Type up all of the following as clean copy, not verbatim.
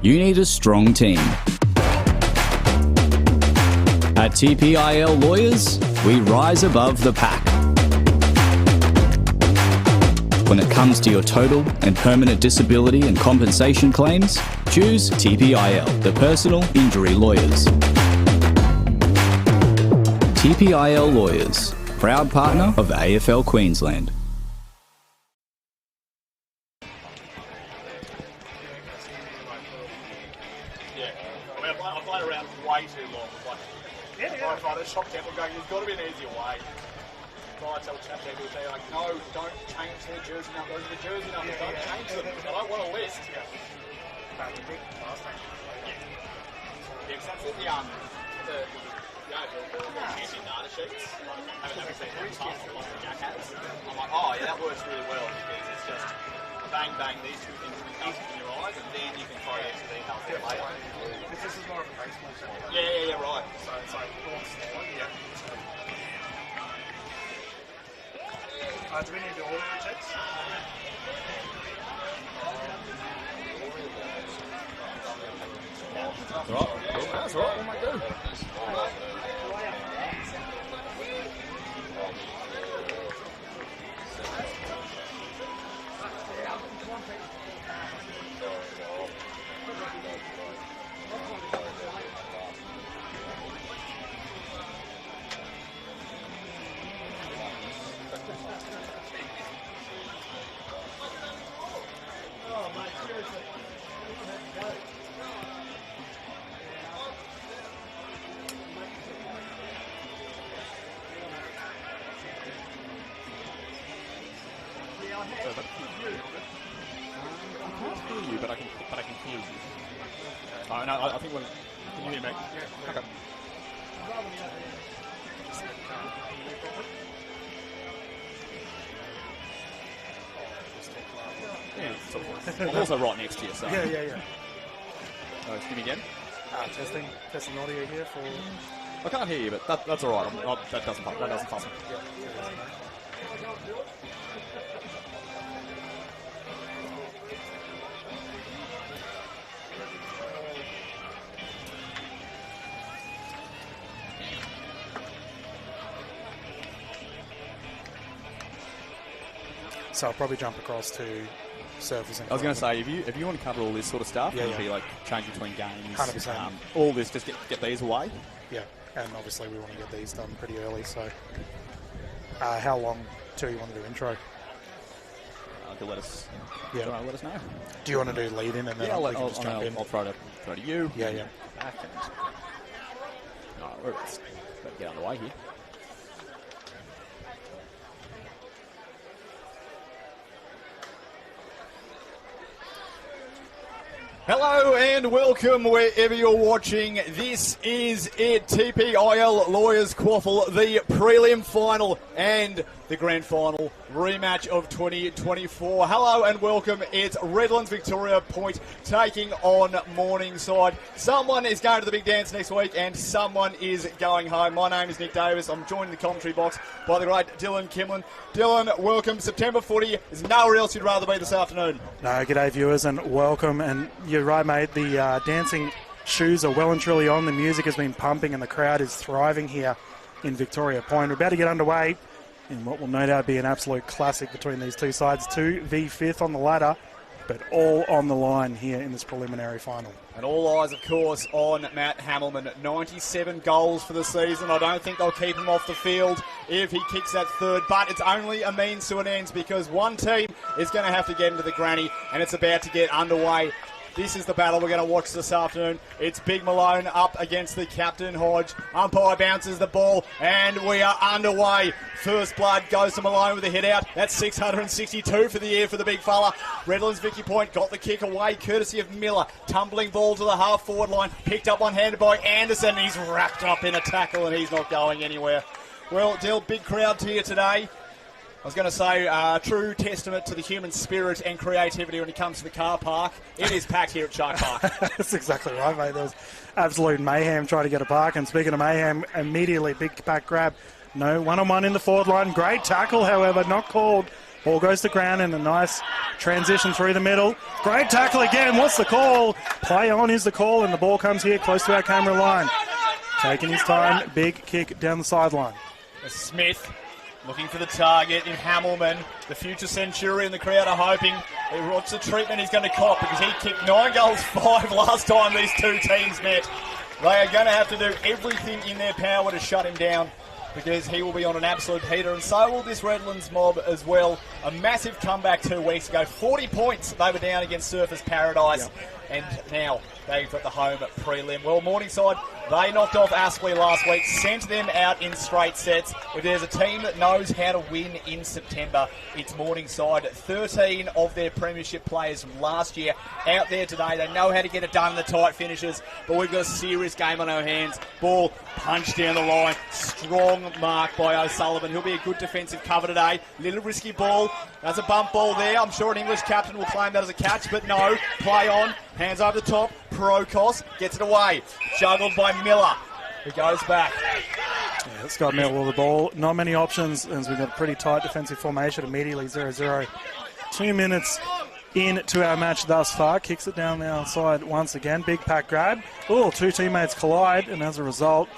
you need a strong team. At TPIL Lawyers, we rise above the pack. When it comes to your total and permanent disability and compensation claims, choose TPIL, the Personal Injury Lawyers. TPIL Lawyers, proud partner of AFL Queensland. I've played around way too long. I find it shocked people going, there's got to be an easier way. I tell chat people, they're like, no, don't change their jersey numbers. The jersey numbers, don't change them. I don't want a list. Because that's what the champion data sheets. I haven't seen that task like the Jack has. I'm like, oh yeah, that works really well because it's just bang, bang, these two things will be covered in your eyes, and then you can throw the extra details there later. Because this is more of a baseball set. Yeah, right. So it's like a lot smaller. Yeah. Do we need to do all the checks? That's right. That's right. What might do? But I can hear you. Oh, no, I think can you hear me? Yeah. Okay. Yeah, I'm also right next to you, so. Yeah. Oh, give me again. Testing audio here for. I can't hear you, but that's all right. That doesn't fuss me. Yeah. So I'll probably jump across to surfacing. I was going to say, if you want to cover all this sort of stuff, yeah. be like change between games, 100%. All this, just get these away. Yeah, and obviously we want to get these done pretty early. So, how long till you want to do intro? Let us know. Do you want to do lead in and then we can just jump in? I'll throw to you. Yeah. Back and... All right, let's get out of the way here. Hello and welcome wherever you're watching. This is it, TPIL Lawyers QAFL, the prelim final and the grand final rematch of 2024. Hello and welcome. It's Redland-Victoria Point taking on Morningside. Someone is going to the big dance next week and someone is going home. My name is Nick Davis. I'm joined in the commentary box by the great Dylan Kimlin. Dylan, welcome. September footy. There's nowhere else you'd rather be this afternoon. No, g'day viewers and welcome. And you're right, mate. The dancing shoes are well and truly on. The music has been pumping and the crowd is thriving here in Victoria Point. We're about to get underway in what will no doubt be an absolute classic between these two sides. 2v5 on the ladder, but all on the line here in this preliminary final. And all eyes, of course, on Matt Hamilman. 97 goals for the season. I don't think they'll keep him off the field if he kicks that third, but it's only a means to an end because one team is going to have to get into the granny, and it's about to get underway. This is the battle we're going to watch this afternoon. It's Big Malone up against the Captain Hodge. Umpire bounces the ball, and we are underway. First blood goes to Malone with a hit out. That's 662 for the year for the big fella. Redlands Vicky Point got the kick away, courtesy of Miller. Tumbling ball to the half-forward line. Picked up one-handed by Anderson. He's wrapped up in a tackle, and he's not going anywhere. Well, Dill, big crowd here today. I was going to say, true testament to the human spirit and creativity when it comes to the car park. It is packed here at Shark Park. That's exactly right, mate. There was absolute mayhem trying to get a park. And speaking of mayhem, immediately big pack grab. No one-on-one in the forward line. Great tackle, however, not called Ball goes to ground and a nice transition through the middle. Great tackle again. What's the call? Play on is the call, and the ball comes here close to our camera line. Taking his time. Big kick down the sideline. Smith looking for the target in Hamilman. The future Centurion, the crowd are hoping. What's the treatment he's going to cop, because he kicked 9 goals 5 last time these two teams met. They are going to have to do everything in their power to shut him down, because he will be on an absolute heater, and so will this Redlands mob as well. A massive comeback 2 weeks ago. 40 points they were down against Surfers Paradise, and now they've got the home prelim. Well, Morningside, they knocked off Aspley last week, sent them out in straight sets. If there's a team that knows how to win in September, it's Morningside. 13 of their premiership players from last year out there today. They know how to get it done in the tight finishes, but we've got a serious game on our hands. Ball punched down the line. Strong mark by O'Sullivan. He'll be a good defensive cover today. Little risky ball. There's a bump ball there. I'm sure an English captain will claim that as a catch, but no. Play on. Hands over the top. Prokos gets it away. Juggled by Miller, who goes back. Yeah, Scott Miller with the ball. Not many options, as we've got a pretty tight defensive formation immediately. 0-0. 2 minutes into our match thus far. Kicks it down the outside once again. Big pack grab. Oh, 2 teammates collide, and as a result,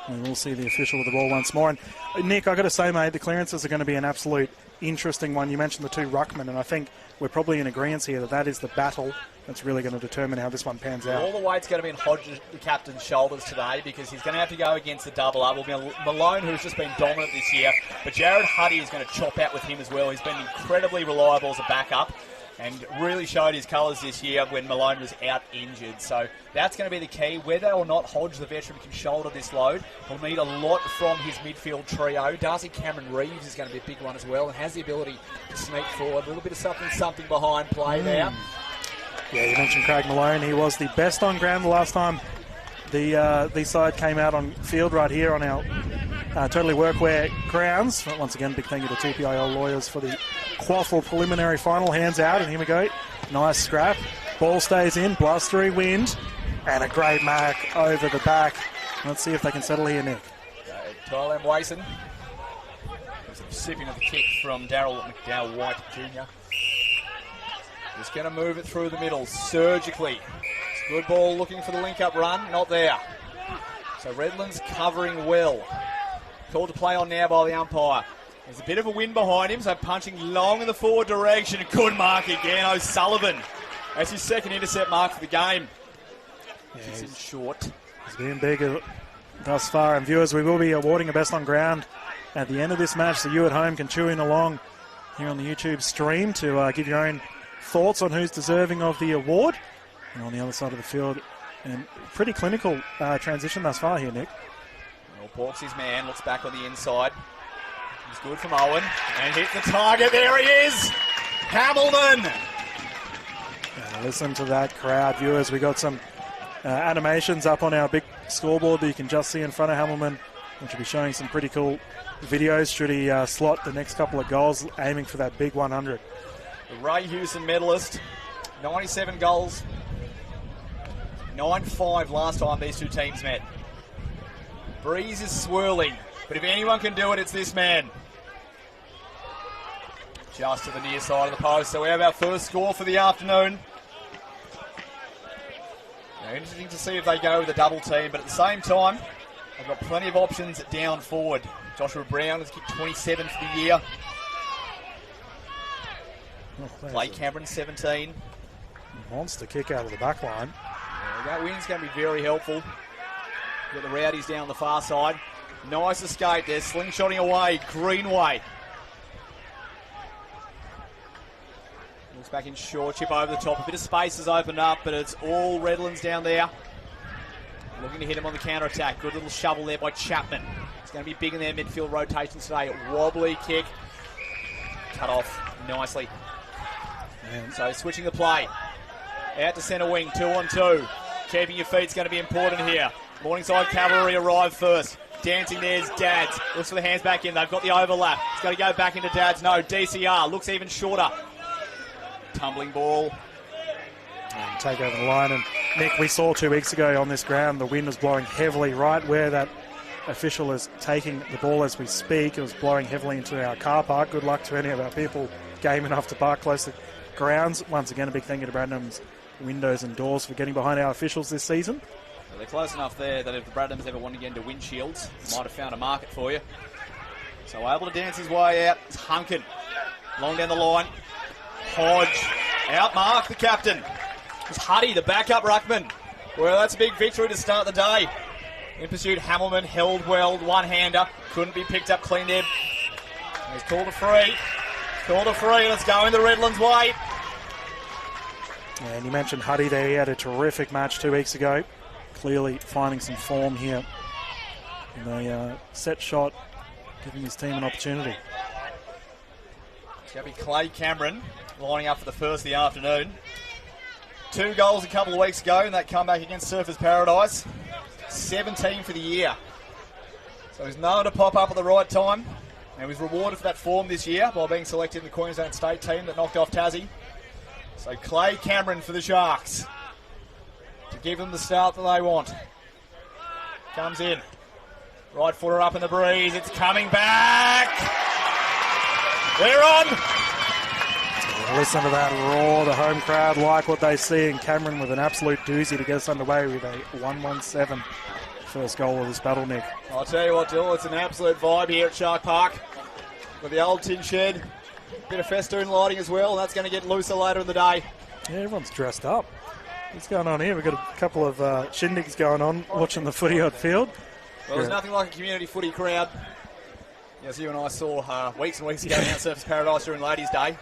we will see the official with the ball once more. And Nick, I've got to say, mate, the clearances are going to be an absolute interesting one. You mentioned the 2 ruckmen, and I think we're probably in agreement here that is the battle that's really going to determine how this one pans out. All the weight's going to be on Hodges, the captain's shoulders today, because he's going to have to go against the double up. We'll be Malone, who's just been dominant this year, but Jared Huddy is going to chop out with him as well. He's been incredibly reliable as a backup and really showed his colours this year when Malone was out injured. So that's going to be the key. Whether or not Hodge, the veteran, can shoulder this load, he'll need a lot from his midfield trio. Darcy Cameron-Reeves is going to be a big one as well, and has the ability to sneak forward. A little bit of something behind play there. Yeah, you mentioned Craig Malone. He was the best on ground the last time the side came out on field right here on our Totally Workwear grounds. Once again, big thank you to TPIL lawyers for the QAFL preliminary final. Hands out, and here we go. Nice scrap. Ball stays in, blustery wind, and a great mark over the back. Let's see if they can settle here, Nick. Tyler M. Wason. Sipping of the kick from Darryl McDowell White Jr. Just going to move it through the middle surgically. It's a good ball looking for the link-up run. Not there. So Redlands covering well. Called to play on now by the umpire. There's a bit of a wind behind him, so punching long in the forward direction. Good mark again, O'Sullivan. That's his second intercept mark for the game. Yeah, it's in short. He's been big thus far. And viewers, we will be awarding a best on ground at the end of this match, so you at home can tune in along here on the YouTube stream to give your own thoughts on who's deserving of the award. And on the other side of the field, and pretty clinical transition thus far here, Nick. Well, Porks his man, looks back on the inside. He's good from Owen, and hits the target. There he is, Hamilton. And listen to that crowd, viewers. We got some animations up on our big scoreboard that you can just see in front of Hamilton, which will be showing some pretty cool videos should he slot the next couple of goals, aiming for that big 100. The Ray Hewson medalist, 97 goals, 9-5 last time these two teams met. Breeze is swirling, but if anyone can do it, it's this man. Just to the near side of the post, so we have our first score for the afternoon. Now, interesting to see if they go with a double team, but at the same time, they've got plenty of options down forward. Joshua Brown has kicked 27 for the year. Clay Cameron, 17. Monster kick out of the back line. Yeah, that win's going to be very helpful. Got the Rowdies down the far side. Nice escape there, slingshotting away, Greenway. Looks back in short, chip over the top. A bit of space has opened up, but it's all Redlands down there. Looking to hit him on the counter-attack. Good little shovel there by Chapman. It's going to be big in their midfield rotations today. A wobbly kick. Cut off nicely. Man. So switching the play. Out to centre wing, 2-on-2. Keeping your feet's going to be important here. Morningside Cavalry arrive first. Dancing there's Dads. Looks for the hands back in. They've got the overlap. It's going to go back into Dads. No, DCR looks even shorter. Tumbling ball. And take over the line. And Nick, we saw 2 weeks ago on this ground, the wind was blowing heavily right where that official is taking the ball as we speak. It was blowing heavily into our car park. Good luck to any of our people game enough to park close to grounds. Once again, a big thank you to Bradham's Windows and Doors for getting behind our officials this season. Well, they're close enough there that if the Bradhams ever want to get into windshields, might have found a market for you. So able to dance his way out. It's Hunkin. Long down the line. Hodge. Outmark the captain. It's Huddy, the backup ruckman. Well, that's a big victory to start the day. In pursuit, Hamilman held well, one-hander. Couldn't be picked up clean there. He's called a free. Called a free, and it's going the Redlands' way. Yeah, and you mentioned Huddy there. He had a terrific match 2 weeks ago. Clearly finding some form here. And a set shot, giving his team an opportunity. It's going to be Clay Cameron lining up for the first of the afternoon. 2 goals a couple of weeks ago in that comeback against Surfers Paradise. 17 for the year. So he's known to pop up at the right time. And was rewarded for that form this year by being selected in the Queensland State team that knocked off Tassie. So Clay Cameron for the Sharks to give them the start that they want. Comes in. Right footer up in the breeze. It's coming back. They're on. Listen to that roar. The home crowd like what they see, and Cameron with an absolute doozy to get us underway with a 1-1-7 first goal of this battle, Nick. I'll tell you what, Dill, it's an absolute vibe here at Shark Park. With the old tin shed, bit of festoon lighting as well. That's going to get looser later in the day. Yeah, everyone's dressed up. What's going on here? We've got a couple of shindigs going on, watching the footy on field. Well, there's nothing like a community footy crowd. As you and I saw weeks and weeks ago down at Surfers Paradise during Ladies' Day.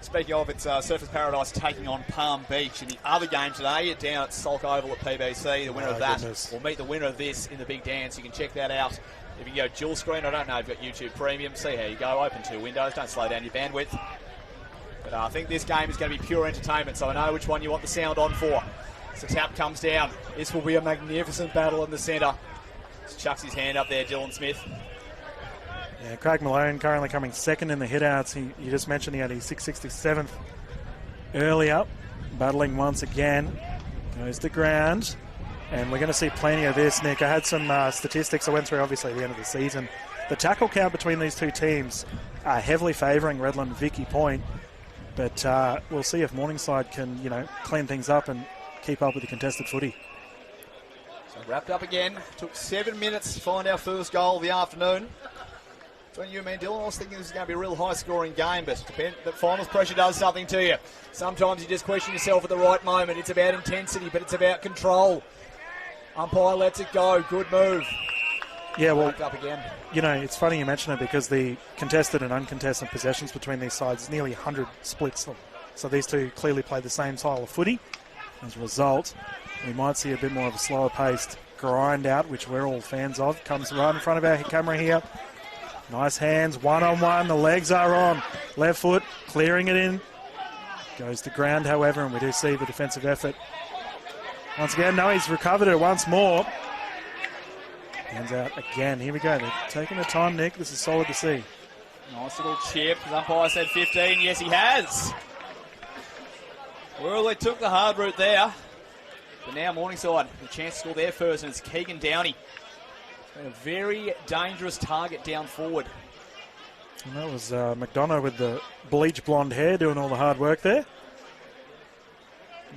Speaking of, it's Surfers Paradise taking on Palm Beach in the other game today down at Sulk Oval at PBC. The winner of that will meet the winner of this in the big dance. You can check that out. If you go dual screen, I don't know if you've got YouTube Premium. See how you go. Open 2 windows. Don't slow down your bandwidth. But I think this game is going to be pure entertainment, so I know which one you want the sound on for. So tap comes down. This will be a magnificent battle in the centre. Just chucks his hand up there, Dylan Smith. Yeah, Craig Malone currently coming second in the hitouts. You just mentioned he had his 667th earlier. Battling once again. Goes to ground. And we're going to see plenty of this, Nick. I had some statistics I went through, obviously, at the end of the season. The tackle count between these two teams are heavily favouring Redland-Vicky Point. But we'll see if Morningside can, clean things up and keep up with the contested footy. So wrapped up again. Took 7 minutes to find our first goal of the afternoon. Between you and me, Dylan, I was thinking this is going to be a real high-scoring game, but finals pressure does something to you. Sometimes you just question yourself at the right moment. It's about intensity, but it's about control. Umpire lets it go. Good move. Yeah, well, up again. It's funny you mention it because the contested and uncontested possessions between these sides, nearly 100 splits them. So these two clearly play the same style of footy. As a result, we might see a bit more of a slower-paced grind out, which we're all fans of. Comes right in front of our camera here. Nice hands, one-on-one. The legs are on. Left foot, clearing it in. Goes to ground, however, and we do see the defensive effort. Once again, no, he's recovered it once more. Hands out again. Here we go. They're taking the time, Nick. This is solid to see. Nice little chip. The umpire said 15. Yes, he has. Well, they took the hard route there. But now Morningside, the chance to score there first, and it's Keegan Downey. A very dangerous target down forward. And that was McDonough with the bleach blonde hair doing all the hard work there.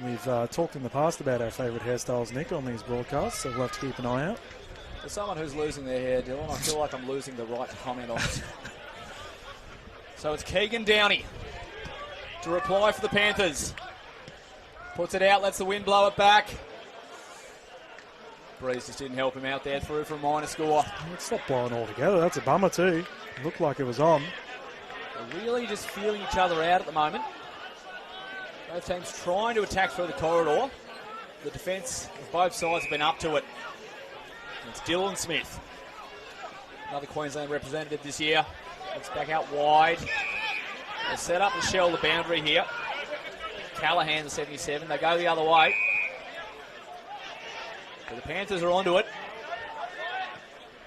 We've talked in the past about our favourite hairstyles, Nick, on these broadcasts, so we'll have to keep an eye out. For someone who's losing their hair, Dylan, I feel like I'm losing the right to comment on it. So it's Keegan Downey to reply for the Panthers. Puts it out, lets the wind blow it back. Breeze just didn't help him out there, through for a minor score. It stopped blowing altogether. That's a bummer too. It looked like it was on. They're really just feeling each other out at the moment. Both teams trying to attack through the corridor. The defence of both sides have been up to it. It's Dylan Smith, another Queensland representative this year. Looks back out wide. They set up and shell the boundary here. Callahan, the 77. They go the other way. But the Panthers are onto it.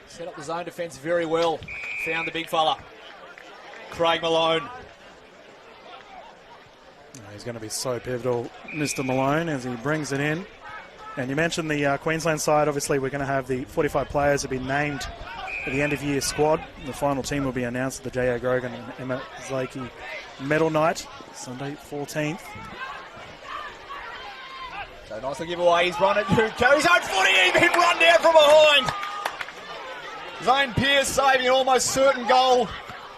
Set up the zone defence very well. Found the big fella. Craig Malone. He's going to be so pivotal, Mr. Malone, as he brings it in. And you mentioned the Queensland side. Obviously, we're going to have the 45 players have been named the end-of-year squad. The final team will be announced at the J.A. Grogan and Emma Zlakey medal night, Sunday 14th. So nice to give away. He's run it. Carries own footy. He's been run down from behind. Zane Pearce saving an almost certain goal.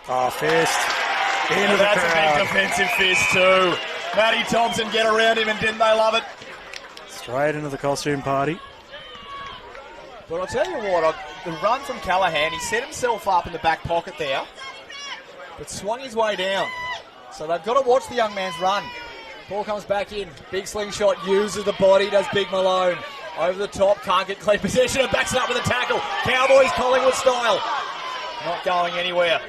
Oh, fist. Into the That's crowd. a big defensive fist too. Matty Thompson get around him, and didn't they love it? Straight into the costume party. But I'll tell you what, the run from Callaghan, he set himself up in the back pocket there, but swung his way down. So they've got to watch the young man's run. Ball comes back in. Big slingshot, uses the body, does Big Malone. Over the top, can't get clean possession, and backs it up with a tackle. Cowboys, Collingwood style. Not going anywhere.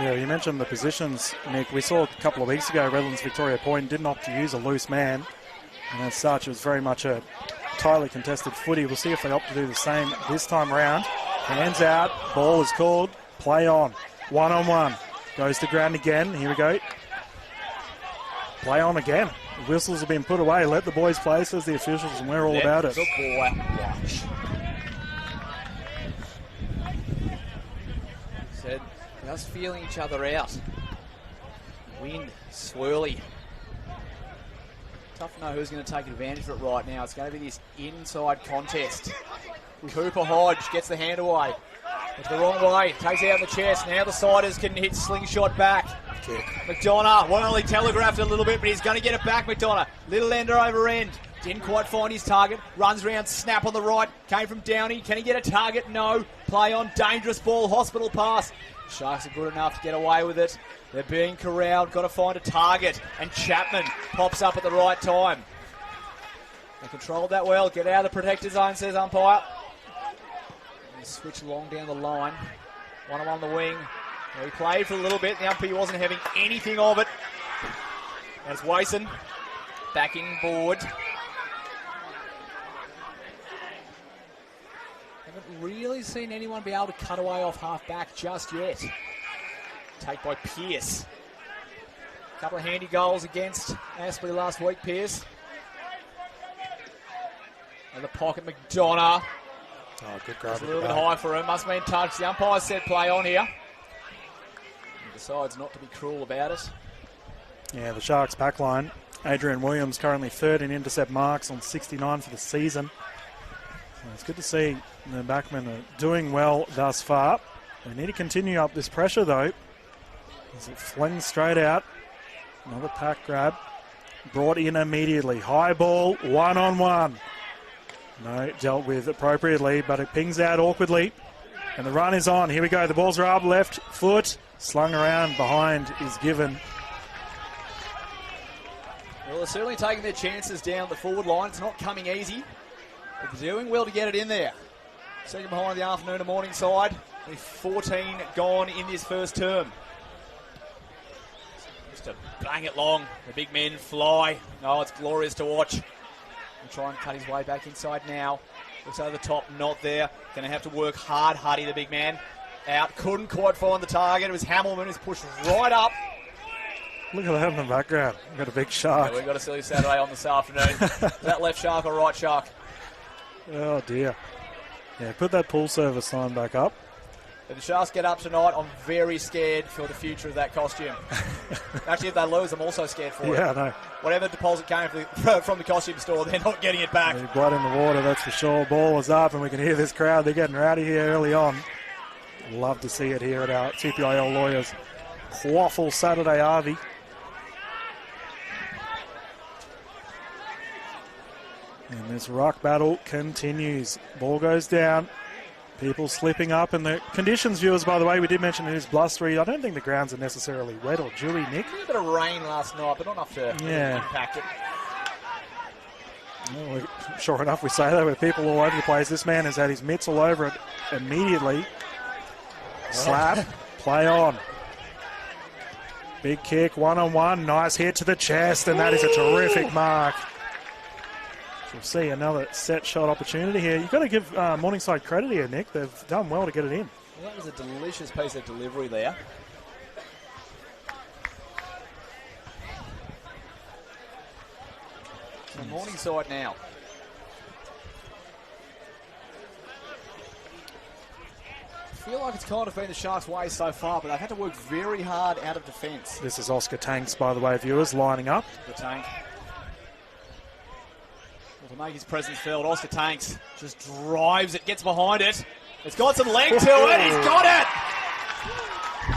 Yeah, you mentioned the positions, Nick. We saw a couple of weeks ago, Redlands-Victoria Point didn't opt to use a loose man. And as such, it was very much a tightly contested footy. We'll see if they opt to do the same this time around. Hands out, ball is called, play on. 1-on-1. Goes to ground again, here we go. Play on again. The whistles have been put away. Let the boys play, says the officials, and we're all about it. Good boy. Watch. Said, just feeling each other out. Wind, swirly. Tough to know who's going to take advantage of it right now. It's going to be this inside contest. Cooper Hodge gets the hand away. It's the wrong way. Takes it out in the chest. Now the Siders can hit slingshot back. McDonough only telegraphed it a little bit, but he's going to get it back, McDonough. Little ender over end. Didn't quite find his target. Runs around, snap on the right. Came from Downey. Can he get a target? No. Play on. Dangerous ball. Hospital pass. Sharks are good enough to get away with it. They're being corralled. Got to find a target. And Chapman pops up at the right time. They controlled that well. Get out of the protector zone, says umpire. And switch long down the line. One on the wing. Well, he played for a little bit. The umpire wasn't having anything of it. And it's Wason back in board. Haven't really seen anyone be able to cut away off half back just yet. Take by Pearce. A couple of handy goals against Aspley last week, Pearce. And the pocket, McDonough. Oh, good grab. It's a little bit high for him. Must have been touched. The umpire said play on here. He decides not to be cruel about it. Yeah, the Sharks back line. Adrian Williams currently third in intercept marks on 69 for the season. So it's good to see the backmen are doing well thus far. They need to continue up this pressure though. As it flings straight out. Another pack grab. Brought in immediately. High ball, 1-on-1. No, dealt with appropriately, but it pings out awkwardly. And the run is on. Here we go. The ball's rubbed left foot. Slung around behind is given. Well, they're certainly taking their chances down the forward line. It's not coming easy, but they're doing well to get it in there. Second behind the afternoon to Morningside. Only 14 gone in this first term. Just to bang it long. The big men fly. Oh, it's glorious to watch. He'll try and cut his way back inside now. Looks over the top, not there. Going to have to work hard, Huddy, the big man. Out, couldn't quite find the target. It was Hamilman who's pushed right up. Look at that in the background. We've got a big shark. Yeah, we've got a silly Saturday on this afternoon. Is that left shark or right shark? Oh, dear. Yeah, put that pool service sign back up. If the Sharks get up tonight, I'm very scared for the future of that costume. Actually, if they lose, I'm also scared for it. Yeah, I know. Whatever deposit came from the costume store, they're not getting it back. There's blood in the water, that's for sure. Ball is up, and we can hear this crowd. They're getting rowdy here early on. Love to see it here at our TPIL Lawyers QAFL Saturday Arvie. And this rock battle continues. Ball goes down. People slipping up. And the conditions, viewers, by the way, we did mention it is blustery. I don't think the grounds are necessarily wet or dewy, Nick. A little bit of rain last night, but not enough to impact it. Well, sure enough, we say that with people all over the place. This man has had his mitts all over it immediately. Slap, play on. Big kick, 1-on-1. Nice hit to the chest, and that is a terrific mark. We'll see another set shot opportunity here. You've got to give Morningside credit here, Nick. They've done well to get it in. Well, that was a delicious piece of delivery there. So Morningside now. feel like it's kind of been the Sharks' way so far, but they've had to work very hard out of defence. This is Oscar Tanks, by the way, viewers, lining up. The Tank. Well, to make his presence felt, Oscar Tanks just drives it, gets behind it. It's got some length to it. He's got it.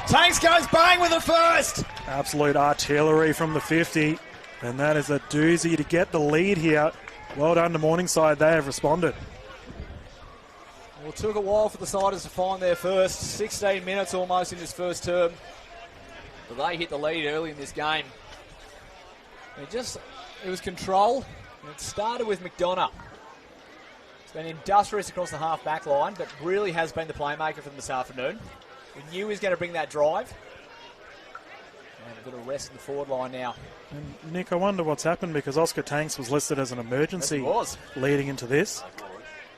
Tanks goes bang with the first. Absolute artillery from the 50. And that is a doozy to get the lead here. Well done to Morningside. They have responded. Well, it took a while for the Siders to find their first. 16 minutes almost in this first term. But they hit the lead early in this game. It was control. And it started with McDonough. It's been industrious across the half-back line, but really has been the playmaker for them this afternoon. We knew he was going to bring that drive. And a bit of rest in the forward line now. And Nick, I wonder what's happened because Oscar Tanks was listed as an emergency leading into this.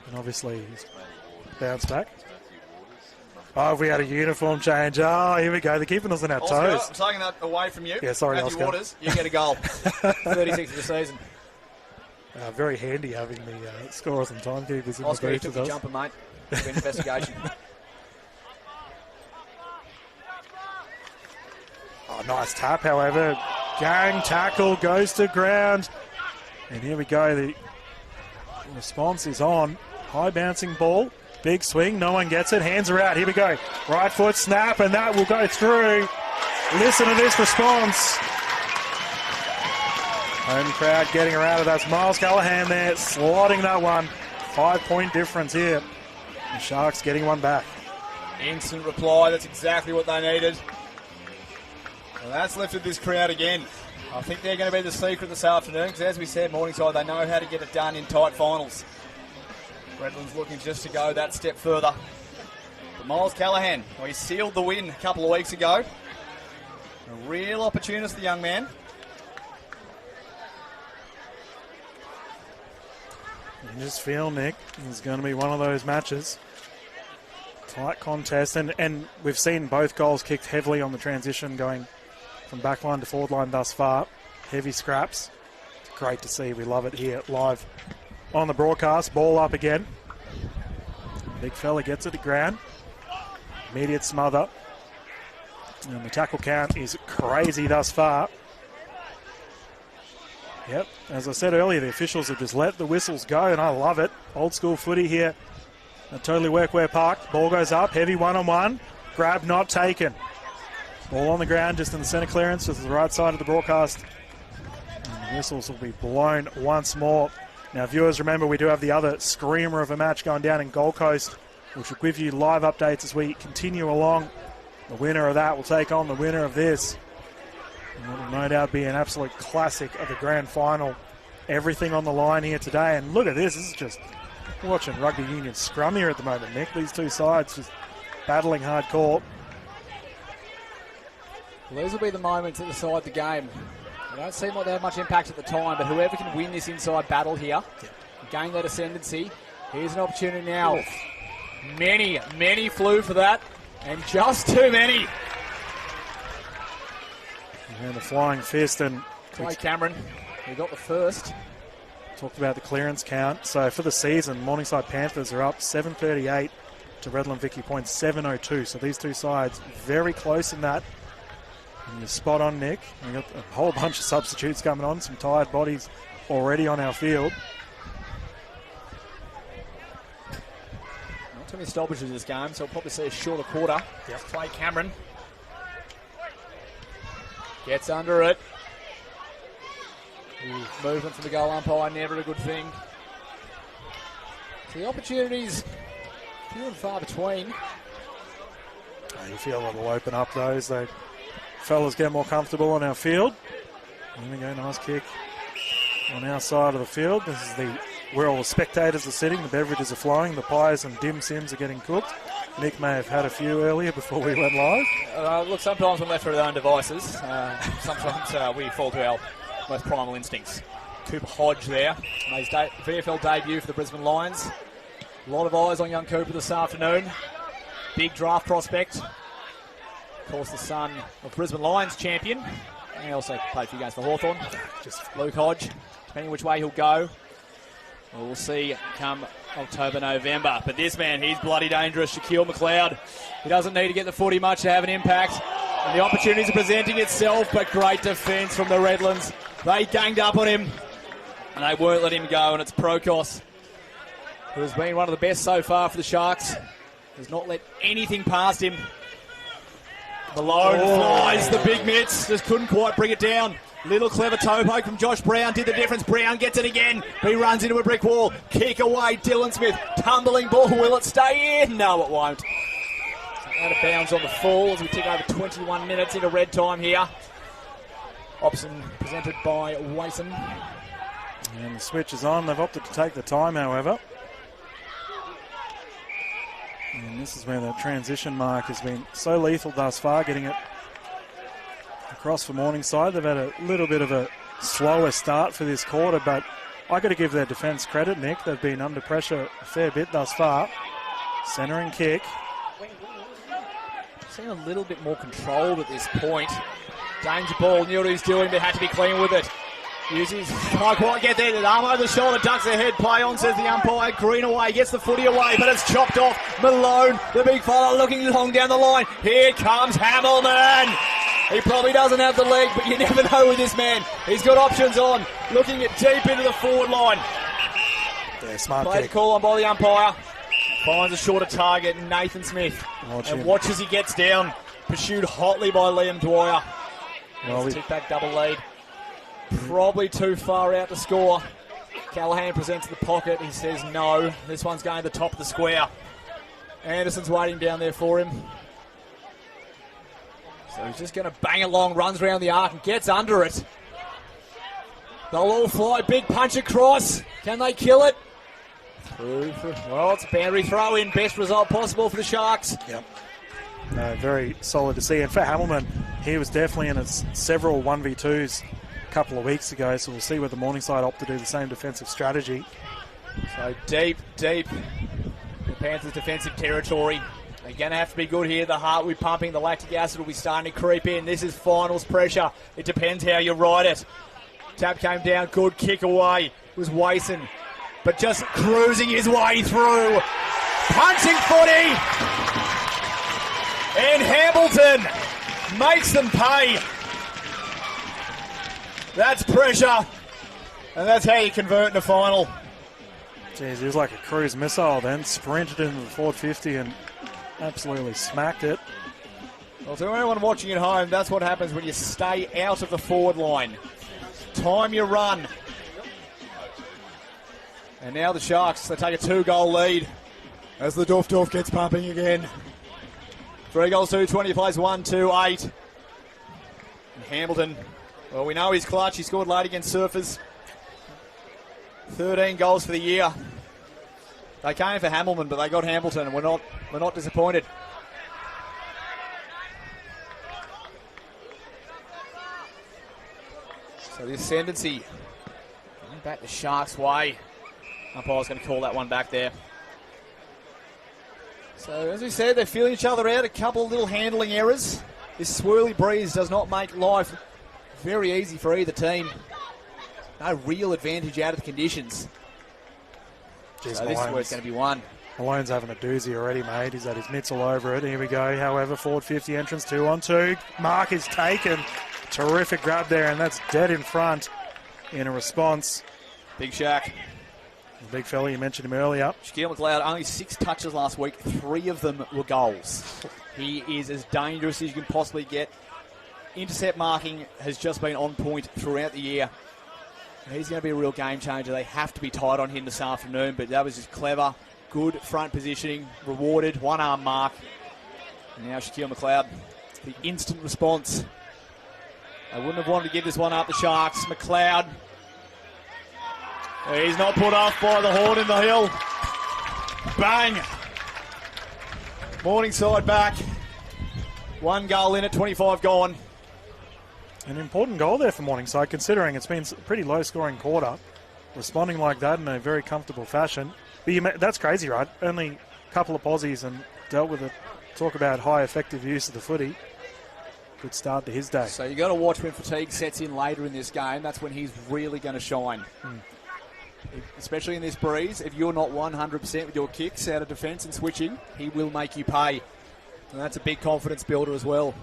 And obviously he's bounced back. Oh, we had a uniform change. Oh, here we go. They're keeping us on our toes. I'm taking that away from you. Yeah, sorry, Matthew Oscar. Waters, you get a goal. 36 of the season. Very handy having the scorers and timekeepers in Oscar, the you booth took with your us. jumper, mate. Good investigation. Oh, nice tap, however. Gang tackle goes to ground. And here we go. The response is on. High bouncing ball. Big swing. No one gets it. Hands are out. Here we go. Right foot snap, and that will go through. Listen to this response. Home crowd getting around it. That's Miles Callahan there, slotting that one. 5-point difference here. The Sharks getting one back. Instant reply. That's exactly what they needed. Well, that's lifted this crowd again. I think they're going to be the secret this afternoon because, as we said, Morningside, they know how to get it done in tight finals. Redland's looking just to go that step further. But Miles Callahan, well, he sealed the win a couple of weeks ago. A real opportunist, the young man. You just feel, Nick, it's going to be one of those matches. Tight contest, and we've seen both goals kicked heavily on the transition going from back line to forward line thus far. Heavy scraps. It's great to see. We love it here live on the broadcast. Ball up again. Big fella gets it to ground. Immediate smother. And the tackle count is crazy thus far. Yep, as I said earlier, the officials have just let the whistles go, and I love it. Old school footy here at Totally Workwear Park. Ball goes up, heavy one-on-one. Grab not taken. Ball on the ground, just in the centre clearance, just to the right side of the broadcast. And the whistles will be blown once more. Now, viewers, remember we do have the other screamer of a match going down in Gold Coast, which will give you live updates as we continue along. The winner of that will take on the winner of this. And it will no doubt be an absolute classic of the grand final. Everything on the line here today. And look at this. This is just watching rugby union scrum here at the moment, Nick. These two sides just battling hardcore. Well, these will be the moments that decide the game. They don't seem like they have much impact at the time, but whoever can win this inside battle here, gain that ascendancy, here's an opportunity now. Many flew for that, and just too many. And the flying fist, and Clay Cameron, he got the first. Talked about the clearance count. So for the season, Morningside Panthers are up 738 to Redland-Victoria points 702. So these two sides very close in that. And you're spot on, Nick. We've got a whole bunch of substitutes coming on, some tired bodies already on our field. Not too many stoppages in this game, so we'll probably see a shorter quarter. Yep. Clay Cameron gets under it. Movement from the goal umpire, never a good thing. So the opportunities few and far between. You feel that will open up those. The fellas get more comfortable on our field. There we go, nice kick on our side of the field. This is where all the spectators are sitting, the beverages are flowing, the pies and dim sims are getting cooked. Nick may have had a few earlier before we went live. Look, sometimes when left to our own devices, sometimes we fall to our most primal instincts. Cooper Hodge there, made his VFL debut for the Brisbane Lions. A lot of eyes on young Cooper this afternoon. Big draft prospect. Of course, the son of Brisbane Lions champion. And he also played a few games for Hawthorn. Just Luke Hodge, depending which way he'll go. We'll see come October, November. But this man, he's bloody dangerous. Shaquille McLeod. He doesn't need to get the footy much to have an impact. And the opportunities are presenting itself, but great defence from the Redlands. They ganged up on him, and they won't let him go, and it's Prokos, who has been one of the best so far for the Sharks. Has not let anything past him. Malone flies the big mitts, just couldn't quite bring it down. Little clever toe poke from Josh Brown did the difference. Brown gets it again. He runs into a brick wall. Kick away, Dylan Smith. Tumbling ball. Will it stay in? No, it won't. So out of bounds on the fall as we tick over 21 minutes into red time here. Option presented by Wason. And the switch is on. They've opted to take the time, however. And this is where the transition mark has been so lethal thus far, getting it across for Morningside. They've had a little bit of a slower start for this quarter, but I've got to give their defence credit, Nick. They've been under pressure a fair bit thus far. Centre and kick. Seeing a little bit more controlled at this point. Danger ball, knew what he was doing, but had to be clean with it. Uses, can't quite get there. Arm over the shoulder, ducks the head, play on, says the umpire. Greenaway gets the footy away, but it's chopped off. Malone, the big fella, looking long down the line. Here comes Hamilton. He probably doesn't have the leg, but you never know with this man. He's got options on, looking at deep into the forward line. Yeah, smart Played kick. call on by the umpire. Finds a shorter target, Nathan Smith. Watch as he gets down. Pursued hotly by Liam Dwyer. Well, Tick back double lead. Probably too far out to score. Callahan presents the pocket. He says no. This one's going to the top of the square. Anderson's waiting down there for him. So he's just going to bang along, runs around the arc and gets under it. They'll all fly. Big punch across. Can they kill it? Well, it's a boundary throw in. Best result possible for the Sharks. Yep. Very solid to see. And for Hamilton, he was definitely in several 1v2s a couple of weeks ago, so we'll see whether Morningside opt to do the same defensive strategy. So deep the Panthers' defensive territory. They're going to have to be good here. The heart will be pumping. The lactic acid will be starting to creep in. This is finals pressure. It depends how you ride it. Tap came down. Good kick away. It was Wason, but just cruising his way through. Punching footy. And Hamilton makes them pay. That's pressure. And that's how you convert in a final. Jeez, he was like a cruise missile then. Sprinted into the forward 50 and absolutely smacked it. Well, to anyone watching at home, that's what happens when you stay out of the forward line. Time your run. And now the Sharks, they take a 2-goal lead as the Doof gets pumping again. 3 goals, 2-20, plays 1-2-8. And Hamilton, well, we know he's clutch. He scored late against Surfers. 13 goals for the year. They came for Hamilton, but they got Hamilton, and we're not disappointed. So the ascendancy going back the Sharks' way. Umpire's going to call that one back there. So as we said, they're feeling each other out. A couple of little handling errors. This swirly breeze does not make life very easy for either team. No real advantage out of the conditions. Jeez, so this is where it's going to be won. Malone's having a doozy already, mate. He's had his mitts all over it. Here we go. However, forward 50 entrance, 2-on-2. Mark is taken. Terrific grab there, and that's dead in front in a response. Big Shaq. The big fella, you mentioned him earlier. Shaquille McLeod, only 6 touches last week. 3 of them were goals. He is as dangerous as you can possibly get. Intercept marking has just been on point throughout the year. He's going to be a real game changer. They have to be tight on him this afternoon, but that was just clever. Good front positioning, rewarded, one-arm mark. And now Shaquille McLeod, the instant response. They wouldn't have wanted to give this one up, the Sharks. McLeod. He's not put off by the horn in the hill. Bang. Morningside back. 1 goal in it, 25 gone. An important goal there for Morningside, considering it's been a pretty low-scoring quarter. Responding like that in a very comfortable fashion. But that's crazy, right? Only a couple of Aussies and dealt with it. Talk about high effective use of the footy. Good start to his day. So you got to watch when fatigue sets in later in this game. That's when he's really going to shine. especially in this breeze, if you're not 100% with your kicks out of defence and switching, he will make you pay. And that's a big confidence builder as well.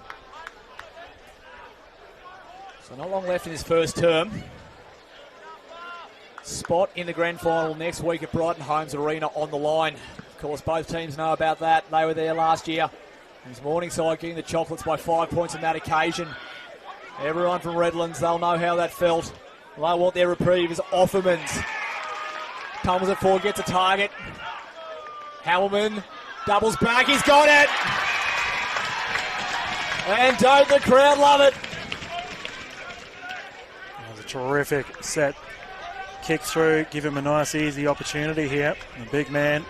So not long left in his first term. Spot in the grand final next week at Brighton Homes Arena on the line. Of course, both teams know about that. They were there last year. It was Morningside getting the chocolates by 5 points on that occasion. Everyone from Redlands, they'll know how that felt. They want their reprieve as Offermans tumbles it forward, gets a target. Hamilman doubles back, he's got it! And don't the crowd love it? That was a terrific set. Kick through, give him a nice easy opportunity here. The big man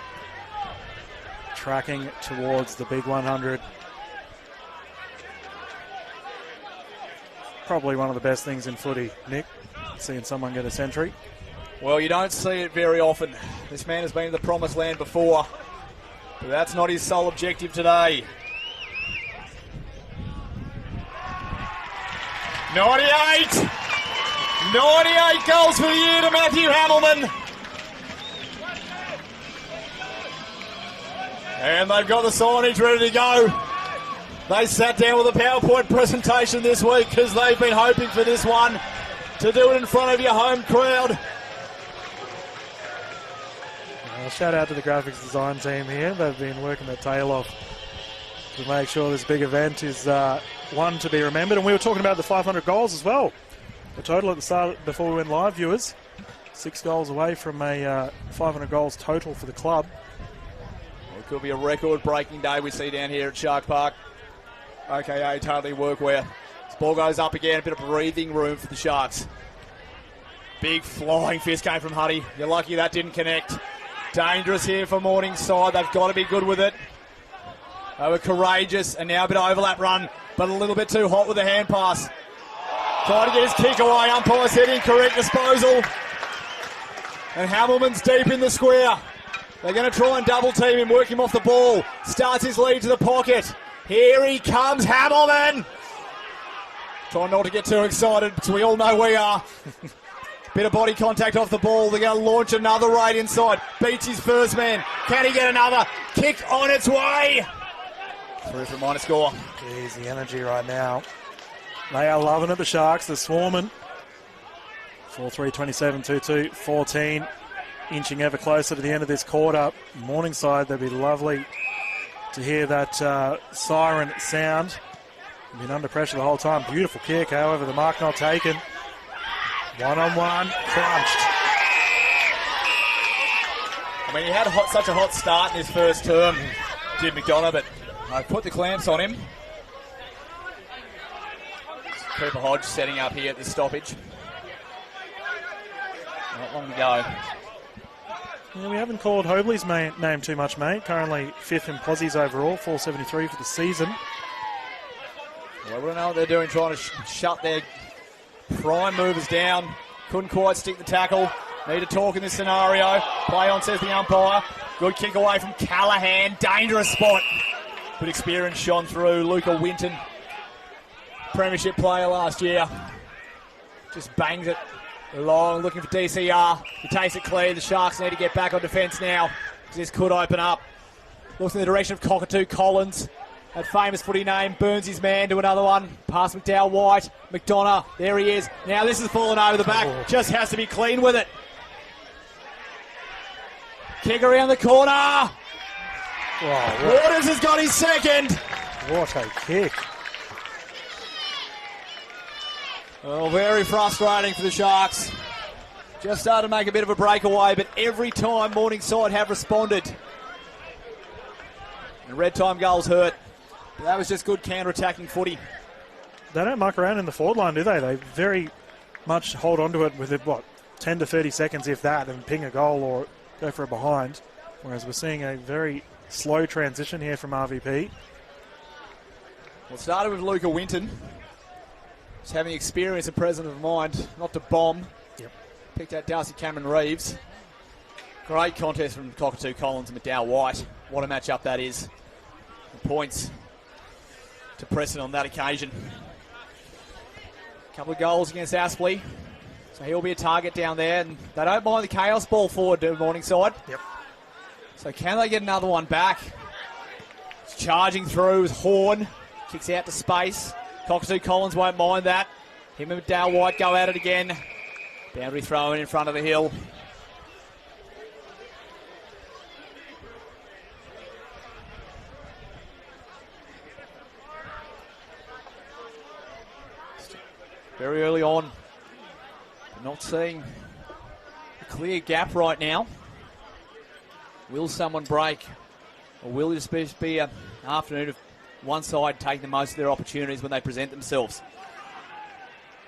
tracking towards the big 100. Probably one of the best things in footy, Nick, seeing someone get a century. Well, you don't see it very often. This man has been to the promised land before, but that's not his sole objective today. 98! 98 goals for the year to Matthew Hamilman. And they've got the signage ready to go. They sat down with a PowerPoint presentation this week because they've been hoping for this one, to do it in front of your home crowd. Shout out to the graphics design team here. They've been working their tail off to make sure this big event is one to be remembered. And we were talking about the 500 goals as well. The total at the start, before we went live, viewers, 6 goals away from a 500 goals total for the club. It could be a record-breaking day we see down here at Shark Park, aka totally workwear. This ball goes up again, a bit of breathing room for the Sharks. Big flying fist came from Huddy. You're lucky that didn't connect. Dangerous here for Morningside. They've got to be good with it. They were courageous, and now a bit of overlap run, but a little bit too hot with the hand pass. Trying to get his kick away. Umpire said incorrect disposal. And Hamilman's deep in the square. They're going to try and double team him, work him off the ball. Starts his lead to the pocket. Here he comes, Hamilman. Trying not to get too excited, because we all know we are. Bit of body contact off the ball. They're going to launch another raid inside. Beats his first man. Can he get another? Kick on its way. Through for a minor score. Jeez, the energy right now. They are loving it, the Sharks. They're swarming. 4-3, 27, 2-2, 14. Inching ever closer to the end of this quarter. Morningside, they'd be lovely to hear that siren sound. They've been under pressure the whole time. Beautiful kick, however, the mark not taken. One-on-one, crunched. I mean, he had such a hot start in his first term, did McDonough, but I put the clamps on him. Cooper Hodge setting up here at the stoppage. Not long to go. Yeah, we haven't called Hobley's name too much, mate. Currently 5th in Aussies overall, 473 for the season. Well, we don't know what they're doing, trying to shut their prime movers down. Couldn't quite stick the tackle. Need to talk in this scenario. Play on, says the umpire. Good kick away from Callahan. Dangerous spot. Good experience shone through. Luca Winton, premiership player last year. Just bangs it long, looking for DCR. He takes it clear. The Sharks need to get back on defence now. This could open up. Looks in the direction of Cockatoo Collins. That famous footy name, burns his man to another one. Past McDowell White. McDonough, there he is. Now this is falling over the back. Just has to be clean with it. Kick around the corner. Wow, Waters has got his second. what a kick. Oh, very frustrating for the Sharks. Just started to make a bit of a breakaway, but every time Morningside have responded. And red time goals hurt. But that was just good counter-attacking footy. They don't muck around in the forward line, do they? They very much hold on to it with, 10 to 30 seconds, if that, and ping a goal or go for a behind. Whereas we're seeing a very slow transition here from RVP. Well, it started with Luca Winton. Just having experience and presence of mind not to bomb. Yep. Picked out Darcy Cameron Reeves. Great contest from Cockatoo Collins and McDowell White. What a match-up that is. The points to Preston on that occasion. A couple of goals against Aspley. So he'll be a target down there, and they don't mind the chaos ball forward to Morningside. Yep. So can they get another one back? It's charging through with Horn. Kicks out to space. Cockatoo Collins won't mind that. Him and Dale White go at it again. Boundary throw in front of the hill. Very early on. Not seeing a clear gap right now. Will someone break? Or will it just be an afternoon of one side taking the most of their opportunities when they present themselves?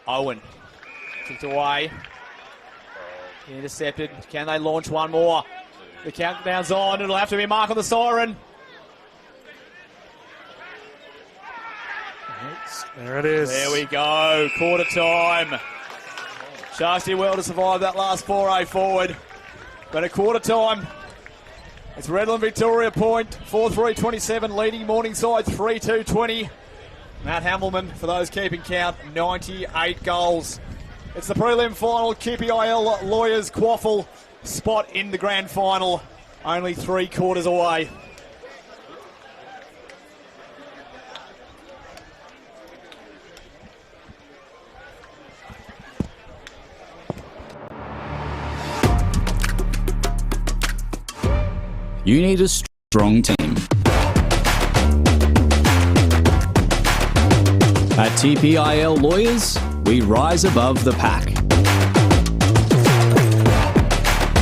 Owen kicked away. Intercepted. Can they launch one more? The countdown's on. It'll have to be a mark on the siren. There it is. There we go. Quarter time. Sharks did well to survive that last foray forward. But at quarter time, it's Redland-Victoria point, 4-3-27, leading Morningside 3-2-20. Matt Hamelman, for those keeping count, 98 goals. It's the prelim final, QPIL Lawyers QAFL spot in the grand final, only 3 quarters away. You need a strong team. At TPIL Lawyers, we rise above the pack.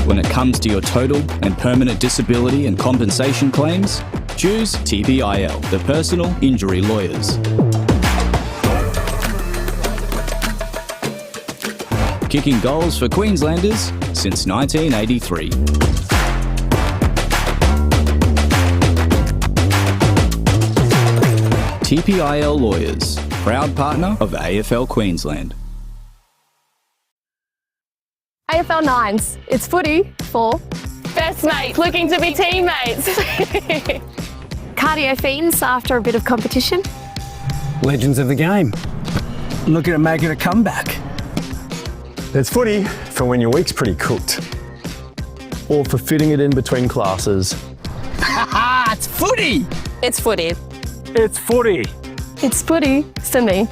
When it comes to your total and permanent disability and compensation claims, choose TPIL, the personal injury lawyers. Kicking goals for Queenslanders since 1983. TPIL Lawyers, proud partner of AFL Queensland. AFL Nines, it's footy for best mates looking to be teammates. Cardio fiends after a bit of competition. Legends of the game, looking at making a comeback. It's footy for when your week's pretty cooked. Or for fitting it in between classes. It's footy! It's footy. It's footy! It's footy for me.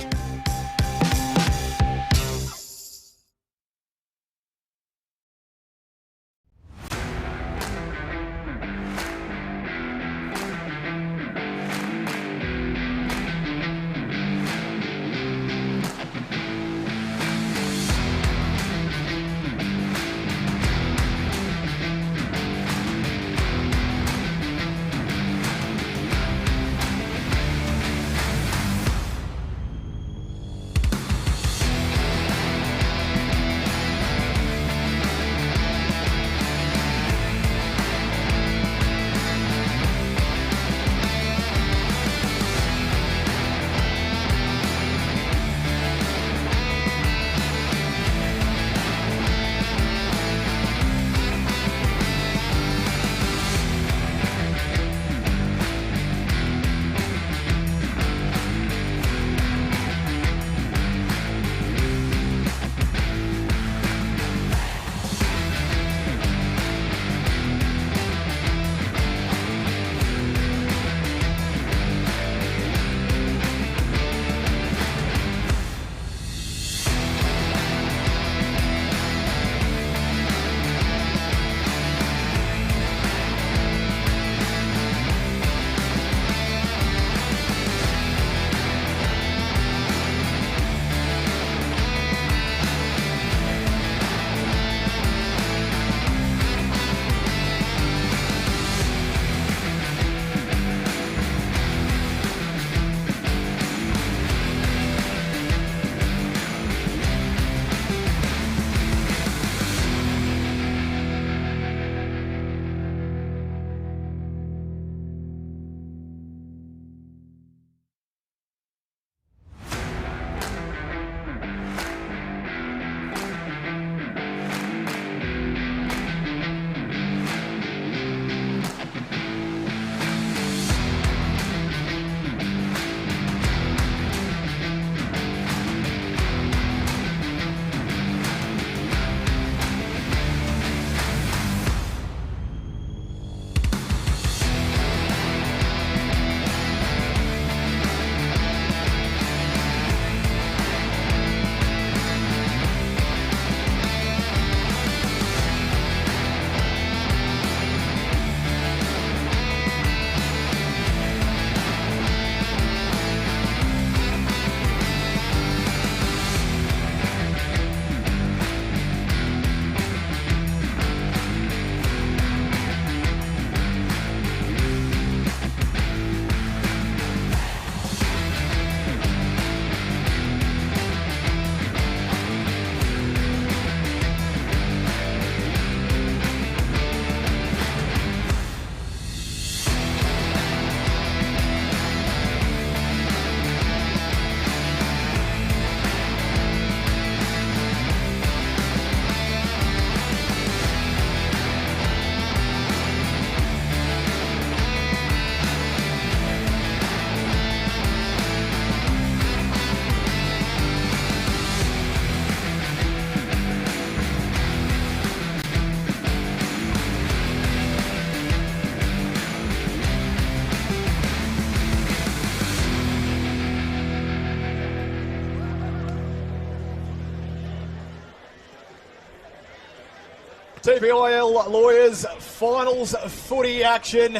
TPIL Lawyers finals footy action.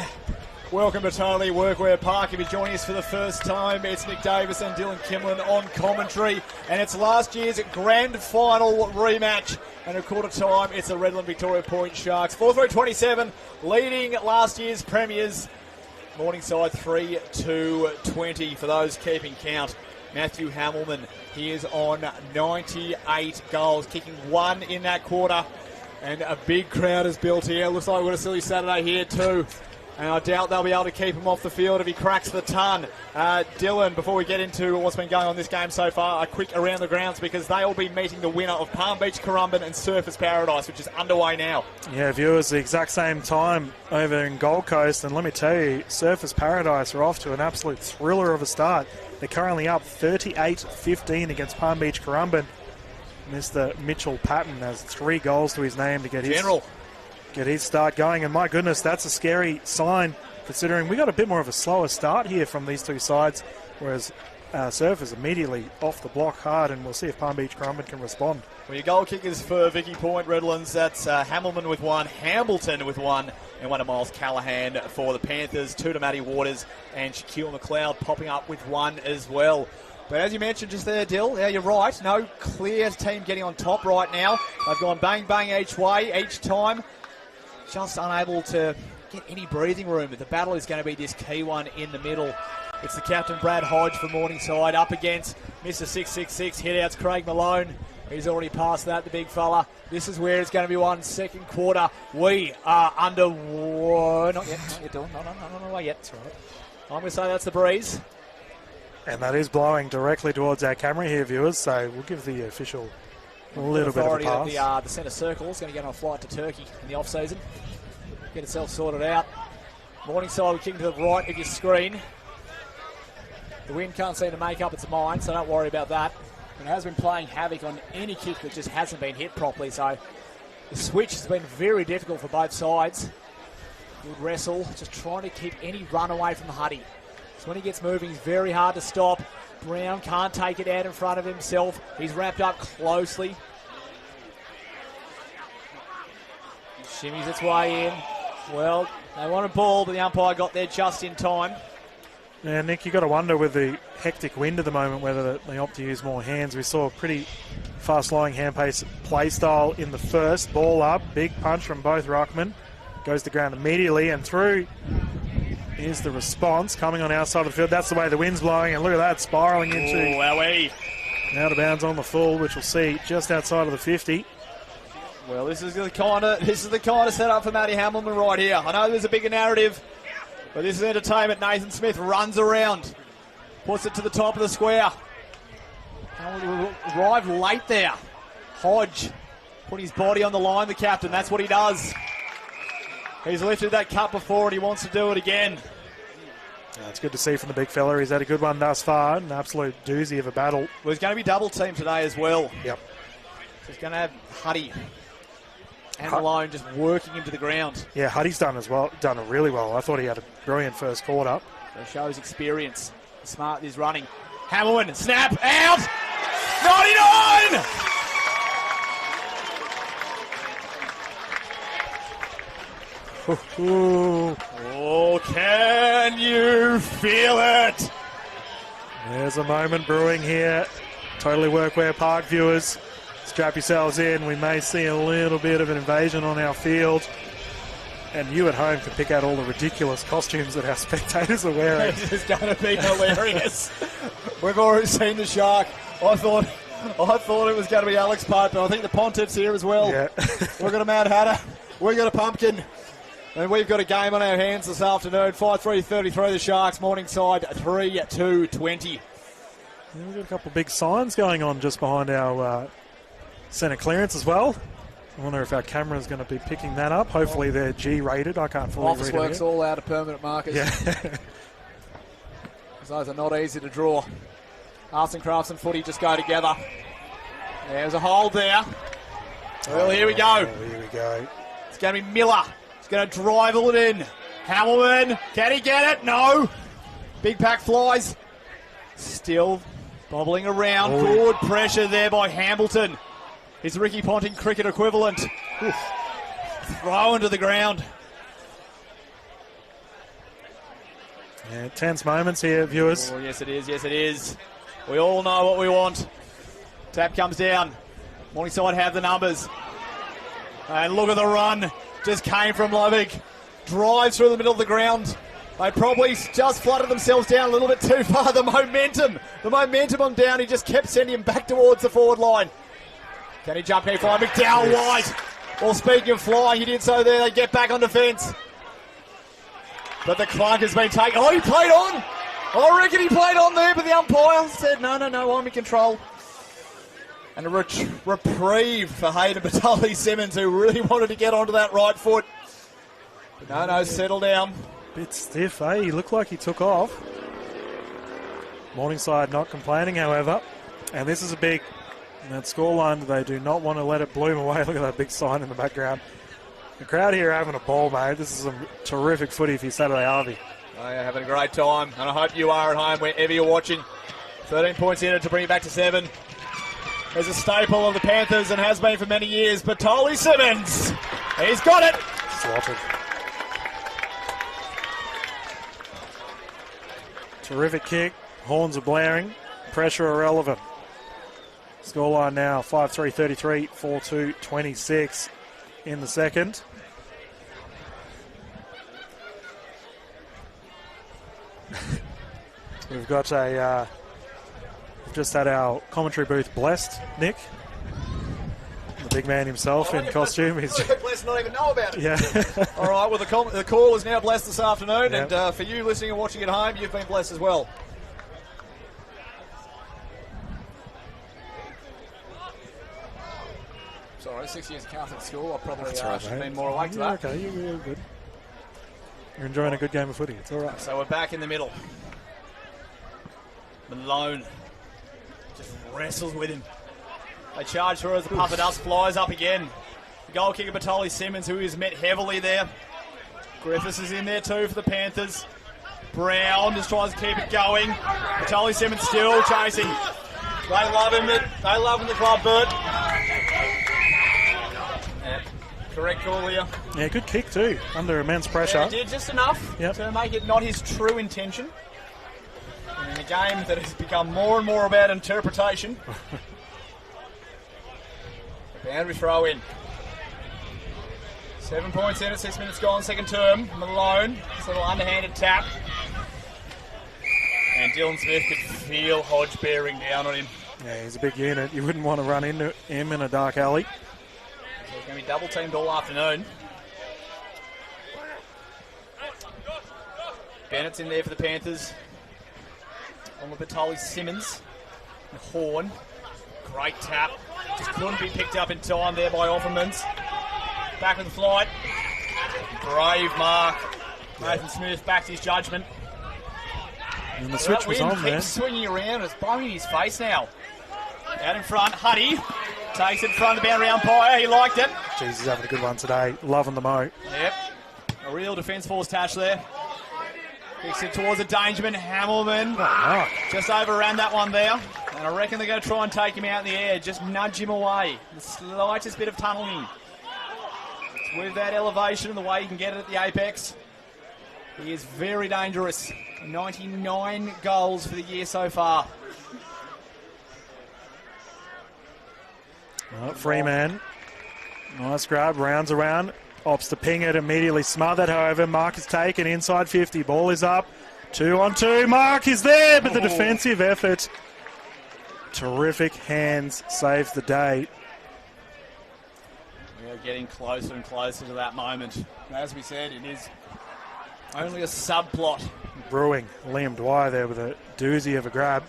Welcome to Totally Workwear Park. If you're joining us for the first time, it's Nick Davis and Dylan Kimlin on commentary. And it's last year's grand final rematch. And at quarter time, it's the Redland-Victoria Point Sharks. 4-3-27, leading last year's premiers. Morningside 3-2-20 for those keeping count. Matthew Hamilman, he is on 98 goals, kicking one in that quarter. And a big crowd is built here. Looks like we've got a silly Saturday here too. And I doubt they'll be able to keep him off the field if he cracks the ton. Dylan, before we get into what's been going on this game so far, a quick around the grounds because they will be meeting the winner of Palm Beach Currumbin and Surfers Paradise, which is underway now. Yeah, viewers, the exact same time over in Gold Coast. And let me tell you, Surfers Paradise are off to an absolute thriller of a start. They're currently up 38-15 against Palm Beach Currumbin. Mr. Mitchell Patton has 3 goals to his name to get his start going. And my goodness, that's a scary sign considering we got a bit more of a slower start here from these two sides, whereas Surfers immediately off the block hard, and we'll see if Palm Beach Currumbin can respond. Well, your goal kickers for Vicky Point Redlands, that's Hamilton with 1, Hambleton with 1, and 1 to Miles Callahan for the Panthers, 2 to Matty Waters, and Shaquille McLeod popping up with 1 as well. But as you mentioned just there, Dill, yeah, you're right. No clear team getting on top right now. They've gone bang, bang each way, each time. Just unable to get any breathing room. But the battle is going to be this key one in the middle. It's the captain, Brad Hodge, for Morningside, up against Mr. 666, hit-outs Craig Malone. He's already passed that, the big fella. This is where it's going to be one second quarter. We are under... Not yet, Dill. Not yet. That's right. I'm going to say that's the breeze. And that is blowing directly towards our camera here, viewers, so we'll give the official a little bit of a pass. The centre circle is going to get on a flight to Turkey in the off-season. Get itself sorted out. Morningside kicking to the right of your screen. The wind can't seem to make up its mind, so don't worry about that. It has been playing havoc on any kick that just hasn't been hit properly, so the switch has been very difficult for both sides. Good wrestle, just trying to keep any run away from Huddy. So when he gets moving, he's very hard to stop. Brown can't take it out in front of himself. He's wrapped up closely. He shimmies its way in. Well, they want a ball, but the umpire got there just in time. Yeah, Nick, you've got to wonder with the hectic wind at the moment whether they opt to use more hands. We saw a pretty fast-flowing hand-pace play style in the first. Ball up, big punch from both ruckmen. Goes to ground immediately and through. Here's the response coming on our side of the field. That's the way the wind's blowing, and look at that, spiralling into out of bounds on the full, which we'll see just outside of the 50. Well, this is the kind of setup for Matty Hamilton right here. I know there's a bigger narrative, but this is entertainment. Nathan Smith runs around, puts it to the top of the square. Arrived late there. Hodge put his body on the line, the captain. That's what he does. He's lifted that cup before and he wants to do it again. Yeah, it's good to see from the big fella. He's had a good one thus far. An absolute doozy of a battle. Well, he's going to be double teamed today as well. Yep. So he's going to have Huddy and Malone just working him to the ground. Yeah, Huddy's done it really well. I thought he had a brilliant first quarter. So it shows experience. Smart is running. Hamilton, snap, out! 99! Oh, can you feel it? There's a moment brewing here. Totally Workwear Park viewers. Strap yourselves in. We may see a little bit of an invasion on our field. And you at home can pick out all the ridiculous costumes that our spectators are wearing. This is going to be hilarious. We've already seen the shark. I thought it was going to be Alex Pipe, but I think the Pontiff's here as well. Yeah. We've got a Mad Hatter. We've got a Pumpkin. And we've got a game on our hands this afternoon. 5-3-33 the Sharks. Morningside 3-2-20. Yeah, we've got a couple of big signs going on just behind our centre clearance as well. I wonder if our camera is going to be picking that up. Hopefully they're G-rated. I can't fully read it. Officeworks all out of permanent markers. Yeah. Those are not easy to draw. Arts and Crafts and footy just go together. There's a hold there. Well, here we go. Here we go. It's going to be Miller. He's going to drive it in. Hamilton, can he get it? No. Big pack flies. Still bobbling around. Good pressure there by Hambleton. His Ricky Ponting cricket equivalent. Oof. thrown to the ground. Yeah, tense moments here, viewers. Oh, yes, it is. Yes, it is. We all know what we want. Tap comes down. Morningside have the numbers. And look at the run. Just came from Lovick. Drives through the middle of the ground. They probably just flooded themselves down a little bit too far. The momentum on down. He just kept sending him back towards the forward line. Can he jump? Can he fly? McDowell wide. Well, speaking of flying, he did so there. They get back on defence. But the clunk has been taken. Oh, he played on. I reckon he played on there, but the umpire said, no, I'm in control. And a reprieve for Hayden Batali-Simmons, who really wanted to get onto that right foot. But no, settle down. Bit stiff, eh? He looked like he took off. Morningside not complaining, however. And this is a big, that scoreline, they do not want to let it bloom away. Look at that big sign in the background. The crowd here are having a ball, mate. This is some terrific footy for your Saturday Harvey. Oh, yeah, having a great time, and I hope you are at home wherever you're watching. 13 points in it to bring it back to 7. There's a staple of the Panthers and has been for many years, but Batali-Simmons, he's got it. Slotted. Terrific kick. Horns are blaring. Pressure irrelevant. Scoreline now 5-3-33, 4-2-26 in the second. We've got a... we've just had our commentary booth blessed, Nick. The big man himself in costume. He's blessed, not even know about it. Yeah. All right, well, the call is now blessed this afternoon, Yep. and for you listening and watching at home, you've been blessed as well. Sorry, 6 years at Catholic school, I probably should have been more awake to that. Okay, you're good. You're enjoying a good game of footy. It's all right. So we're back in the middle. Malone just wrestles with him. They charge through as the puff of dust flies up again. The goal kicker Batali-Simmons, who is met heavily there. Griffiths is in there too for the Panthers. Brown just tries to keep it going. Batali-Simmons still chasing. They love him. They love him, the club, Bert. Yeah, correct call here. Yeah, good kick too, under immense pressure. Yeah, he did just enough to make it not his true intention. And in a game that has become more and more about interpretation. Boundary throw in. 7 points in it, 6 minutes gone, second term. Malone, this little underhanded tap. And Dylan Smith could feel Hodge bearing down on him. Yeah, he's a big unit. You wouldn't want to run into him in a dark alley. So he's going to be double teamed all afternoon. Bennett's in there for the Panthers. On with Batali-Simmons. Horn. Great tap. Just couldn't be picked up in time there by Offermans. Back with the flight. Brave mark. Nathan Smith back to his judgment. And the switch was on there. Keeps swinging around. It's blowing in his face now. Out in front, Huddy. Takes it in front of the boundary umpire. He liked it. Jeez, he's having a good one today. Loving the mo. Yep. A real defence force touch there. Kicks it towards a Dangerman. Hamilman just overran that one there. And I reckon they're going to try and take him out in the air. Just nudge him away. The slightest bit of tunnelling. With that elevation and the way he can get it at the apex, he is very dangerous. 99 goals for the year so far. Freeman. Nice grab. Rounds around. Opts to ping it. Immediately smothered. However, Mark is taken inside 50. Ball is up. 2-on-2. Mark is there, but the defensive effort. Terrific hands saves the day. We are getting closer and closer to that moment. As we said, it is only a subplot. Brewing. Liam Dwyer there with a doozy of a grab.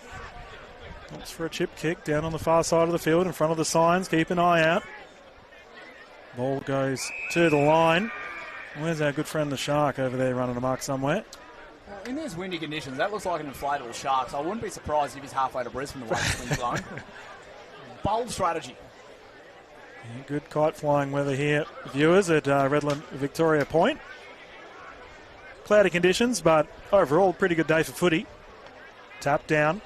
Looks for a chip kick down on the far side of the field in front of the signs. Keep an eye out. Ball goes to the line. Where's our good friend the Shark over there running amok somewhere? Well, in these windy conditions, that looks like an inflatable shark, so I wouldn't be surprised if he's halfway to Brisbane the way it's blown. Bold strategy. Yeah, good kite flying weather here, viewers, at Redland-Victoria Point. Cloudy conditions, but overall pretty good day for footy. Tap down.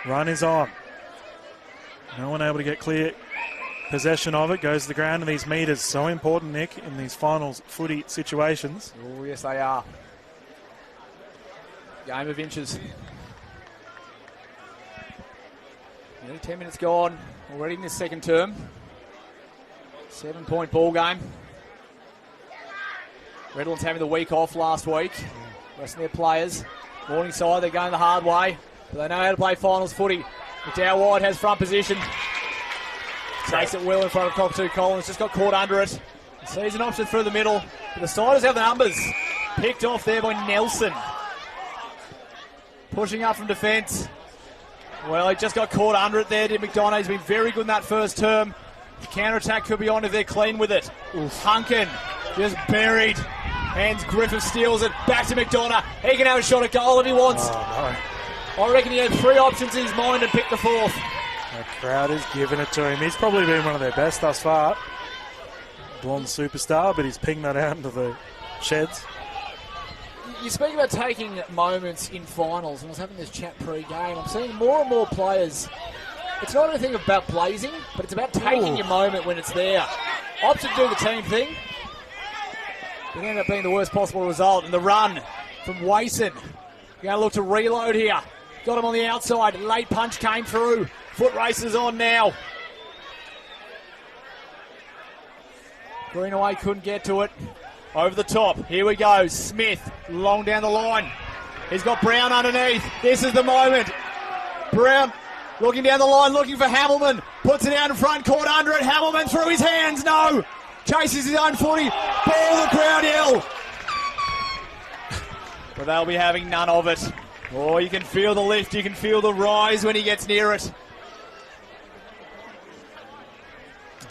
Run is on. No one able to get clear possession of it, goes to the ground, and these metres so important, Nick, in these finals footy situations. Oh, yes, they are. Game of inches. Nearly 10 minutes gone already in this second term. 7-point ball game. Redland's having the week off last week. Resting their players. Morningside, they're going the hard way, but they know how to play finals footy. McDowell-White has front position. Takes it well in front of Cockatoo Collins. Just got caught under it. Sees an option through the middle. But the Siders have the numbers. Picked off there by Nelson. Pushing up from defence. Well, he just got caught under it there, did McDonough. He's been very good in that first term. The counter-attack could be on if they're clean with it. Hunkin just buried. And Griffith steals it. Back to McDonough. He can have a shot at goal if he wants. Oh, no. I reckon he had 3 options in his mind and picked the 4th. The crowd is giving it to him. He's probably been one of their best thus far. Blonde superstar, but he's pinged that out into the sheds. You speak about taking moments in finals, and I was having this chat pre-game. I'm seeing more and more players. It's not anything about blazing, but it's about taking your moment when it's there. Opted to do the team thing. It ended up being the worst possible result. And the run from Wason. Going to look to reload here. Got him on the outside. Late punch came through. Foot races on now. Greenaway couldn't get to it. Over the top. Here we go. Smith long down the line. He's got Brown underneath. This is the moment. Brown looking down the line, looking for Hamilman. Puts it out in front, caught under it. Hamilman through his hands. No. Chases his own footy. Ball, the crowd yell. But they'll be having none of it. Oh, you can feel the lift. You can feel the rise when he gets near it.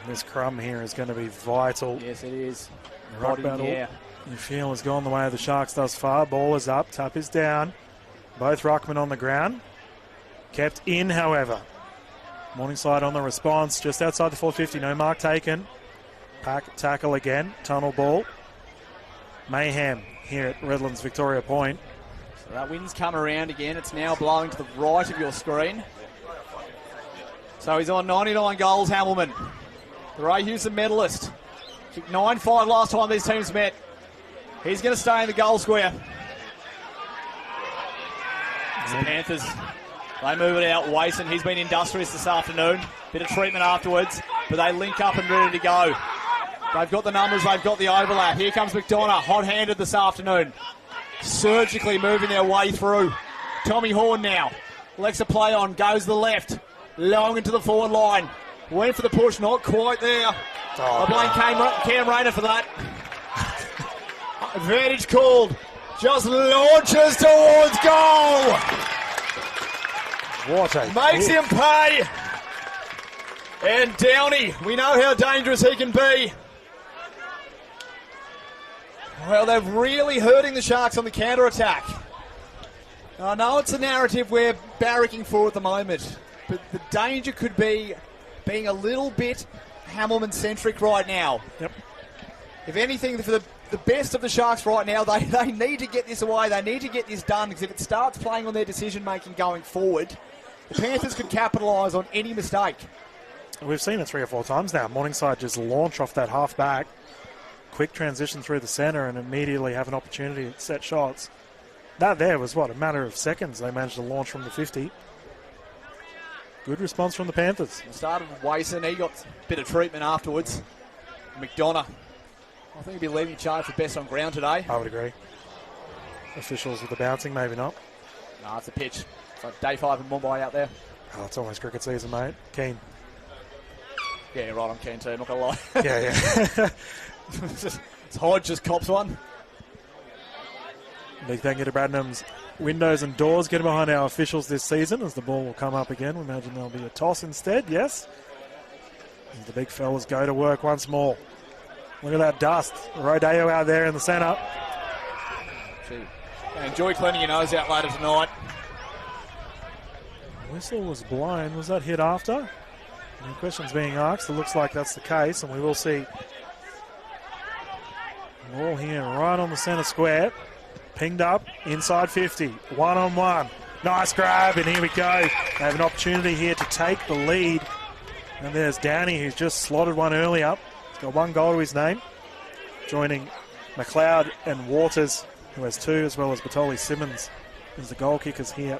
This crumb here is going to be vital. Yes, it is. The rock battle, you feel, has gone the way of the Sharks thus far. Ball is up, tap is down. Both ruckmen on the ground. Kept in, however. Morningside on the response, just outside the 450. No mark taken. Pack tackle again. Tunnel ball. Mayhem here at Redlands-Victoria Point. So that wind's come around again. It's now blowing to the right of your screen. So he's on 99 goals, Hamilman. The Ray Hewson medalist. Kicked 9-5 last time these teams met. He's going to stay in the goal square. The Panthers, they move it out. Wason, he's been industrious this afternoon. Bit of treatment afterwards, but they link up and ready to go. They've got the numbers, they've got the overlap. Here comes McDonough, hot-handed this afternoon. Surgically moving their way through. Tommy Horn now. Lets a play on, goes to the left. Long into the forward line. Went for the push, not quite there. I blame Cam Rayner for that. Advantage called. Just launches towards goal. What a Makes kick. him pay. And Downey, we know how dangerous he can be. Well, they're really hurting the Sharks on the counter-attack. I know it's a narrative we're barracking for at the moment, but the danger could be being a little bit Hamilman-centric right now. Yep. If anything, for the best of the Sharks right now, they need to get this away. They need to get this done, because if it starts playing on their decision-making going forward, the Panthers could capitalise on any mistake. We've seen it 3 or 4 times now. Morningside just launch off that half-back. Quick transition through the centre and immediately have an opportunity to set shots. That there was, a matter of seconds they managed to launch from the 50. Good response from the Panthers. It started with Wason. He got a bit of treatment afterwards. McDonough, I think he'll be leading charge for best on ground today. I would agree. Officials with the bouncing, maybe not. No, it's a pitch. It's like day 5 in Mumbai out there. Oh, it's almost cricket season, mate. Keen. Yeah, right, I'm keen too, I'm not going to lie. Yeah. It's Hodge just cops one. Big thank you to Bradnam's windows and doors getting behind our officials this season, as the ball will come up again. We imagine there'll be a toss instead, yes. As the big fellas go to work once more. Look at that dust. Rodeo out there in the centre. Enjoy cleaning your nose out later tonight. Whistle was blown. Was that hit after? Any questions being asked? It looks like that's the case, and we will see. Ball here right on the centre square. Pinged up, inside 50. 1-on-1. Nice grab, and here we go. They have an opportunity here to take the lead And there's Downey, who's just slotted one earlier. He's got 1 goal to his name, joining McLeod and Waters, who has 2, as well as Bartoli Simmons as the goal kickers here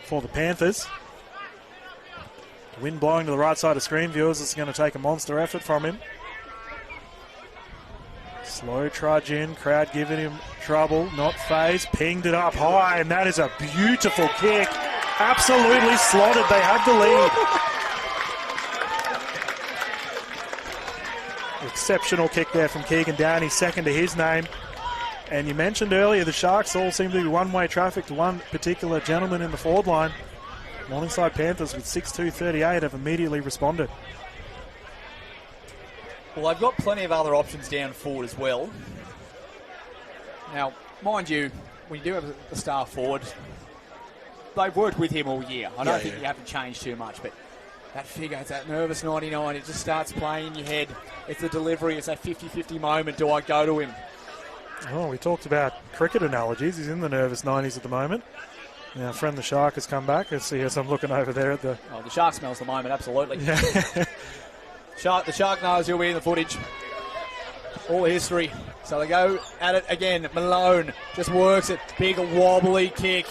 for the Panthers. The wind blowing to the right side of screen, viewers. It's going to take a monster effort from him. Slow trudge in, crowd giving him trouble, not phased, pinged it up high, and that is a beautiful kick. Absolutely slotted, they have the lead. Exceptional kick there from Keegan Downey, second to his name. And you mentioned earlier the Sharks all seem to be one-way traffic to one particular gentleman in the forward line. Morningside Panthers with 6-2-38 have immediately responded. Well, they've got plenty of other options down forward as well. Now, mind you, when you do have a star forward, they've worked with him all year. I don't think you have to change too much, but that figure, it's that nervous 99, it just starts playing in your head. It's the delivery, it's that 50-50 moment. Do I go to him? Oh, we talked about cricket analogies. He's in the nervous 90s at the moment. Now, friend the Shark has come back. Let's see as I'm looking over there at the... Oh, the Shark smells the moment, absolutely. Yeah. The Shark knows he'll be in the footage. All history. So they go at it again. Malone just works it. Big wobbly kick.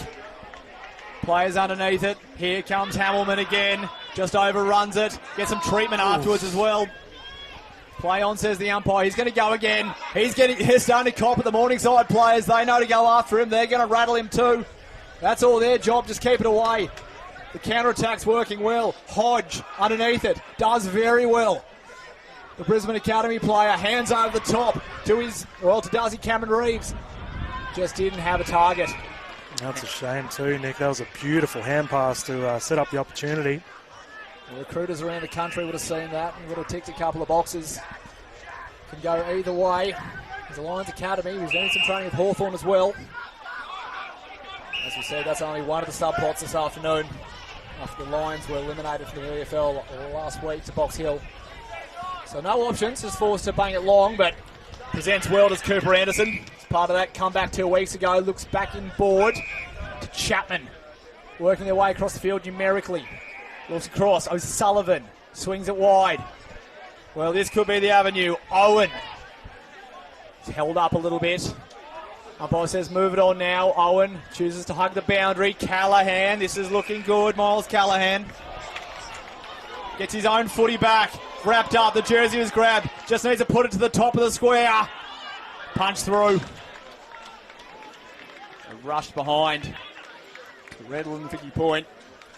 Players underneath it. Here comes Hamilman again. Just overruns it. Gets some treatment afterwards as well. Play on, says the umpire. He's going to go again. He's starting to cop at the Morningside players. They know to go after him. They're going to rattle him too. That's all their job. Just keep it away. The counter-attack's working well. Hodge underneath it. Does very well. The Brisbane Academy player hands over the top to Darcy Cameron Reeves. Just didn't have a target. That's a shame too, Nick. That was a beautiful hand pass to set up the opportunity. The recruiters around the country would have seen that and would have ticked a couple of boxes. Can go either way. There's a Lions Academy who's doing some training with Hawthorn as well. As we said, that's only one of the subplots this afternoon, after the Lions were eliminated from the EFL last week to Box Hill. So no options, just forced to bang it long, but presents well to Cooper Anderson. It's part of that comeback 2 weeks ago. Looks back in board to Chapman, working their way across the field numerically. Looks across, O'Sullivan swings it wide. Well, this could be the avenue. Owen is held up a little bit. Umpire says move it on now. Owen chooses to hug the boundary. Callahan, this is looking good. Miles Callahan gets his own footy back. Wrapped up, the jersey was grabbed. Just needs to put it to the top of the square. Punch through. Rushed behind. Redland-Victoria point.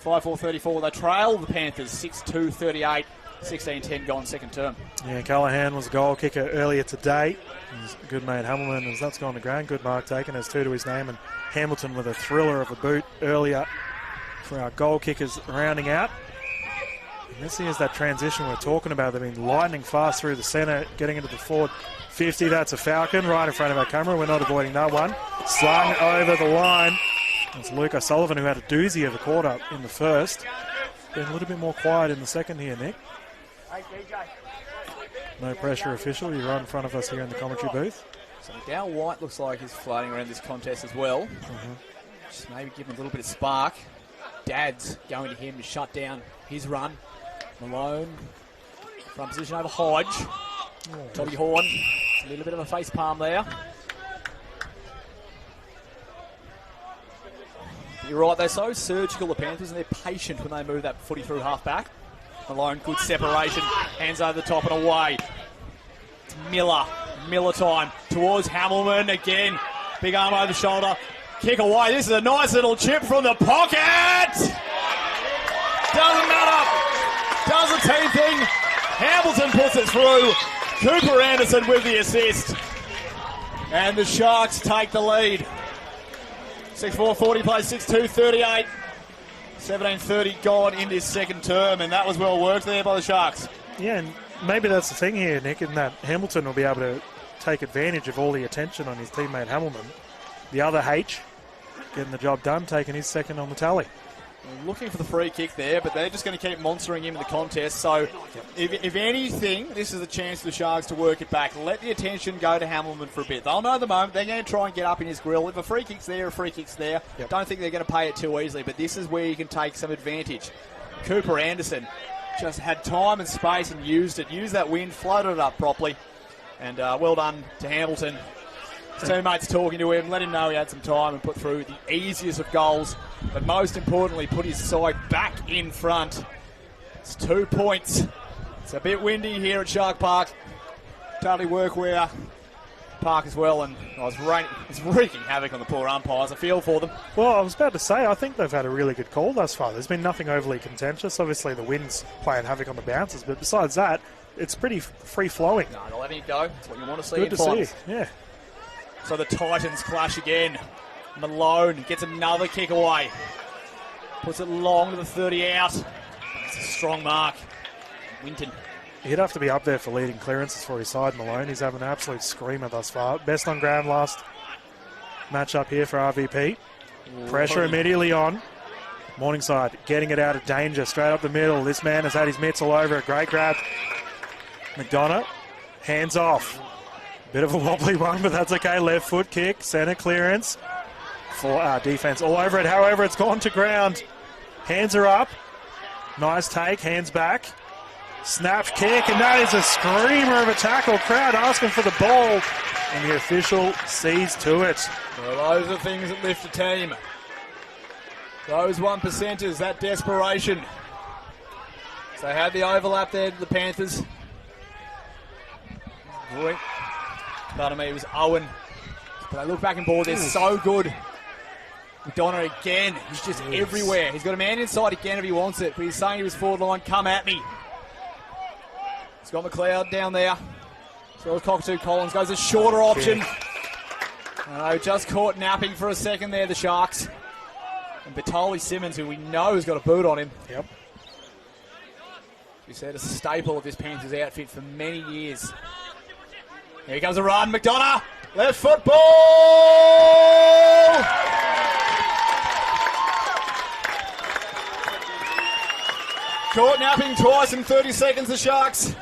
5-4-34. They trail the Panthers 6-2-38. 16-10 gone second term. Yeah, Callahan was a goal kicker earlier today. His good mate Hamilton has that's gone to ground. Good mark taken, has 2 to his name. And Hamilton with a thriller of a boot earlier for our goal kickers rounding out. And this is that transition we're talking about. They've been lightning fast through the centre, getting into the forward 50. That's a Falcon right in front of our camera. We're not avoiding that one. Slung over the line. It's Luke O'Sullivan, who had a doozy of a quarter in the first. Been a little bit more quiet in the second here, Nick. No pressure official. You're right in front of us here in the commentary booth. So Dow White looks like he's floating around this contest as well. Just maybe give him a little bit of spark. Dad's going to him to shut down his run. Malone, front position over Hodge. Toby Horn, a little bit of a face palm there. You're right, they're so surgical, the Panthers, and they're patient when they move that footy through half-back. Malone, good separation, hands over the top and away. It's Miller time towards Hamilman again. Big arm over the shoulder, kick away. This is a nice little chip from the pocket. Doesn't matter, does the team thing. Hamilton puts it through. Cooper Anderson with the assist. And the Sharks take the lead. 6-4-40 plays 6-2-38. 17:30 gone in this second term, and that was well worked there by the Sharks. Yeah, and maybe that's the thing here, Nick, in that Hamilton will be able to take advantage of all the attention on his teammate Hamilton. The other H getting the job done, taking his second on the tally. Looking for the free kick there, but they're just going to keep monstering him in the contest. So, if anything, this is a chance for the Sharks to work it back. Let the attention go to Hamilton for a bit. They'll know the moment. They're going to try and get up in his grill. If a free kick's there, a free kick's there. Don't think they're going to pay it too easily, but this is where you can take some advantage. Cooper Anderson just had time and space and used it. Used that wind, floated it up properly. And well done to Hamilton. His teammates talking to him, let him know he had some time and put through the easiest of goals. But most importantly, put his side back in front. It's 2 points. It's a bit windy here at Shark Park. Totally workwear park as well, and it's wreaking havoc on the poor umpires. I feel for them. Well, I was about to say, I think they've had a really good call thus far. There's been nothing overly contentious. Obviously, the wind's playing havoc on the bounces, but besides that, it's pretty free-flowing. No, they're letting it go. That's what you want to see Good in to finals. see, yeah. So the Titans clash again. Malone gets another kick away. Puts it long to the 30 out. It's a strong mark. Winton. He'd have to be up there for leading clearances for his side, Malone. He's having an absolute screamer thus far. Best on ground last match up here for RVP. Pressure immediately on. Morningside getting it out of danger. Straight up the middle. This man has had his mitts all over it. Great grab. McDonough. Hands off. Bit of a wobbly one, but that's okay. Left foot kick. Centre clearance. For our defence all over it. However, it's gone to ground. Hands are up. Nice take. Hands back. Snap kick, and that is a screamer of a tackle. Crowd asking for the ball, and the official sees to it. Well, those are things that lift a team. Those 1%ers, that desperation. So they had the overlap there to the Panthers. Boy, pardon me, it was Owen. But I look back and ball, they're so good. McDonough again, he's just everywhere. He's got a man inside again if he wants it, but he's saying to his forward line, come at me. He's got McLeod down there. So Cockatoo Collins goes a shorter option. Just caught napping for a second there, the Sharks. And Batoli Simmons, who we know has got a boot on him. Yep. We said a staple of this Panthers outfit for many years. Here comes a run, McDonough. Left foot ball! Caught napping twice in 30 seconds, the Sharks.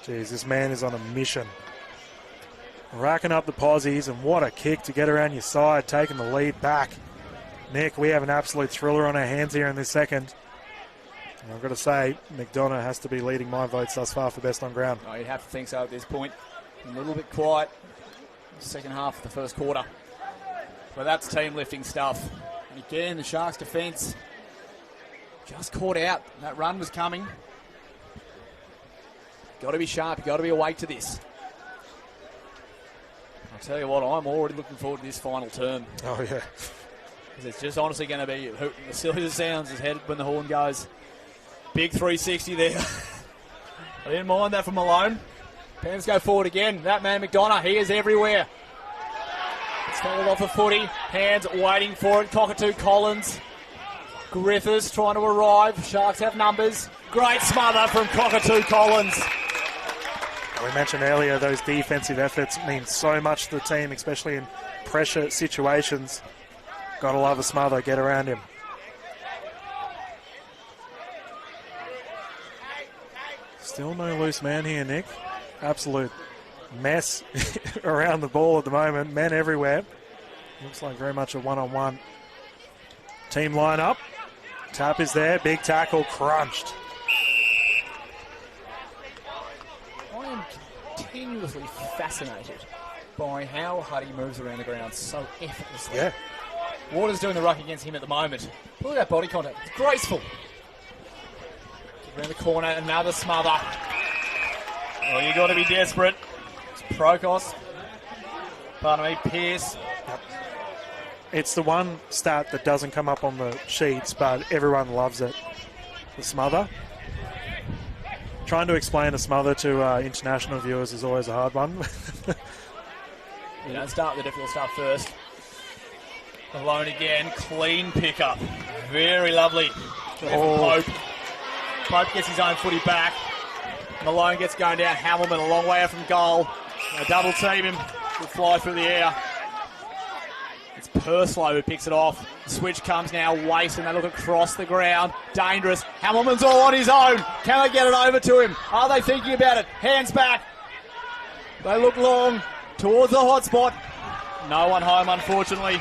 Jeez, this man is on a mission. Racking up the posies, and what a kick to get around your side, taking the lead back. Nick, we have an absolute thriller on our hands here in this second. And I've got to say, McDonough has to be leading my votes thus far for best on ground. Oh, you'd have to think so at this point. A little bit quiet. Second half of the first quarter. But that's team lifting stuff. And again, the Sharks defence just caught out. That run was coming. Got to be sharp. You've got to be awake to this. I'll tell you what, I'm already looking forward to this final term. Oh, yeah. Because it's just honestly going to be, as silly as it sounds, is headed when the horn goes. Big 360 there. I didn't mind that from Malone. Panthers go forward again. That man McDonough, he is everywhere. It's fouled off the footy. Hands waiting for it. Cockatoo Collins. Griffiths trying to arrive. Sharks have numbers. Great smother from Cockatoo Collins. We mentioned earlier those defensive efforts mean so much to the team, especially in pressure situations. Gotta love a smother. Get around him. Still no loose man here, Nick. Absolute mess around the ball at the moment. Men everywhere. Looks like very much a one-on-one team lineup. Tap is there. Big tackle crunched. I am continuously fascinated by how Huddy moves around the ground so effortlessly. Yeah. Waters doing the ruck against him at the moment. Look at that body contact. It's graceful. Around the corner, another smother. Oh, you got to be desperate. It's Prokos. Pardon me, Pearce. Yep. It's the one stat that doesn't come up on the sheets, but everyone loves it. The smother. Trying to explain a smother to international viewers is always a hard one. You don't start the difficult stuff first. Malone again, clean pickup. Very lovely. Pope. Pope gets his own footy back. Malone gets going down. Hamilton a long way out from goal. They double team him. Will fly through the air. It's Purslow who picks it off. The switch comes now. Waste, and they look across the ground. Dangerous. Hamilton's all on his own. Can they get it over to him? Are they thinking about it? Hands back. They look long towards the hot spot. No one home, unfortunately.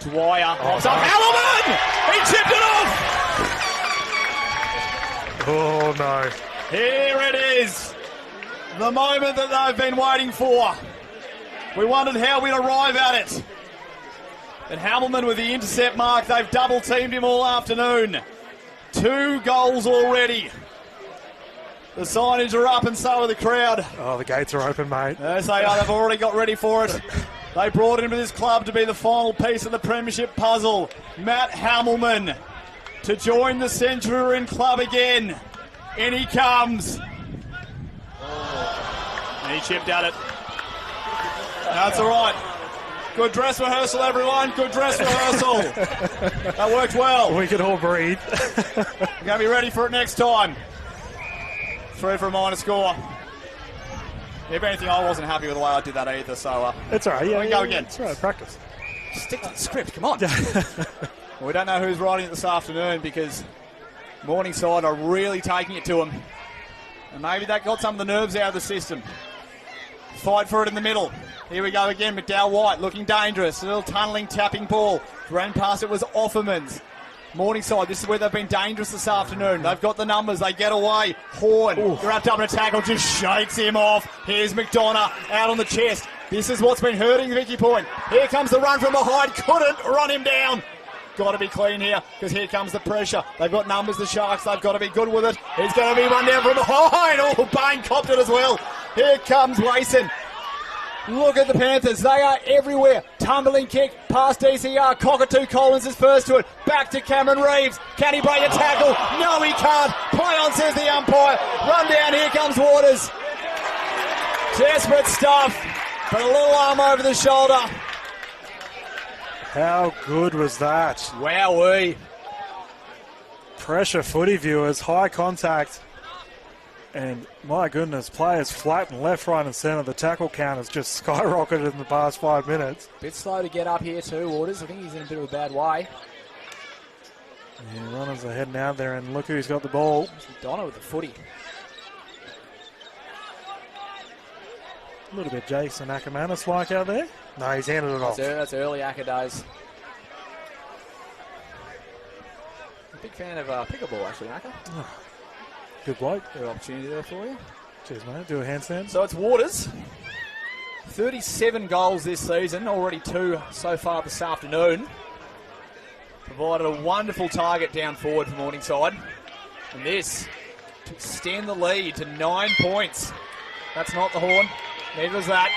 Dwyer pops up. Hamilton! He chipped it off! Oh, no. Here it is. The moment that they've been waiting for. We wondered how we'd arrive at it. And Hamilton with the intercept mark. They've double teamed him all afternoon. 2 goals already. The signage are up and so are the crowd. Oh, the gates are open, mate. Yes, they are. They've already got ready for it. They brought him to this club to be the final piece of the premiership puzzle. Matt Hamilton to join the Centurion club again. In he comes. And he chipped at it. That's all right. Good dress rehearsal, everyone. Good dress rehearsal. That worked well. We can all breathe. We're going to be ready for it next time. 3 for a minor score. If anything, I wasn't happy with the way I did that either, so... It's all right, yeah. We can go again. It's all right, practice. Stick to the script, come on. Well, we don't know who's writing it this afternoon because Morningside are really taking it to them. And maybe that got some of the nerves out of the system. Fight for it in the middle. Here we go again. McDowell White looking dangerous. A little tunnelling, tapping ball. Ran past it was Offerman's. Morningside, this is where they've been dangerous this afternoon. They've got the numbers. They get away. Horn, wrapped up in a tackle, just shakes him off. Here's McDonough out on the chest. This is what's been hurting Vicky Point. Here comes the run from behind. Couldn't run him down. Got to be clean here because here comes the pressure. They've got numbers, the Sharks. They've got to be good with it. He's going to be run down from behind. Oh, Bain copped it as well. Here comes Wason. Look at the Panthers. They are everywhere. Tumbling kick past DCR. Cockatoo Collins is first to it. Back to Cameron Reeves. Can he break a tackle? No, he can't. Play on, says the umpire. Run down. Here comes Waters. Desperate stuff. But a little arm over the shoulder. How good was that? Wowee. Pressure footy viewers, high contact. And my goodness, players flat and left, right and centre. The tackle count has just skyrocketed in the past 5 minutes. Bit slow to get up here too, Waters. I think he's in a bit of a bad way. Yeah, runners are heading out there, and look who's got the ball. Donna with the footy. A little bit Jason Ackermanis-like out there. No, he's handed it off. That's early Acker days. Big fan of pickleball, actually, Acker. Good bloke. Good opportunity there for you. Cheers, mate. Do a handstand. So it's Waters. 37 goals this season, already 2 so far this afternoon. Provided a wonderful target down forward for Morningside. And this to extend the lead to 9 points. That's not the horn. Neither is that.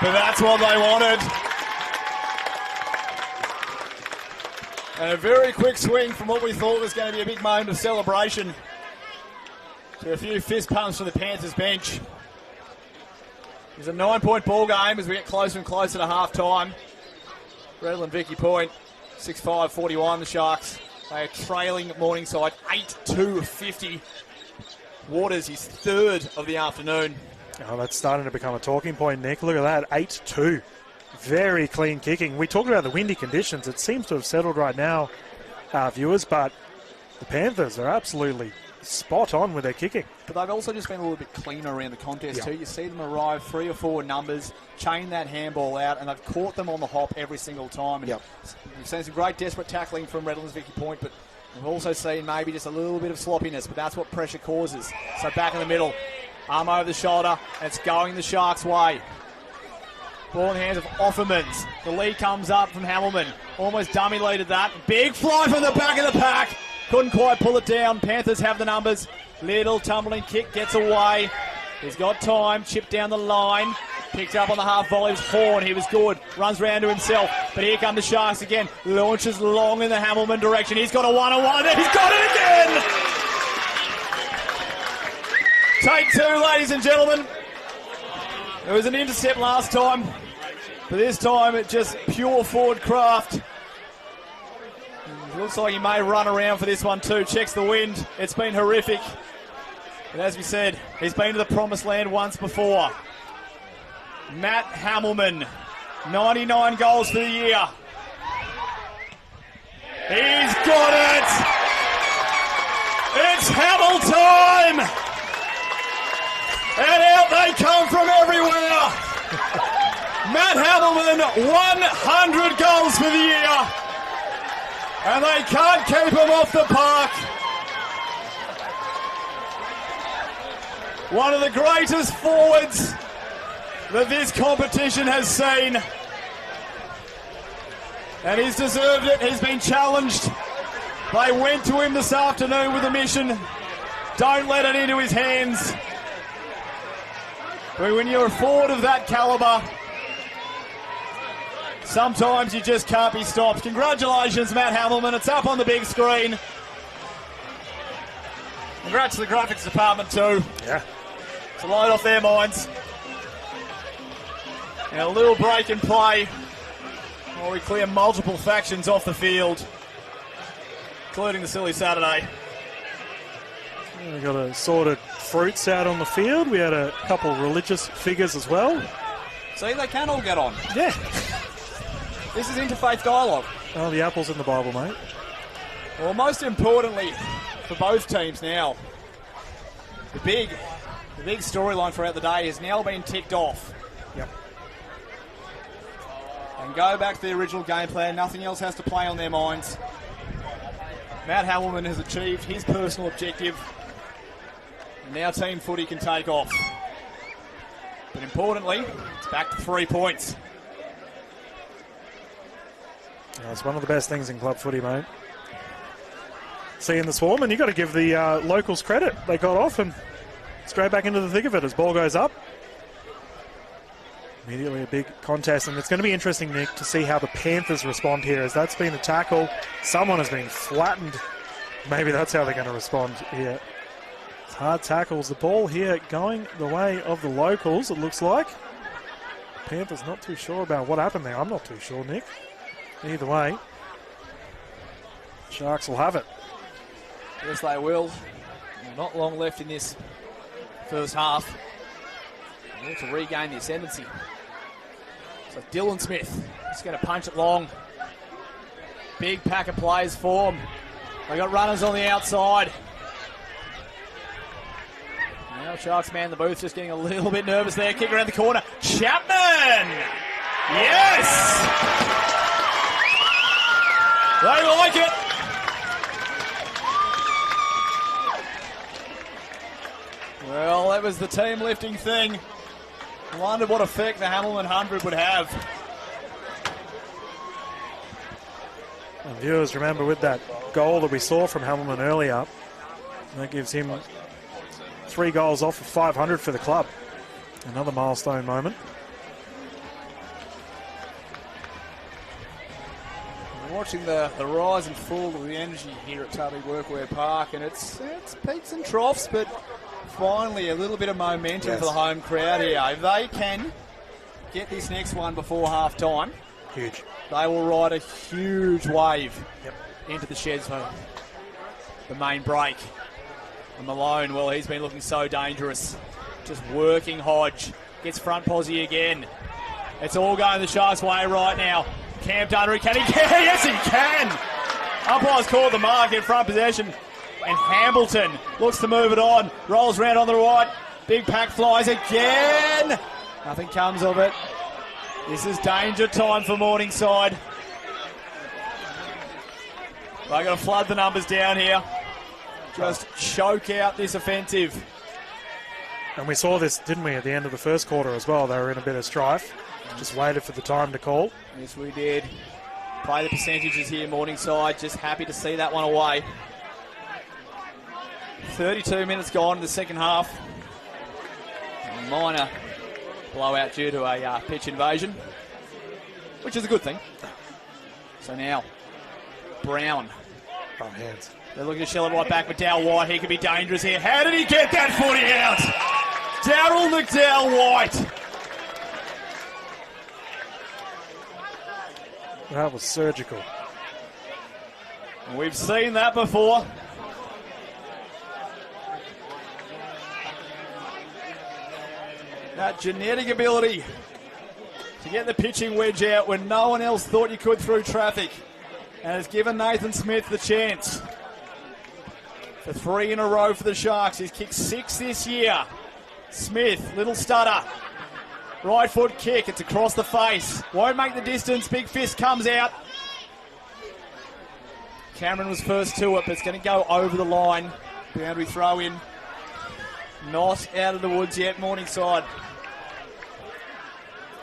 But that's what they wanted. And a very quick swing from what we thought was going to be a big moment of celebration to a few fist pumps from the Panthers bench. It's a 9-point ball game as we get closer and closer to half time. Redland-Vicky Point, 6-5-41 the Sharks. They are trailing Morningside 8-2-50. Waters, his 3rd of the afternoon. Oh, that's starting to become a talking point, Nick. Look at that, 8-2. Very clean kicking. We talked about the windy conditions. It seems to have settled right now, viewers, but the Panthers are absolutely spot on with their kicking. But they've also just been a little bit cleaner around the contest too. You see them arrive 3 or 4 numbers, chain that handball out, and they've caught them on the hop every single time. And we've seen some great desperate tackling from Redlands-Vicky Point, but we've also seen maybe just a little bit of sloppiness, but that's what pressure causes. So back in the middle, arm over the shoulder, and it's going the Sharks' way. Ball in the hands of Offermans. The lead comes up from Hamilton. Almost dummy leaded that. Big fly from the back of the pack. Couldn't quite pull it down. Panthers have the numbers. Little tumbling kick gets away. He's got time. Chipped down the line. Picked up on the half volley. It was Horn. He was good. Runs round to himself. But here come the Sharks again. Launches long in the Hamilton direction. He's got a one-on-one. He's got it again. Take 2, ladies and gentlemen. It was an intercept last time, but this time it's just pure forward craft. It looks like he may run around for this one too. Checks the wind. It's been horrific. But as we said, he's been to the promised land once before. Matt Hamilton, 99 goals for the year. He's got it! It's Hamilton time! And out they come from everywhere. Matt Matt Hamilton, 100 goals for the year. And they can't keep him off the park. One of the greatest forwards that this competition has seen. And he's deserved it. He's been challenged. They went to him this afternoon with a mission. Don't let it into his hands. But when you're a forward of that calibre, sometimes you just can't be stopped. Congratulations, Matt Hamilton. It's up on the big screen. Congrats to the graphics department too. Yeah. It's a load off their minds. And a little break in play while we clear multiple factions off the field, including the Silly Saturday. We got assorted fruits out on the field. We had a couple religious figures as well. See, they can all get on. Yeah. This is interfaith dialogue. Oh, the apple's in the Bible, mate. Well, most importantly for both teams now, the big storyline throughout the day has now been ticked off. Yep. And go back to the original game plan. Nothing else has to play on their minds. Matt Hamilton has achieved his personal objective. And now team footy can take off. But importantly, it's back to 3 points. Yeah, it's one of the best things in club footy, mate. Seeing the swarm, and you've got to give the locals credit. They got off and straight back into the thick of it as ball goes up. Immediately a big contest, and it's going to be interesting, Nick, to see how the Panthers respond here, as that's been a tackle. Someone has been flattened. Maybe that's how they're going to respond here. It's hard tackles. The ball here going the way of the locals, it looks like. Panthers not too sure about what happened there. I'm not too sure, Nick. Either way, Sharks will have it. Yes, they will. Not long left in this first half. They need to regain the ascendancy. So Dylan Smith is going to punch it long. Big pack of players for them. They got runners on the outside. Now Sharks man the booth, just getting a little bit nervous there. Kick around the corner. Chapman! Yes! They like it. Well, that was the team lifting thing. I wondered what effect the Hamilton 100 would have. And viewers, remember with that goal that we saw from Hamilton earlier, that gives him 3 goals off of 500 for the club. Another milestone moment. Watching the rise and fall of the energy here at Tubby Workwear Park, and it's peaks and troughs, but finally a little bit of momentum for the home crowd here. If they can get this next one before half time, huge. They will ride a huge wave into the sheds for the main break. And Malone, well, he's been looking so dangerous. Just working Hodge. Gets front posse again. It's all going the Sharks' way right now. Camped under it. Can he? Yes, he can. Umpire's called the mark in front possession. And Hamilton looks to move it on. Rolls round on the right. Big pack flies again. Nothing comes of it. This is danger time for Morningside. They're going to flood the numbers down here. Just choke out this offensive. And we saw this, didn't we, at the end of the first quarter as well. They were in a bit of strife. Just waited for the time to call. Yes, we did. Play the percentages here, Morningside. Just happy to see that one away. 32 minutes gone in the second half. A minor blowout due to a pitch invasion, which is a good thing. So now, Brown. Oh, hands. They're looking to shell it right back. McDowell White, he could be dangerous here. How did he get that footy out? Daryl McDowell White. That was surgical. We've seen that before. That genetic ability to get the pitching wedge out when no one else thought you could through traffic. And has given Nathan Smith the chance. For 3 in a row for the Sharks. He's kicked 6 this year. Smith, little stutter. Right foot kick. It's across the face. Won't make the distance. Big fist comes out. Cameron was first to it, but it's going to go over the line. Boundary throw in. Not out of the woods yet, Morningside.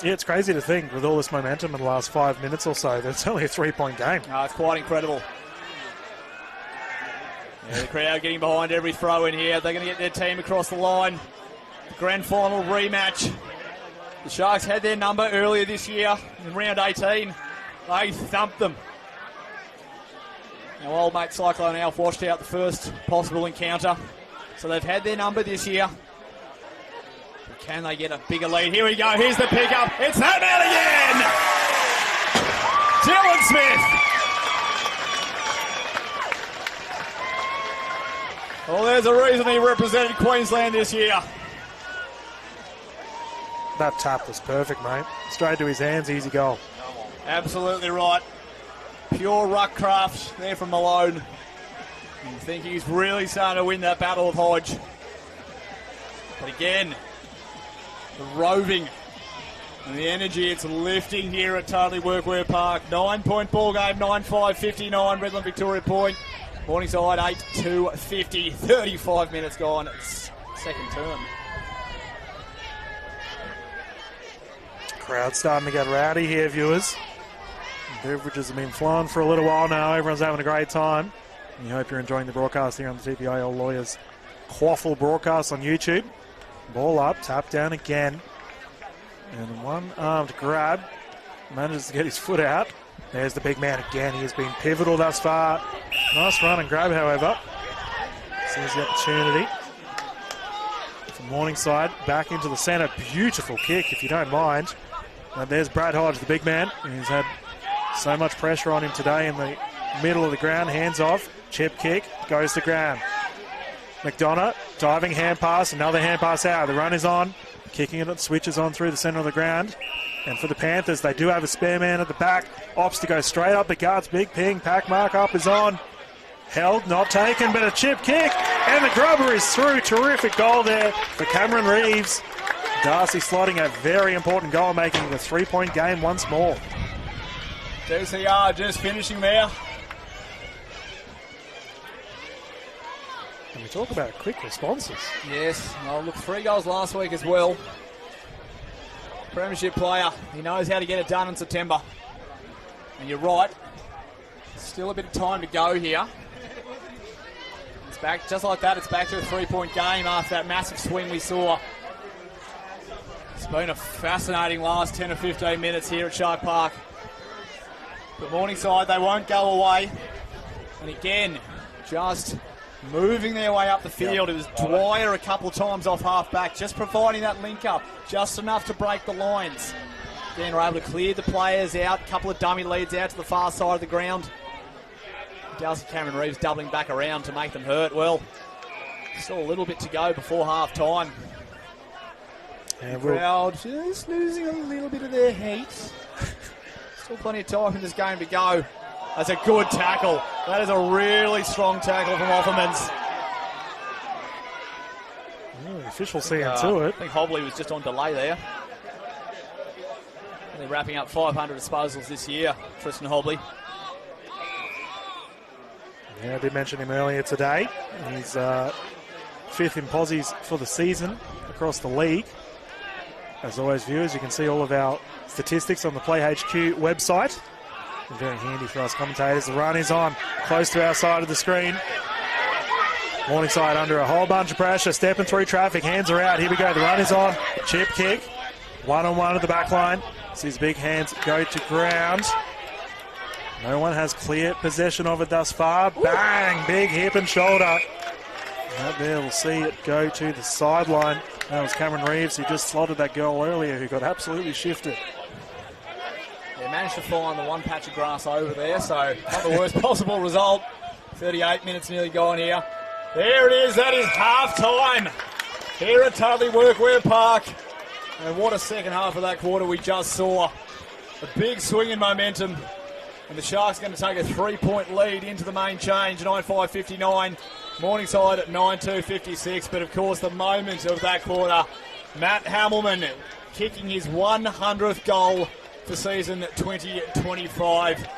Yeah, it's crazy to think with all this momentum in the last 5 minutes or so that it's only a 3-point game. No, it's quite incredible. Yeah, the crowd getting behind every throw in here. They're going to get their team across the line. The grand final rematch. The Sharks had their number earlier this year in round 18. They thumped them. Now, old mate Cyclone Alf washed out the first possible encounter. So they've had their number this year. But can they get a bigger lead? Here we go. Here's the pickup. It's that man again. Dylan Smith. Well, there's a reason he represented Queensland this year. That tap was perfect, mate. Straight to his hands, easy goal. Absolutely right. Pure ruck craft there from Malone. You think he's really starting to win that battle with Hodge. But again, the roving and the energy it's lifting here at Totally Workwear Park. 9-point ball game, 9-5-59, Redland-Victoria point. Morningside 8-2-50, 35 minutes gone. It's second term. Crowd starting to get rowdy here, viewers. Beverages have been flowing for a little while now. Everyone's having a great time. We hope you're enjoying the broadcast here on the TPIL Lawyers QAFL broadcast on YouTube. Ball up, tap down again. And one-armed grab. Manages to get his foot out. There's the big man again. He has been pivotal thus far. Nice run and grab, however. Sees the opportunity. From Morningside, back into the centre. Beautiful kick, if you don't mind. And there's Brad Hodge, the big man. He's had so much pressure on him today in the middle of the ground. Hands off. Chip kick. Goes to ground. McDonough, diving hand pass. Another hand pass out. The run is on. Kicking it, switches on through the centre of the ground. And for the Panthers, they do have a spare man at the back. Opts to go straight up the guards. Big ping. Pack mark up is on. Held, not taken, but a chip kick. And the grubber is through. Terrific goal there for Cameron Reeves. Darcy slotting a very important goal, making the 3-point game once more. DCR just finishing there. And we talk about quick responses. Yes, well, look, 3 goals last week as well. Premiership player, he knows how to get it done in September. And you're right, still a bit of time to go here. It's back, just like that, it's back to a 3-point game after that massive swing we saw. It's been a fascinating last 10 or 15 minutes here at Shark Park. But Morningside, they won't go away. And again, just moving their way up the field. It was Dwyer a couple of times off half-back, just providing that link-up, just enough to break the lines. Again, we're able to clear the players out, a couple of dummy leads out to the far side of the ground. Darcy Cameron Reeves doubling back around to make them hurt. Well, still a little bit to go before half-time. And the crowd just losing a little bit of their heat. Still plenty of time in this game to go. That's a good tackle. That is a really strong tackle from Offermans. The official seeing to it. I think Hobley was just on delay there. They're wrapping up 500 disposals this year, Tristan Hobley. Yeah, I did mention him earlier today. He's 5th in posies for the season across the league. As always, viewers, you can see all of our statistics on the Play HQ website. Very handy for us commentators. The run is on, close to our side of the screen. Morningside under a whole bunch of pressure, stepping through traffic, hands are out. Here we go, the run is on. Chip kick, one-on-one at the back line. See his big hands go to ground. No one has clear possession of it thus far. Bang, big hip and shoulder. Out there, we'll see it go to the sideline. That was Cameron Reeves, who just slotted that goal earlier, who got absolutely shifted. They managed to find the one patch of grass over there, so not the worst possible result. 38 minutes nearly gone here. There it is, that is half-time here at Totally Workwear Park. And what a second half of that quarter we just saw. A big swing in momentum. And the Sharks going to take a 3-point lead into the main change, 9-5-59. Morningside at 9-2-56. But of course, the moment of that quarter, Matt Hamilman kicking his 100th goal for season 2025.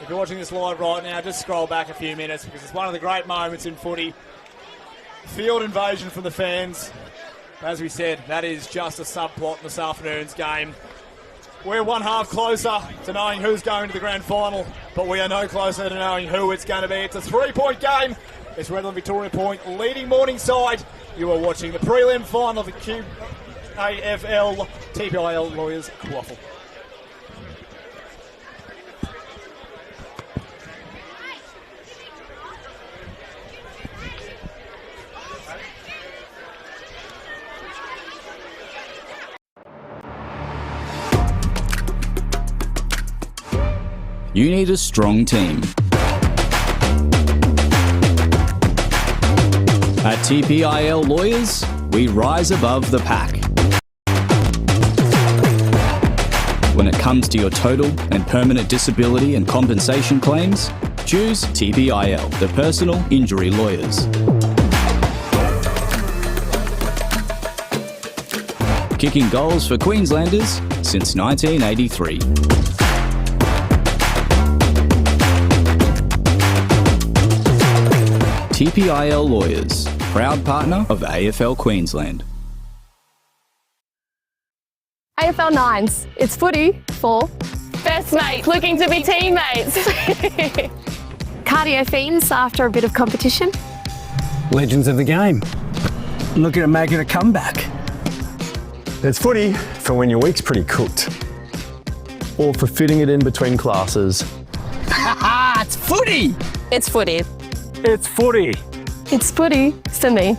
If you're watching this live right now, just scroll back a few minutes because it's one of the great moments in footy. Field invasion from the fans. As we said, that is just a subplot in this afternoon's game. We're one half closer to knowing who's going to the grand final, but we are no closer to knowing who it's going to be. It's a 3-point game. It's Redland-Victoria Point leading Morningside. You are watching the prelim final of the QAFL TPIL Lawyers QAFL. You need a strong team. At TPIL Lawyers, we rise above the pack. When it comes to your total and permanent disability and compensation claims, choose TPIL, the personal injury lawyers. Kicking goals for Queenslanders since 1983. TPIL Lawyers, proud partner of AFL Queensland. AFL 9s, it's footy for best mates looking to be teammates. Cardio fiends after a bit of competition. Legends of the game. Looking at making a comeback. It's footy for when your week's pretty cooked. Or for fitting it in between classes. It's footy! It's footy. It's footy! It's footy for me.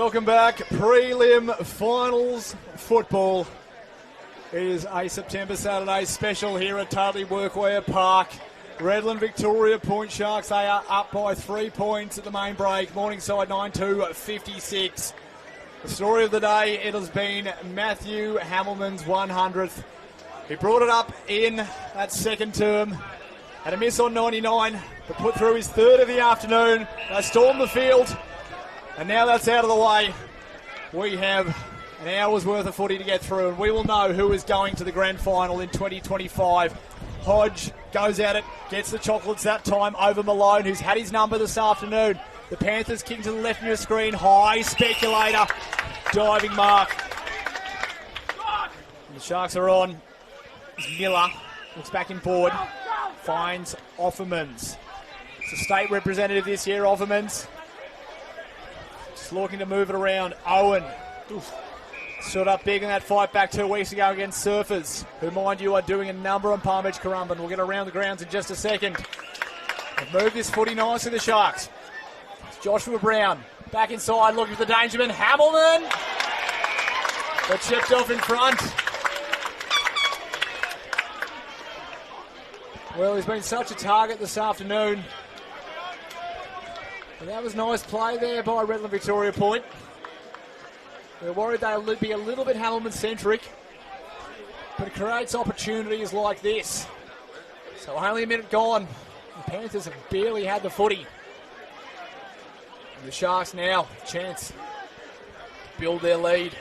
Welcome back. Prelim finals football. It is a September Saturday special here at Totally Workwear Park. Redland-Victoria Point Sharks, they are up by 3 points at the main break. Morningside 9-2-56. The story of the day, it has been Matthew Hamilman's 100th. He brought it up in that second term. Had a miss on 99, but put through his third of the afternoon. They stormed the field, and now that's out of the way. We have an hour's worth of footy to get through, and we will know who is going to the grand final in 2025. Hodge goes at it, gets the chocolates that time over Malone, who's had his number this afternoon. The Panthers kicking to the left of your screen. High speculator. Diving mark. And the Sharks are on. Miller looks back in forward. Finds Offermans. It's a state representative this year, Offermans. Just looking to move it around. Owen. Stood up big in that fight back 2 weeks ago against Surfers, who, mind you, are doing a number on Palm Beach Currumbin. We'll get around the grounds in just a second. They've moved this footy nicely, the Sharks. It's Joshua Brown back inside, looking for the dangerman. Hamilman! But chipped off in front. Well, he's been such a target this afternoon. And that was nice play there by Redland-Victoria Point. We're worried they'll be a little bit Hamilman-centric, but it creates opportunities like this. So only a minute gone. The Panthers have barely had the footy. And the Sharks now, chance to build their lead.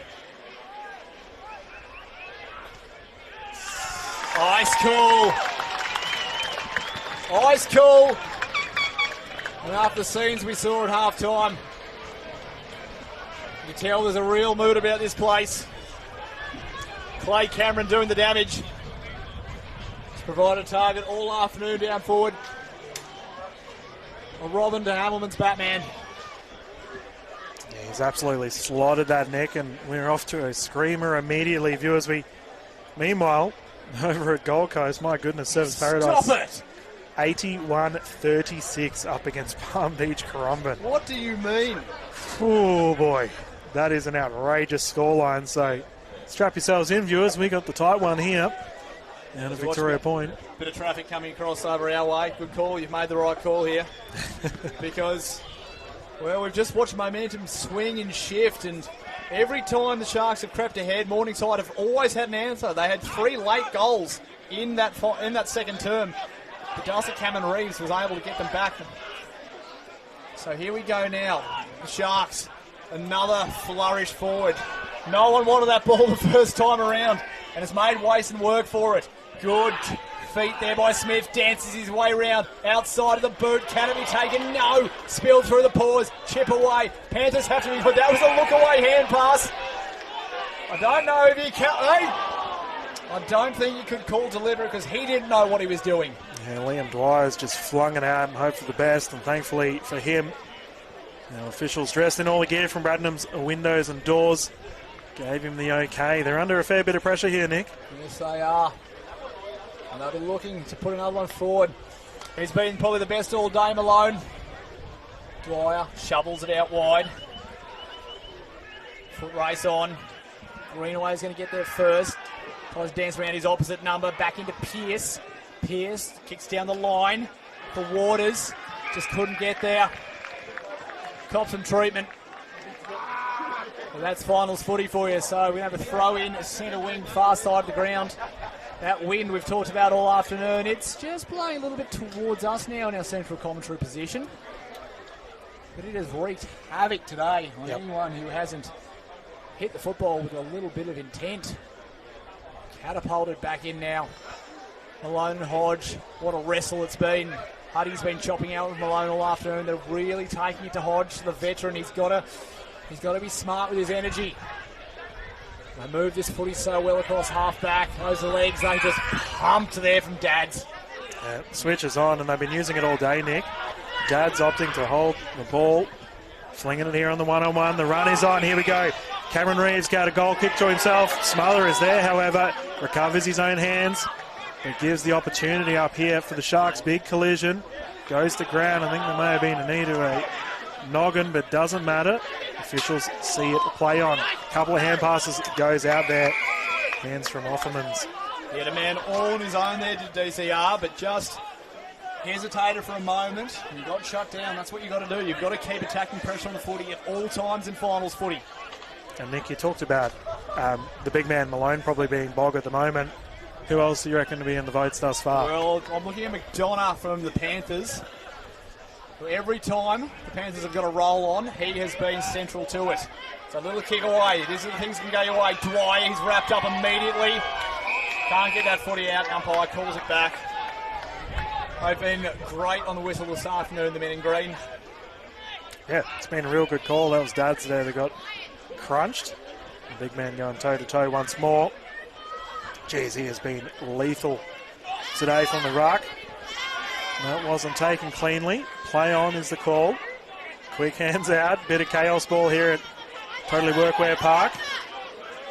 Ice cool. Ice cool. And after the scenes we saw at half-time, you can tell there's a real mood about this place. Clay Cameron doing the damage. He's provided a target all afternoon down forward. A Robin to Hamilman's Batman. Yeah, he's absolutely slotted that, Nick, and we're off to a screamer immediately, viewers. Meanwhile, over at Gold Coast, my goodness, Service Paradise. Stop it! 81-36 up against Palm Beach Currumbin. What do you mean? Oh boy, that is an outrageous scoreline. So strap yourselves in, viewers. We got the tight one here down at Victoria Point. Bit of traffic coming across over our way. Good call. You've made the right call here. Because, well, we've just watched momentum swing and shift, and every time the Sharks have crept ahead, Morningside have always had an answer. They had 3 late goals in that second term. But Dulcet Cameron Reeves was able to get them back. So here we go now. The Sharks, another flourish forward. No one wanted that ball the first time around, and it's made Wason work for it. Good feet there by Smith. Dances his way round outside of the boot. Can it be taken? No. Spilled through the paws. Chip away. Panthers have to be put. That was a look-away hand pass. I don't know if he can. Hey! I don't think you could call deliberate because he didn't know what he was doing. Yeah, Liam Dwyer's just flung it out and hoped for the best, and thankfully for him, officials dressed in all the gear from Bradnam's windows and doors gave him the okay. They're under a fair bit of pressure here, Nick. Yes, they are. And they'll be looking to put another one forward. He's been probably the best all day, Malone. Dwyer shovels it out wide. Foot race on. Greenaway's going to get there first. Tries to dance around his opposite number. Back into Pearce. Pearce kicks down the line for Waters. Just couldn't get there. Cop some treatment. Well, that's finals footy for you. So we're going to have a throw in, a centre wing, far side of the ground. That wind we've talked about all afternoon. It's just playing a little bit towards us now in our central commentary position. But it has wreaked havoc today on anyone who hasn't hit the football with a little bit of intent. Catapulted back in now. Malone and Hodge, what a wrestle it's been. Huddy's been chopping out with Malone all afternoon. They're really taking it to Hodge, the veteran. He's got to be smart with his energy. They move this footy so well across half-back. Those legs, they just pumped there from Dads. Switch is on, and they've been using it all day, Nick. Dads opting to hold the ball. Flinging it here on the one-on-one. The run is on. Here we go. Cameron Reeves got a goal kick to himself. Smother is there, however. Recovers his own hands. It gives the opportunity up here for the Sharks. Big collision. Goes to ground. I think there may have been a knee to a noggin, but doesn't matter. Officials see it play on. Couple of hand passes, goes out there. Hands from Offermans. He had a man all on his own there to DCR, but just hesitated for a moment. And you got shut down. That's what you got to do. You've got to keep attacking pressure on the footy at all times in finals footy. And Nick, you talked about the big man Malone probably being bog at the moment. Who else do you reckon to be in the votes thus far? Well, I'm looking at McDonough from the Panthers. Every time the Panthers have got a roll on, he has been central to it. So a little kick away. These are the things that can go your way. Dwyer, he's wrapped up immediately. Can't get that footy out. Umpire calls it back. They've been great on the whistle this afternoon, the men in green. Yeah, it's been a real good call. That was Dads there that got crunched. The big man going toe-to-toe once more. Jeez, he has been lethal today from the ruck. That wasn't taken cleanly. Play on is the call. Quick hands out. Bit of chaos ball here at Totally Workwear Park.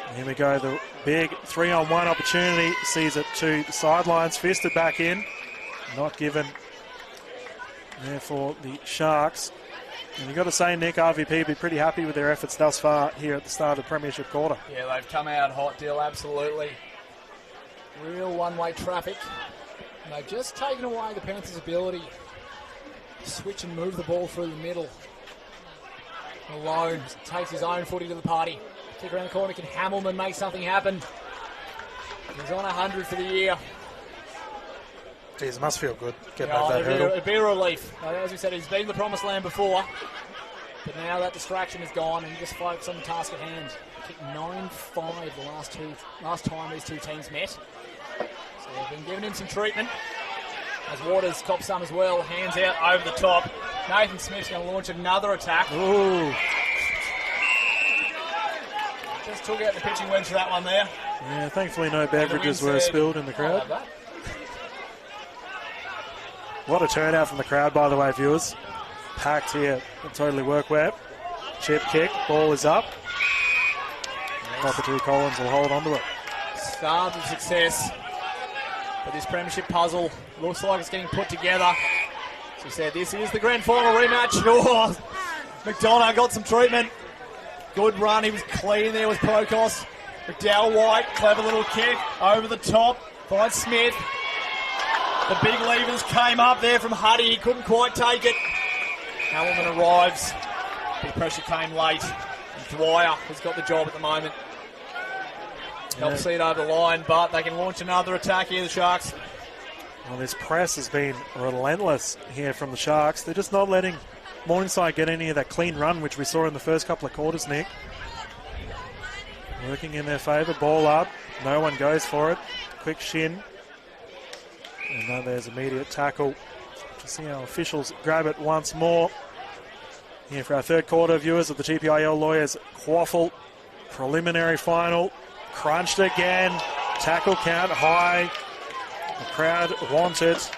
And here we go. The big 3-on-1 opportunity. Sees it to the sidelines. Fisted back in. Not given. Therefore, the Sharks. And you've got to say, Nick, RVP be pretty happy with their efforts thus far here at the start of the Premiership quarter. Yeah, they've come out hot, deal, absolutely. Real one-way traffic. And they've just taken away the Panthers' ability to switch and move the ball through the middle. Malone takes his own footy to the party. Kick around the corner. Can Hamilman make something happen? He's on 100 for the year. Geez, it must feel good getting over that hurdle. It'd be a relief. As we said, he's been the promised land before. But now that distraction is gone and he just focused on the task at hand. Kicked 9-5 the last time these two teams met. So they've been giving him some treatment. As Waters cops some as well. Hands out over the top. Nathan Smith's going to launch another attack. Ooh. Just took out the pitching wedge for that one there. Yeah, thankfully no beverages were spilled in the crowd. What a turnout from the crowd, by the way, viewers. Packed here at Totally Workwear. Chip kick, ball is up. Cockatoo Collins will hold on to it. Start of success. But this premiership puzzle looks like it's getting put together. As we said, this is the grand final rematch. Oh, McDonough got some treatment. Good run. He was clean there with Procos. McDowell White, clever little kick over the top. Finds Smith. The big levers came up there from Huddy. He couldn't quite take it. Hamilton arrives. Big pressure came late. And Dwyer has got the job at the moment. Help see it over the line, but they can launch another attack here, the Sharks. Well, this press has been relentless here from the Sharks. They're just not letting Morningside get any of that clean run, which we saw in the first couple of quarters, Nick. Working in their favour. Ball up. No one goes for it. Quick shin. And now there's immediate tackle. To see how officials grab it once more. Here for our third quarter, viewers of the TPIL Lawyers QAFL preliminary final. Crunched again. Tackle count high. The crowd want it.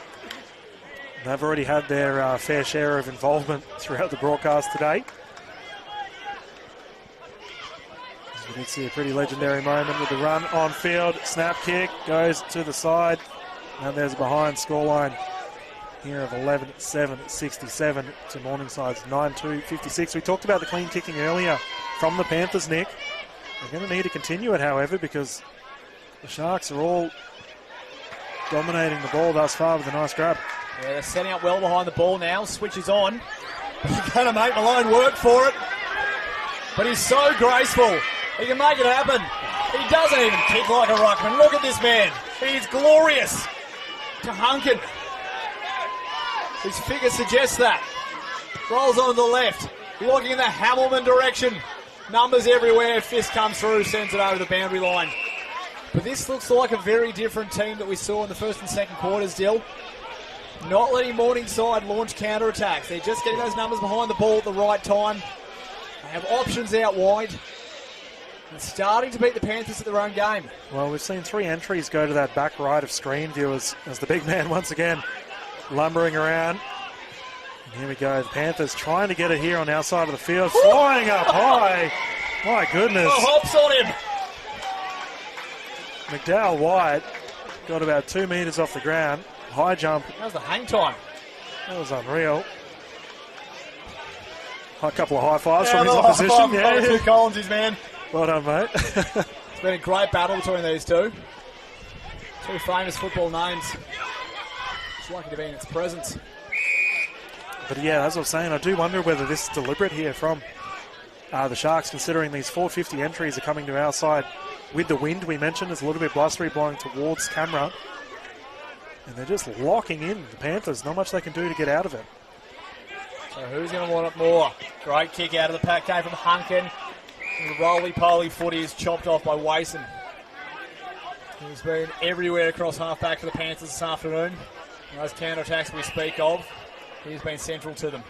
They've already had their fair share of involvement throughout the broadcast today. As we did see a pretty legendary moment with the run on field. Snap kick goes to the side. And there's a behind scoreline here of 11-7, 67 to Morningside's 9-2, 56. We talked about the clean kicking earlier from the Panthers, Nick. They're going to need to continue it, however, because the Sharks are all dominating the ball thus far with a nice grab. Yeah, they're setting up well behind the ball now. Switches on. He's going to make Malone work for it. But he's so graceful. He can make it happen. He doesn't even kick like a ruckman. Look at this man. He's glorious. To Hunkin. His figure suggests that. Rolls on to the left. Looking in the Hamilton direction. Numbers everywhere. Fist comes through. Sends it over the boundary line. But this looks like a very different team that we saw in the first and second quarters, Dill. Not letting Morningside launch counter-attacks. They're just getting those numbers behind the ball at the right time. They have options out wide. And starting to beat the Panthers at their own game. Well, we've seen 3 entries go to that back right of screen, viewers, as the big man once again lumbering around. And here we go. The Panthers trying to get it here on our side of the field. Ooh. Flying up high. My goodness. Hops on him. McDowell White got about 2 metres off the ground. High jump. That was the hang time. That was unreal. A couple of high fives Yeah, from his a little high opposition. five from two Collins, his man. Well done, mate. It's been a great battle between these two. Two famous football names. It's lucky to be in its presence. But yeah, as I was saying, I do wonder whether this is deliberate here from the Sharks, considering these 450 entries are coming to our side with the wind we mentioned. It's a little bit blustery, blowing towards camera. And they're just locking in the Panthers. Not much they can do to get out of it. So who's going to want it more? Great kick out of the pack came from Hunkin. The roly-poly footy is chopped off by Wason. He's been everywhere across half-back for the Panthers this afternoon. And those counter-attacks we speak of, he's been central to them.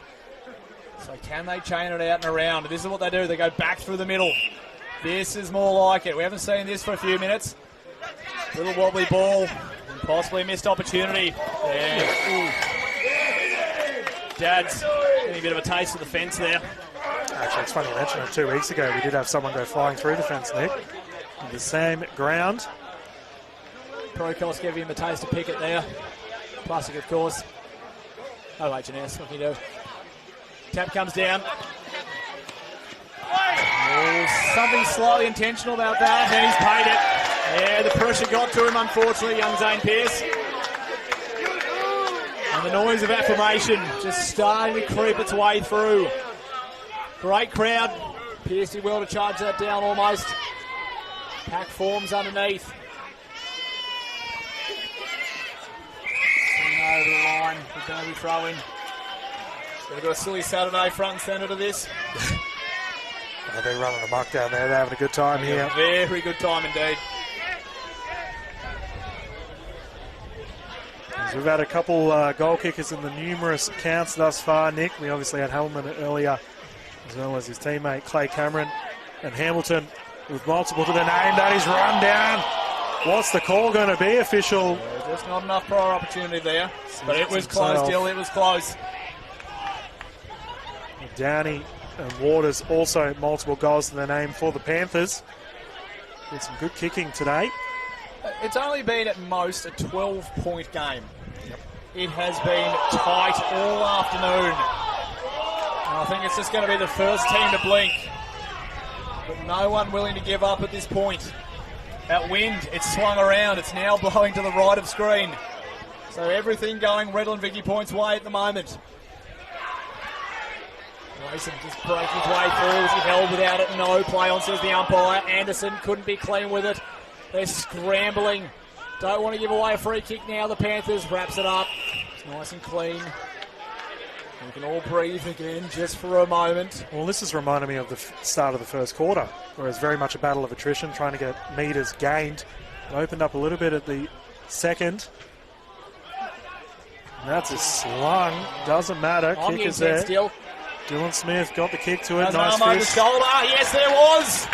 So can they chain it out and around? This is what they do. They go back through the middle. This is more like it. We haven't seen this for a few minutes. Little wobbly ball. And possibly a missed opportunity. Yeah. Dad's getting a bit of a taste of the fence there. Actually, it's funny you mentioned it. 2 weeks ago, we did have someone go flying through the fence, Nick. In the same ground. Procos gave him a taste of Pickett there. Plastic, of course. Oh, H&S, what can you do? Tap comes down. Oh, something slightly intentional about that, and he's paid it. Yeah, the pressure got to him, unfortunately, young Zane Pearce. And the noise of affirmation just starting to creep its way through. Great crowd. Pearce did well to charge that down almost. Pack forms underneath. Over the line. We're going to be throwing. We've got a silly Saturday front and centre to this. They're running amok down there. They're having a good time here. Very good time indeed. So we've had a couple goal kickers in the numerous counts thus far, Nick. We obviously had Hellman earlier, as well as his teammate Clay Cameron. And Hamilton with multiple to the name. That is run down. What's the call going to be, official? Yeah, just not enough prior opportunity there. But it was close, Dill. It was close. Downey and Waters also multiple goals to their name for the Panthers. With some good kicking today. It's only been at most a 12-point game. Yep. It has been tight all afternoon. And I think it's just going to be the first team to blink. But no one willing to give up at this point. That wind, it's swung around. It's now blowing to the right of screen. So everything going Redland-Vicky Point's way at the moment. Mason just breaking his way through. Was he held without it? No play on, says the umpire. Anderson couldn't be clean with it. They're scrambling. Don't want to give away a free kick now. The Panthers wraps it up. It's nice and clean. We can all breathe again just for a moment. Well, this has reminded me of the start of the first quarter, where it's very much a battle of attrition, trying to get metres gained. It opened up a little bit at the second. And that's a slung. Doesn't matter. On Kick the is there. Still. Dylan Smith got the kick to it. There's Nice an arm over the fist. shoulder. Yes, there was.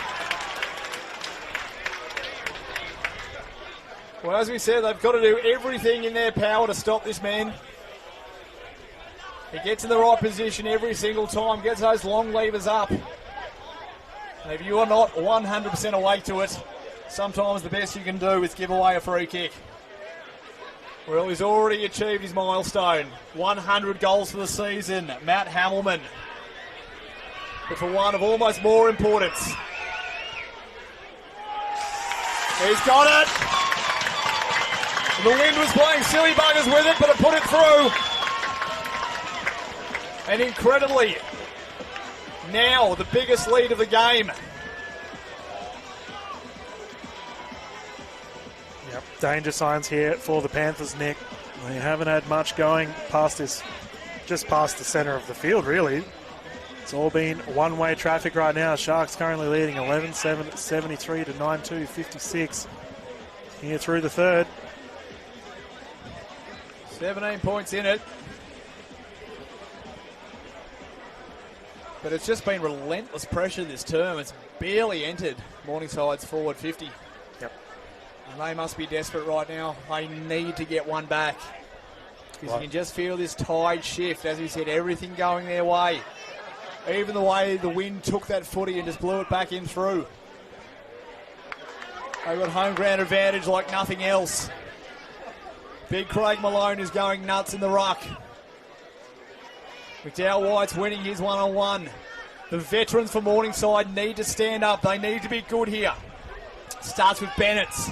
Well, as we said, they've got to do everything in their power to stop this man. He gets in the right position every single time, gets those long levers up. And if you are not 100% awake to it, sometimes the best you can do is give away a free kick. Well, he's already achieved his milestone. 100 goals for the season. Matt Hamilman. But for one of almost more importance. He's got it. The wind was playing silly buggers with it, but it put it through. And incredibly, now the biggest lead of the game. Yep, danger signs here for the Panthers, Nick. They haven't had much going past this, just past the centre of the field, really. It's all been one-way traffic right now. Sharks currently leading 11-7, 73 to 9-2, 56 here through the third. 17 points in it. But it's just been relentless pressure this term. It's barely entered Morningside's forward 50. Yep. And they must be desperate right now. They need to get one back. Because you can just feel this tide shift. As we said, everything going their way. Even the way the wind took that footy and just blew it back in through. They've got home ground advantage like nothing else. Big Craig Malone is going nuts in the ruck. McDowell White's winning his one-on-one. The veterans for Morningside need to stand up. They need to be good here. Starts with Bennett's.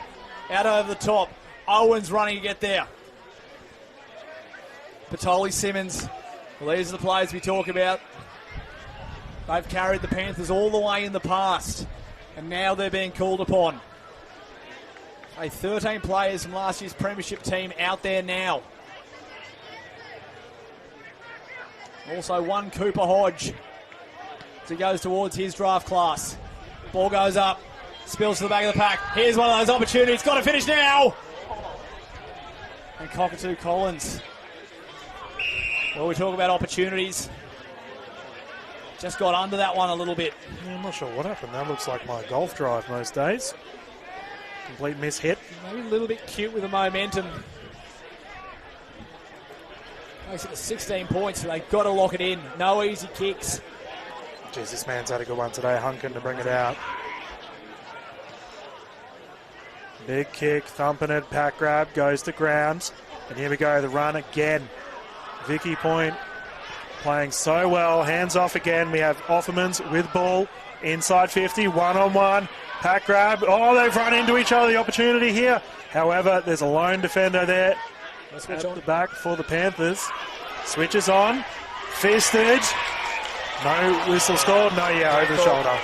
Out over the top. Owens running to get there. Patoli Simmons. Well, these are the players we talk about. They've carried the Panthers all the way in the past, and now they're being called upon. 13 players from last year's premiership team out there now. Also one Cooper Hodge as he goes towards his draft class. Ball goes up, spills to the back of the pack. Here's one of those opportunities. Got to finish now. And Cockatoo Collins. Well, we talk about opportunities. Just got under that one a little bit. Yeah, I'm not sure what happened. That looks like my golf drive most days. Complete miss hit. Maybe a little bit cute with the momentum. Makes it 16 points, so they've got to lock it in. No easy kicks. Jeez, this man's had a good one today. Hunkin to bring it out. Big kick, thumping it, pack grab, goes to ground. And here we go, the run again. Vicky Point playing so well. Hands off again. We have Offermans with ball. Inside 50, one-on-one. Pack grab. Oh, they've run into each other. The opportunity here. However, there's a lone defender there at the back for the Panthers. Switches on. Fisted. No whistle scored. No, over the shoulder.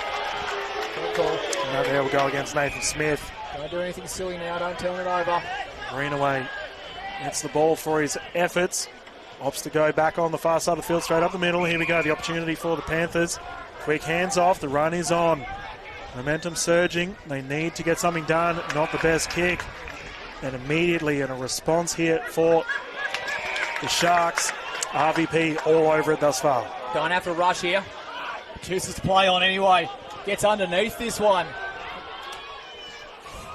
No, there we go against Nathan Smith. Don't do anything silly now. Don't turn it over. Greenaway gets the ball for his efforts. Opts to go back on the far side of the field, straight up the middle. Here we go, the opportunity for the Panthers. Quick hands off, the run is on. Momentum surging, they need to get something done. Not the best kick. And immediately in a response here for the Sharks. RVP all over it thus far. Don't have to rush here. Chooses to play on anyway. Gets underneath this one.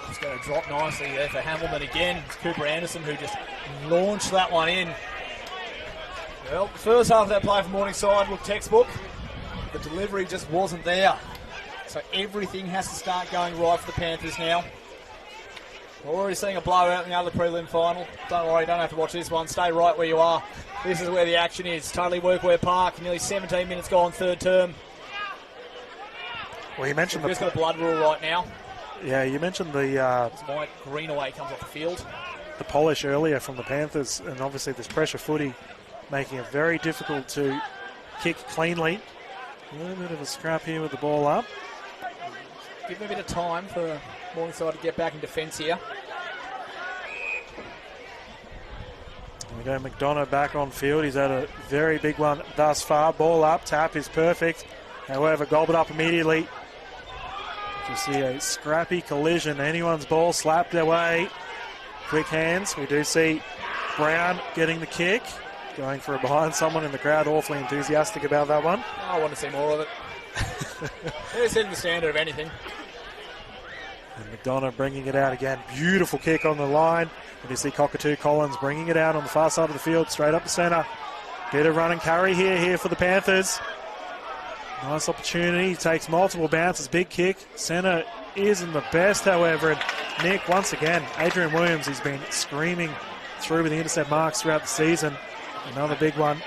It's going to drop nicely there for Hamilton again. It's Cooper Anderson who just launched that one in. Well, the first half of that play from Morningside looked textbook. The delivery just wasn't there. So everything has to start going right for the Panthers now. We're already seeing a blowout in the other prelim final. Don't worry, don't have to watch this one. Stay right where you are. This is where the action is. Totally Workwear Park. Nearly 17 minutes gone, third term. Well, you mentioned we've just got a blood rule right now. Yeah, you mentioned the Mike Greenaway comes off the field. The polish earlier from the Panthers, and obviously this pressure footy making it very difficult to kick cleanly. A little bit of a scrap here with the ball up. Give them a bit of time for Morningside to get back in defence here. There we go, McDonough back on field. He's had a very big one thus far. Ball up, tap is perfect. However, gobbled up immediately. You see a scrappy collision. Anyone's ball slapped away. Quick hands. We do see Brown getting the kick. Going for a behind someone in the crowd. Awfully enthusiastic about that one. I want to see more of it. They're setting the standard of anything. And McDonough bringing it out again. Beautiful kick on the line. And you see Cockatoo Collins bringing it out on the far side of the field, straight up the centre. Bit of run and carry here for the Panthers. Nice opportunity. He takes multiple bounces. Big kick. Centre isn't the best, however. And Nick, once again, Adrian Williams, he's been screaming through with the intercept marks throughout the season. Another big one.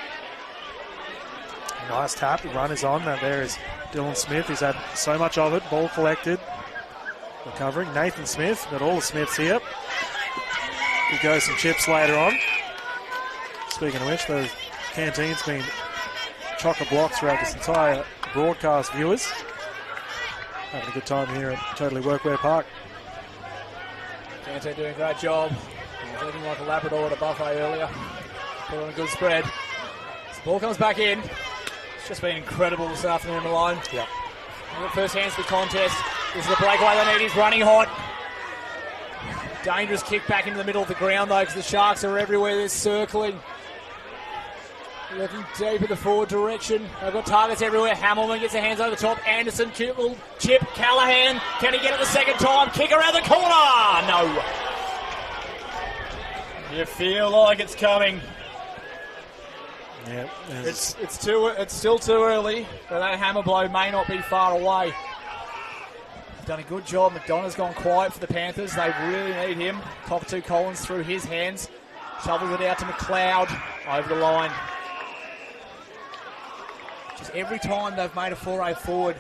Nice tap. The run is on. Now there is Dylan Smith. He's had so much of it. Ball collected. Recovering. Nathan Smith. Got all the Smiths here. He goes some chips later on. Speaking of which, the canteen's been chock-a-block throughout this entire broadcast, viewers. Having a good time here at Totally Workwear Park. Canteen doing a great job. He was looking like a Labrador at a buffet earlier. Put on a good spread. As the ball comes back in. It's just been incredible this afternoon alone. Yep. First hands for the contest. This is the breakaway they need. He's running hot. Dangerous kick back into the middle of the ground though, because the Sharks are everywhere. They're circling. Looking deep in the forward direction. They've got targets everywhere. Hamilton gets their hands over the top. Anderson, cute little chip. Callahan, can he get it the second time? Kick around the corner. No. You feel like it's coming. Yeah, it's still too early, but that hammer blow may not be far away. He's done a good job. McDonough's gone quiet for the Panthers. They really need him. Cockatoo Collins through his hands. Shovels it out to McLeod over the line. every time they've made a foray forward,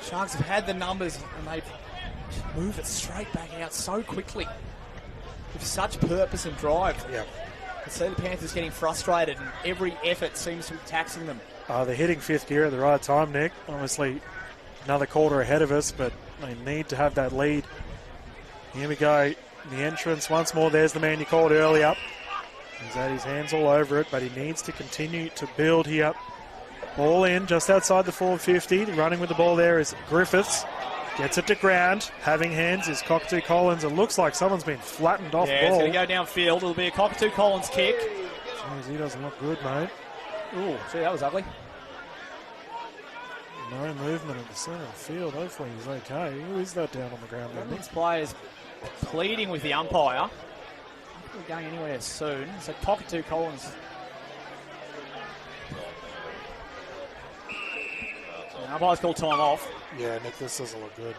Sharks have had the numbers and they've moved it straight back out so quickly with such purpose and drive. Yeah. I see the Panthers getting frustrated and every effort seems to be taxing them. They're hitting fifth gear at the right time, Nick. Obviously, another quarter ahead of us, but they need to have that lead. Here we go. The entrance once more. There's the man you called earlier. He's had his hands all over it, but he needs to continue to build here. Ball in just outside the 450. Running with the ball there is Griffiths. Gets it to ground. Having hands is Cockatoo Collins. It looks like someone's been flattened off ball. Yeah, it's going to go downfield. It'll be a Cockatoo Collins kick. Jeez, he doesn't look good, mate. Ooh, see, that was ugly. No movement at the centre of the field. Hopefully he's okay. Who is that down on the ground there, Nick? This player's pleading with the umpire. I don't think we're going anywhere soon. So Cockatoo Collins. The umpire's called time off. Yeah, Nick, this doesn't look good.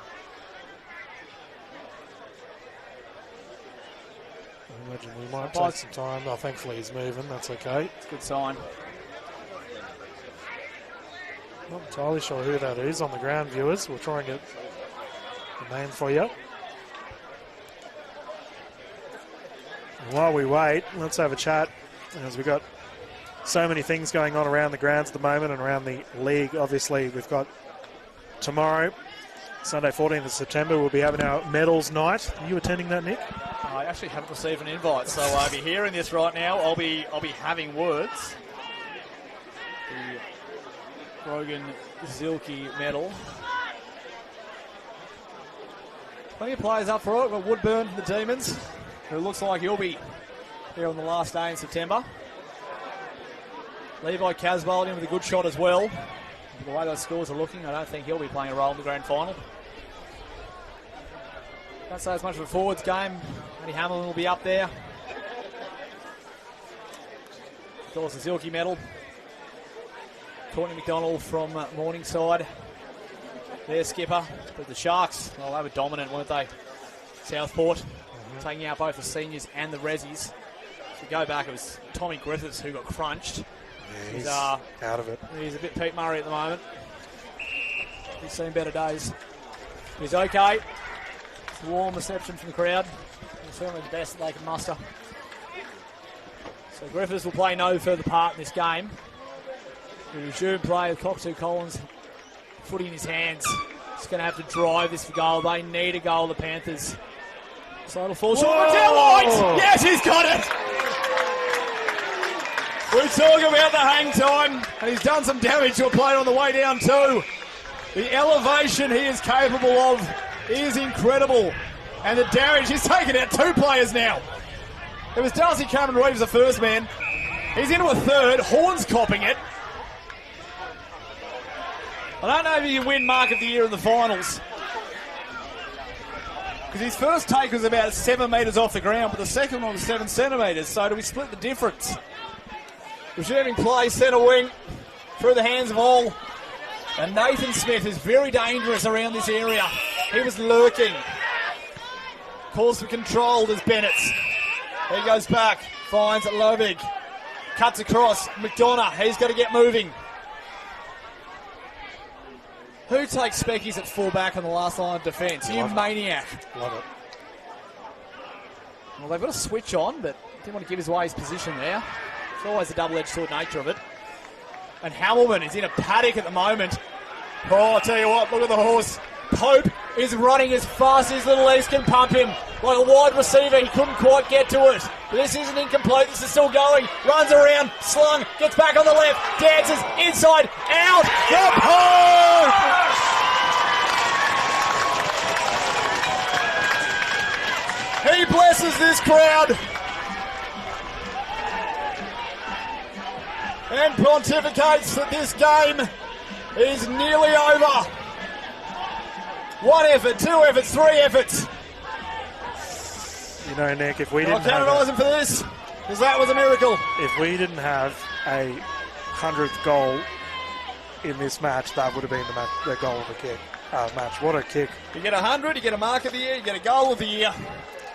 I imagine we might take some time. Oh, thankfully he's moving. That's okay. It's a good sign. Not entirely sure who that is on the ground, viewers. We'll try and get the name for you. And while we wait, let's have a chat, as we've got so many things going on around the grounds at the moment and around the league. Obviously, we've got tomorrow, Sunday 14th of September, we'll be having our medals night. Are you attending that, Nick? I actually haven't received an invite, so I'll be hearing this right now. I'll be having words. The Brogan Zilke medal. Plenty of players up for it. We've got Woodburn from the Demons, who looks like he'll be here on the last day in September. Levi Casbold in with a good shot as well. The way those scores are looking, I don't think he'll be playing a role in the grand final. Can't say as much of a forwards game. Matty Hamilton will be up there. Of course, the Zilke medal. Courtney McDonald from Morningside. Their skipper. But the Sharks, well, they were dominant, weren't they? Southport, taking out both the seniors and the resis. If we go back, it was Tommy Griffiths who got crunched. Yeah, he's out of it. He's a bit Pete Murray at the moment. He's seen better days. He's okay. It's a warm reception from the crowd. It's certainly the best that they can muster. So Griffiths will play no further part in this game. We resume play with Cockatoo Collins. Footy in his hands. He's going to have to drive this for goal. They need a goal, the Panthers. So it'll fall short. Yes, he's got it! We talk about the hang time, and he's done some damage to a player on the way down too. The elevation he is capable of is incredible. And the damage, he's taken out two players now. It was Darcy Cameron Reeves, the first man. He's into a third. Horn's copping it. I don't know if he can win Mark of the Year in the finals. Because his first take was about 7 metres off the ground, but the second one was 7 centimetres. So do we split the difference? Resuming play, centre wing, through the hands of all. And Nathan Smith is very dangerous around this area. He was lurking. Calls for control as Bennett's. He goes back, finds Lovig. Cuts across, McDonough, he's got to get moving. Who takes Speckies at full-back on the last line of defence? You maniac. Love it. Well, they've got a switch on, but didn't want to give away his position there. It's always the double-edged sword nature of it. And Hamilton is in a paddock at the moment. Oh, I'll tell you what, look at the horse. Pope is running as fast as little legs can pump him. Like a wide receiver, he couldn't quite get to it. But this isn't incomplete, this is still going. Runs around, slung, gets back on the left, dances, inside, out, the Pope! He blesses this crowd. And pontificates that this game is nearly over. 1 effort, 2 efforts, 3 efforts. You know, Nick, if we didn't I'll canonise him for this, because that was a miracle. If we didn't have a 100th goal in this match, that would have been the goal of the match. What a kick. You get 100, you get a mark of the year, you get a goal of the year.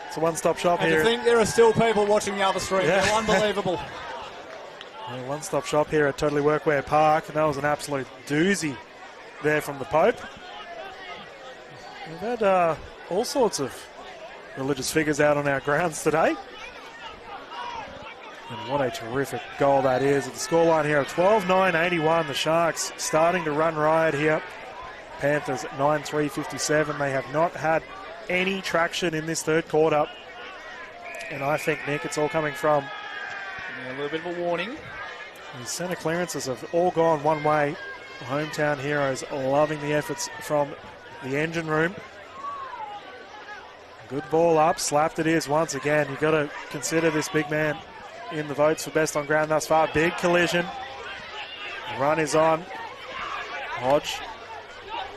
It's a one-stop shop and here. And to think there are still people watching the other stream. Yeah. They're unbelievable. A one-stop shop here at Totally Workwear Park, and that was an absolute doozy there from the Pope. We've had all sorts of religious figures out on our grounds today. And what a terrific goal that is. At the scoreline here of 12-9-81, the Sharks starting to run riot here. Panthers 9-3-57. They have not had any traction in this third quarter. And I think, Nick, it's all coming from a little bit of a warning. The centre clearances have all gone one way. The hometown heroes loving the efforts from the engine room. Good ball up, slapped it is once again. You've got to consider this big man in the votes for best on ground thus far. Big collision. The run is on. Hodge.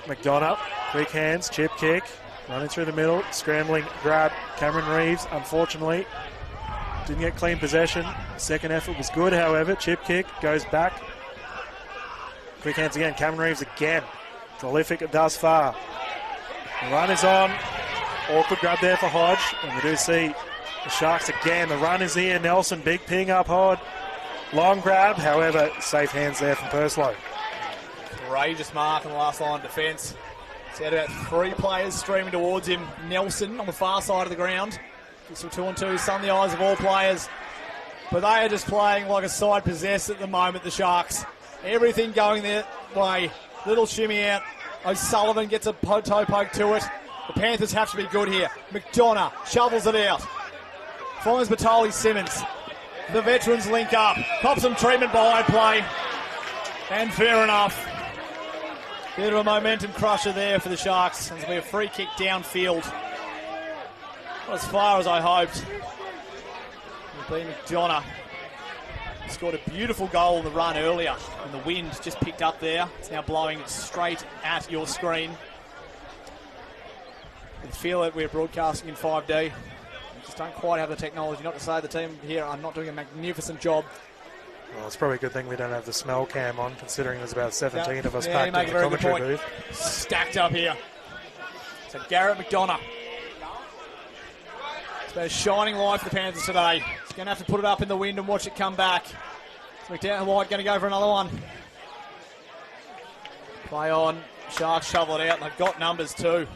McDonough. Quick hands, chip kick. Running through the middle, scrambling grab. Cameron Reeves, unfortunately, didn't get clean possession. Second effort was good, however. Chip kick goes back. Quick hands again. Cameron Reeves again. Prolific thus far. The run is on. Awkward grab there for Hodge. And we do see the Sharks again. The run is here. Nelson, big ping up Hodge. Long grab, however, safe hands there from Purslow. Courageous mark on the last line of defence. He's had about 3 players streaming towards him. Nelson on the far side of the ground. Gets some 2-on-2, sun the eyes of all players. But they are just playing like a side possessed at the moment, the Sharks. Everything going their way. Little shimmy out. O'Sullivan gets a toe poke to it. The Panthers have to be good here. McDonough shovels it out. Finds Batoli Simmons. The veterans link up. Pop some treatment behind play. And fair enough. Bit of a momentum crusher there for the Sharks. It'll be a free kick downfield. Not as far as I hoped. It'll be McDonough. Scored a beautiful goal in the run earlier, and the wind just picked up there. It's now blowing straight at your screen. You can feel it, we're broadcasting in 5D. We just don't quite have the technology. Not to say the team here are not doing a magnificent job. Well, it's probably a good thing we don't have the smell cam on, considering there's about 17 of us packed in the very good commentary point. booth. Stacked up here. So Garrett McDonough. It's been a shining light for the Panthers today. He's going to have to put it up in the wind and watch it come back. So McDonough White going to go for another one. Play on. Sharks shovel it out. They've got numbers too.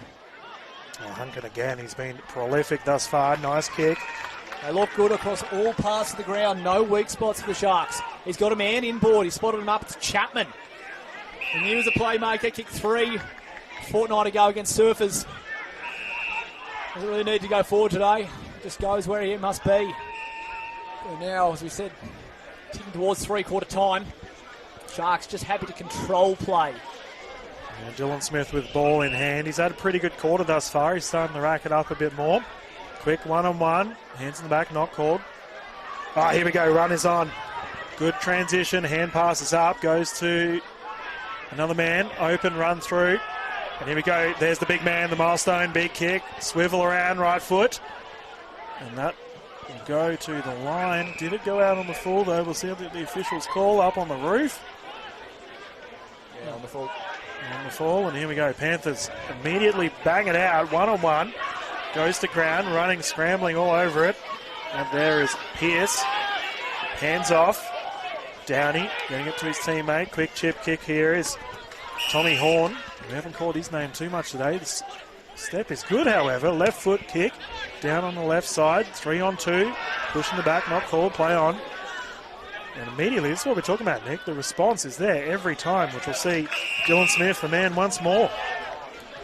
Oh, Hunkin again. He's been prolific thus far. Nice kick. They look good across all parts of the ground. No weak spots for the Sharks. He's got a man inboard. He spotted him up. It's Chapman. And he was a playmaker. Kicked 3 a fortnight ago against Surfers. Doesn't really need to go forward today. Just goes where he must be. And now, as we said, ticking towards 3-quarter time. Sharks just happy to control play. And Dylan Smith with ball in hand. He's had a pretty good quarter thus far. He's starting to rack it up a bit more. Quick one-on-one. Hands in the back, not called. Oh, here we go. Run is on. Good transition. Hand passes up. Goes to another man. Open run through. And here we go. There's the big man, the milestone. Big kick. Swivel around, right foot. And that will go to the line. Did it go out on the full, though? We'll see what the officials call up on the roof. Yeah, on the full. On the fall, and here we go. Panthers immediately bang it out. One-on-one. Goes to ground, running, scrambling all over it. And there is Pearce. Hands off. Downey getting it to his teammate. Quick chip kick here is Tommy Horn. We haven't called his name too much today. The step is good, however. Left foot kick. Down on the left side. 3-on-2. Pushing the back, not called. Play on. And immediately, this is what we're talking about, Nick. The response is there every time, which we'll see Dylan Smith, the man, once more.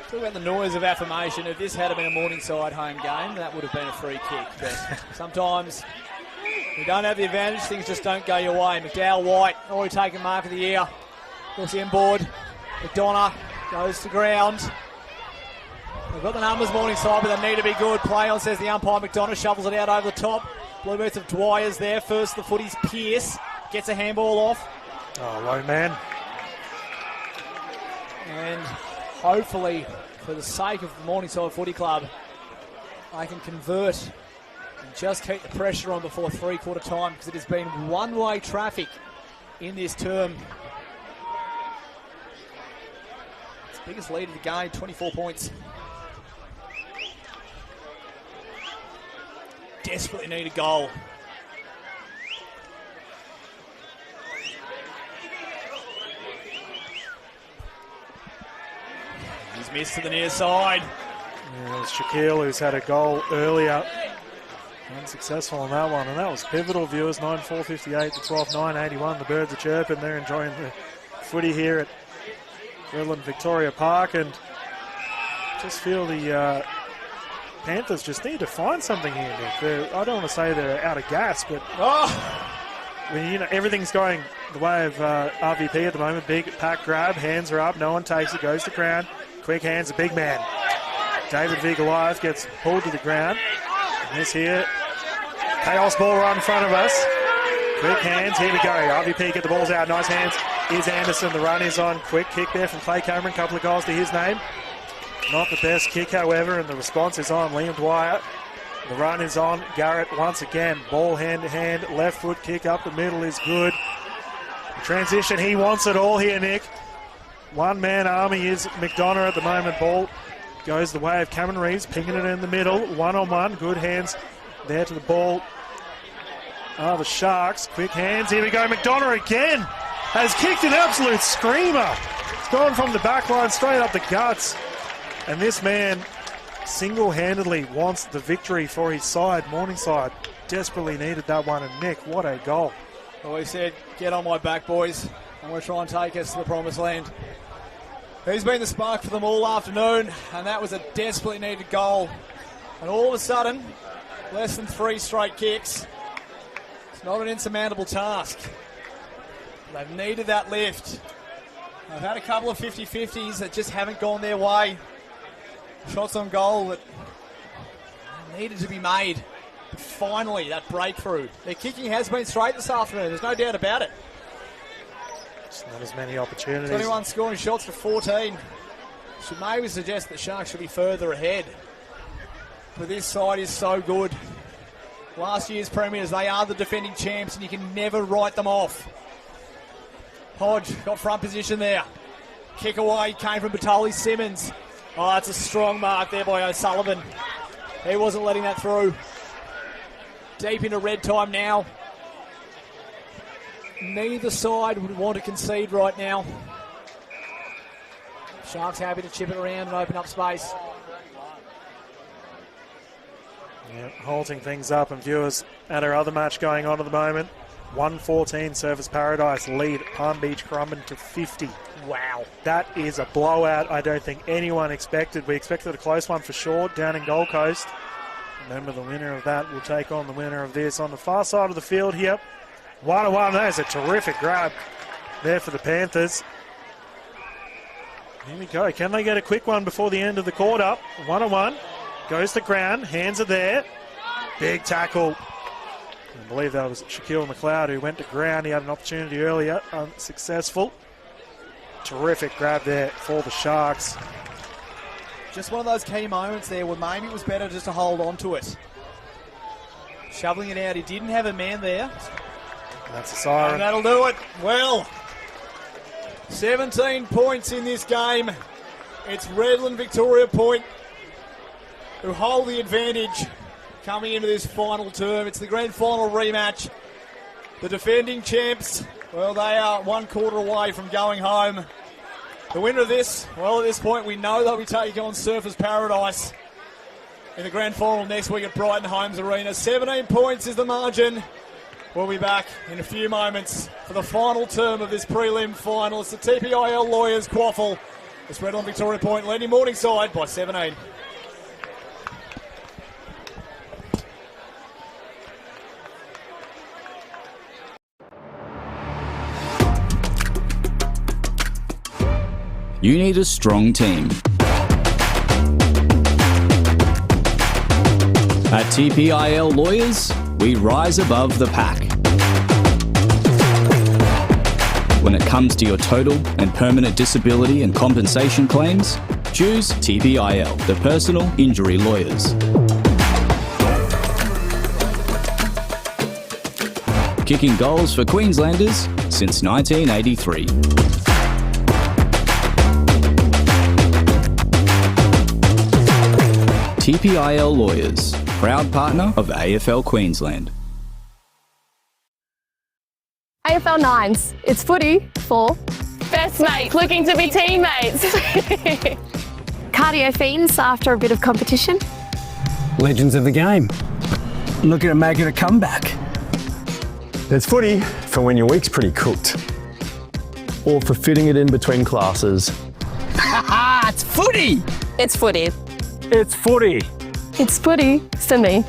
Talk about the noise of affirmation. If this had been a Morningside home game, that would have been a free kick. But sometimes we don't have the advantage. Things just don't go your way. McDowell White, already taken mark of the year. Looks inboard. McDonough goes to ground. They've got the numbers Morningside, but they need to be good. Play on, says the umpire. McDonough shovels it out over the top. Blue boots of Dwyer's there. First the footy's Pearce. Gets a handball off. Oh, low man. And hopefully, for the sake of the Morningside Footy Club, I can convert and just keep the pressure on before 3-quarter time, because it has been one-way traffic in this term. It's the biggest lead of the game, 24 points. Desperately need a goal. Miss to the near side. Yeah, it was Shaquille who's had a goal earlier. Unsuccessful on that one, and that was pivotal, viewers. 9-4-58 to 12-9-81. The birds are chirping. They're enjoying the footy here at Redland-Victoria Park, and just feel the Panthers just need to find something here, Nick. I don't want to say they're out of gas, but when everything's going the way of RVP at the moment. Big pack grab, hands are up, no one takes it, goes to ground. Quick hands, a big man. David V. Goliath gets pulled to the ground. And this here, chaos ball right in front of us. Quick hands, here we go. RVP get the balls out, nice hands. Here's Anderson, the run is on. Quick kick there from Clay Cameron, couple of goals to his name. Not the best kick, however, and the response is on. Liam Dwyer, the run is on. Garrett once again, ball hand to hand, left foot kick up the middle is good. The transition, he wants it all here, Nick. One-man army is McDonough at the moment. Ball goes the way of Cameron Reeves, pinging it in the middle. One-on-one, good hands there to the ball. The Sharks, quick hands, here we go. McDonough again has kicked an absolute screamer. It's gone from the back line straight up the guts. And this man single-handedly wants the victory for his side. Morningside desperately needed that one. And Nick, what a goal. Well, he said, get on my back, boys. I'm going to try and take us to the promised land. He's been the spark for them all afternoon, and that was a desperately needed goal. And all of a sudden, less than 3 straight kicks. It's not an insurmountable task. They've needed that lift. They've had a couple of 50-50s that just haven't gone their way. Shots on goal that needed to be made. But finally, that breakthrough. Their kicking has been straight this afternoon, there's no doubt about it. It's not as many opportunities. 21 scoring shots to 14. Should maybe suggest that Sharks should be further ahead. But this side is so good. Last year's premiers, they are the defending champs, and you can never write them off. Hodge got front position there. Kick away came from Batali Simmons. Oh, that's a strong mark there by O'Sullivan. He wasn't letting that through. Deep into red time now. Neither side would want to concede right now. Sharks happy to chip it around and open up space. Yeah, halting things up, and viewers at our other match going on at the moment. 1-14 Surfers Paradise lead Palm Beach Currumbin to 50. Wow. That is a blowout I don't think anyone expected. We expected a close one for sure down in Gold Coast. Remember, the winner of that will take on the winner of this. On the far side of the field here, 1-1. That is a terrific grab there for the Panthers. Here we go. Can they get a quick one before the end of the quarter? 1-1. Goes to ground. Hands are there. Big tackle. I believe that was Shaquille McLeod who went to ground. He had an opportunity earlier. Unsuccessful. Terrific grab there for the Sharks. Just one of those key moments there where maybe it was better just to hold on to it. Shoveling it out. He didn't have a man there. That's a siren. And that'll do it. Well, 17 points in this game. It's Redland-Victoria Point who hold the advantage coming into this final term. It's the grand final rematch. The defending champs, well, they are 1 quarter away from going home. The winner of this, well, at this point, we know they'll be taking on Surfers Paradise in the grand final next week at Brighton Homes Arena. 17 points is the margin. We'll be back in a few moments for the final term of this prelim final. It's the TPIL Lawyers QAFL. It's Redland-Victoria Point leading Morningside by 17. You need a strong team. At TPIL Lawyers, we rise above the pack. When it comes to your total and permanent disability and compensation claims, choose TPIL, the personal injury lawyers. Kicking goals for Queenslanders since 1983. TPIL Lawyers, proud partner of AFL Queensland. AFL 9s, it's footy for best mates looking to be teammates. Cardio fiends after a bit of competition. Legends of the game. Looking at making a comeback. There's footy for when your week's pretty cooked, or for fitting it in between classes. It's footy! It's footy. It's footy. It's footy for me.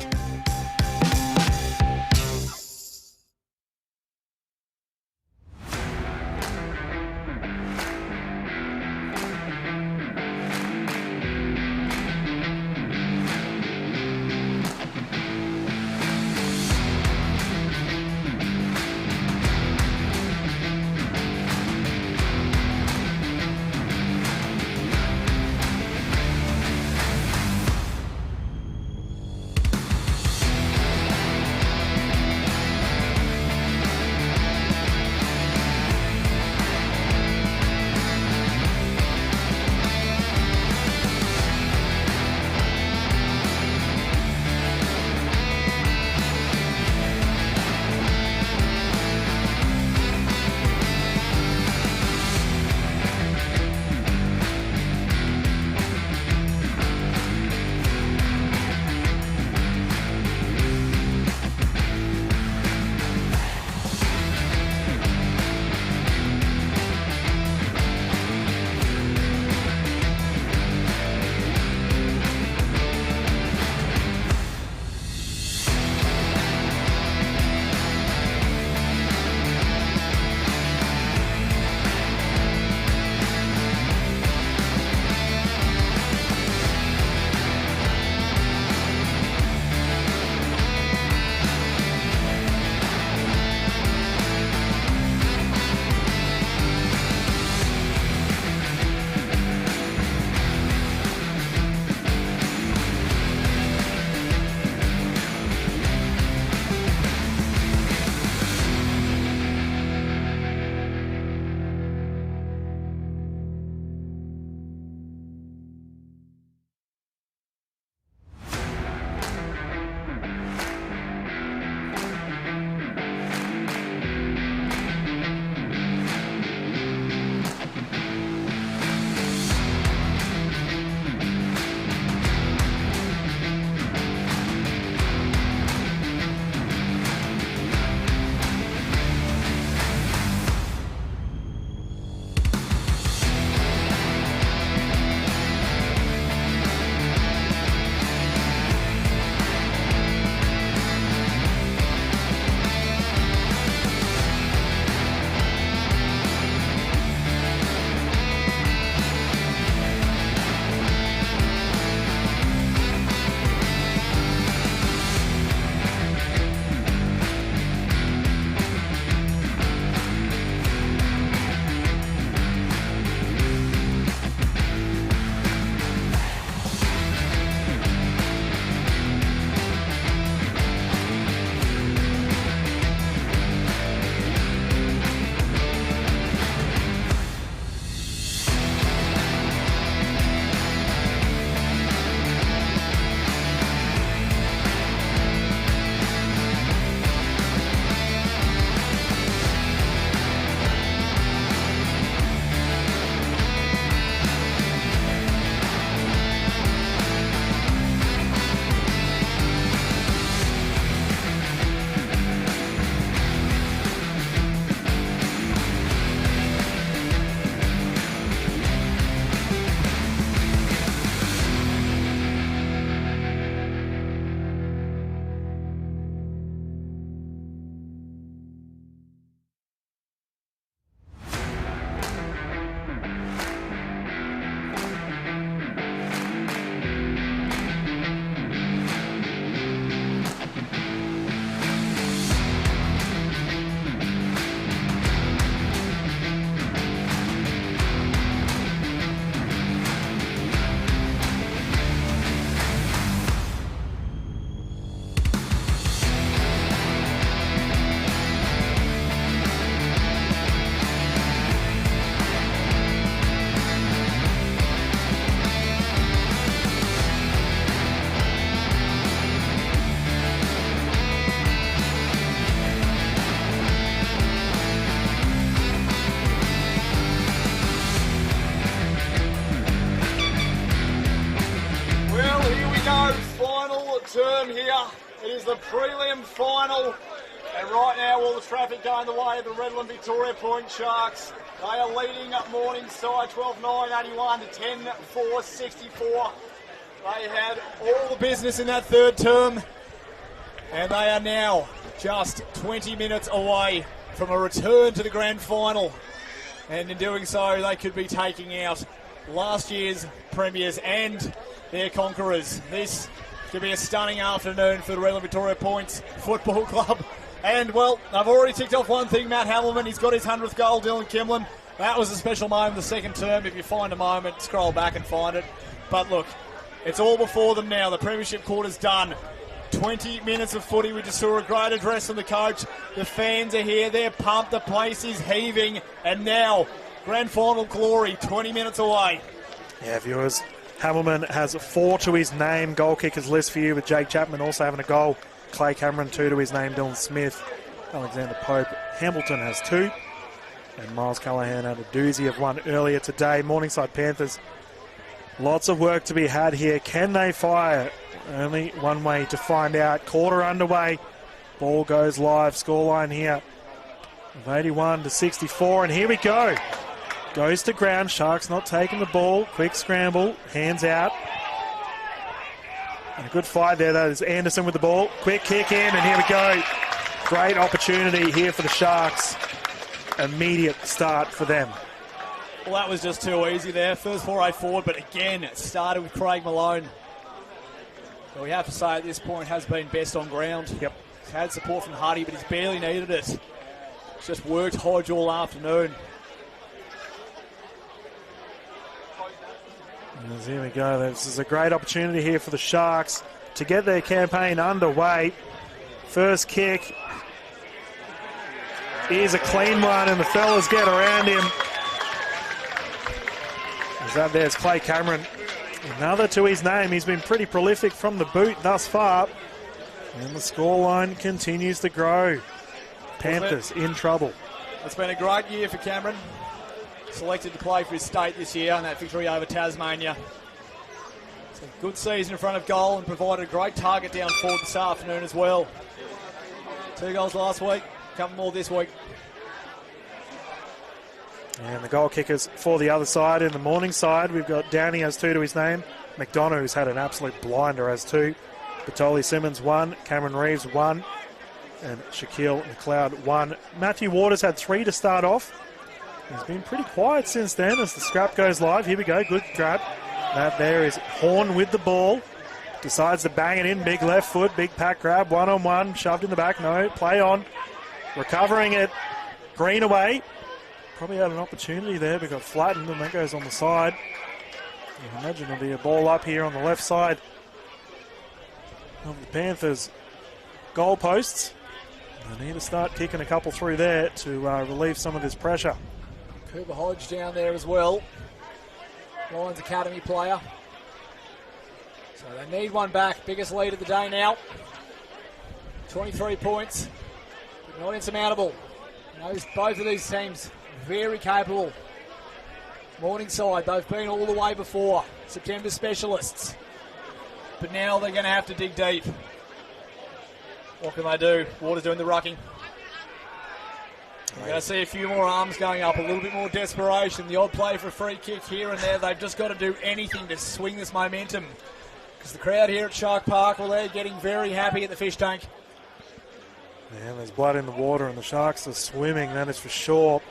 the prelim final. And right now, all the traffic going the way of the Redland-Victoria Point Sharks. They are leading up Morningside 12-9-81 to 10-4-64. They had all the business in that third term. And they are now just 20 minutes away from a return to the grand final. And in doing so, they could be taking out last year's premiers and their conquerors. This could be a stunning afternoon for the Redland-Victoria Points Football Club. And, well, I've already ticked off one thing, Matt Hamilton. He's got his 100th goal, Dylan Kimlin. That was a special moment in the second term. If you find a moment, scroll back and find it. But look, it's all before them now. The premiership quarter's done. 20 minutes of footy. We just saw a great address from the coach. The fans are here. They're pumped. The place is heaving. And now, grand final glory, 20 minutes away. Yeah, viewers, Hamilton has 4 to his name. Goal kickers list for you, with Jake Chapman also having a goal. Clay Cameron 2 to his name. Dylan Smith, Alexander Pope. Hamilton has 2. And Miles Callaghan had a doozy of 1 earlier today. Morningside Panthers, lots of work to be had here. Can they fire? Only one way to find out. Quarter underway. Ball goes live. Scoreline here of 81-64. And here we go. Goes to ground. Sharks not taking the ball. Quick scramble. Hands out. And a good fight there. That is Anderson with the ball. Quick kick in. And here we go. Great opportunity here for the Sharks. Immediate start for them. Well, that was just too easy there. First foray forward, but again, it started with Craig Malone. But we have to say at this point has been best on ground. Yep. He's had support from Huddy, but he's barely needed it. He's just worked Hodge all afternoon. As here we go. This is a great opportunity here for the Sharks to get their campaign underway. First kick is a clean one, and the fellas get around him. As that there's Clay Cameron. Another to his name. He's been pretty prolific from the boot thus far. And the scoreline continues to grow. Panthers in trouble. It's been a great year for Cameron. Selected to play for his state this year on that victory over Tasmania. It's a good season in front of goal and provided a great target down forward this afternoon as well. 2 goals last week, a couple more this week. And the goal kickers for the other side. In the Morningside, we've got Downey has 2 to his name. McDonough, who's had an absolute blinder, has 2. Batoli Simmons 1. Cameron Reeves 1. And Shaquille McLeod 1. Matthew Waters had 3 to start off. He's been pretty quiet since then as the scrap goes live. Here we go, good grab. That there is Horn with the ball. Decides to bang it in, big left foot, big pack grab, 1-on-1, shoved in the back, no, play on. Recovering it, Greenaway. Probably had an opportunity there, but got flattened, and that goes on the side. I imagine there'll be a ball up here on the left side of the Panthers' goal posts. They need to start kicking a couple through there to relieve some of this pressure. Cooper Hodge down there as well. Lions Academy player. So they need one back. Biggest lead of the day now. 23 points. But not insurmountable. Both of these teams very capable. Morningside, they've been all the way before. September specialists. But now they're going to have to dig deep. What can they do? Waters doing the rucking. We're going to see a few more arms going up, a little bit more desperation. The odd play for a free kick here and there. They've just got to do anything to swing this momentum. Because the crowd here at Shark Park, well, they're getting very happy at the fish tank. Yeah, there's blood in the water and the Sharks are swimming, that is for sure.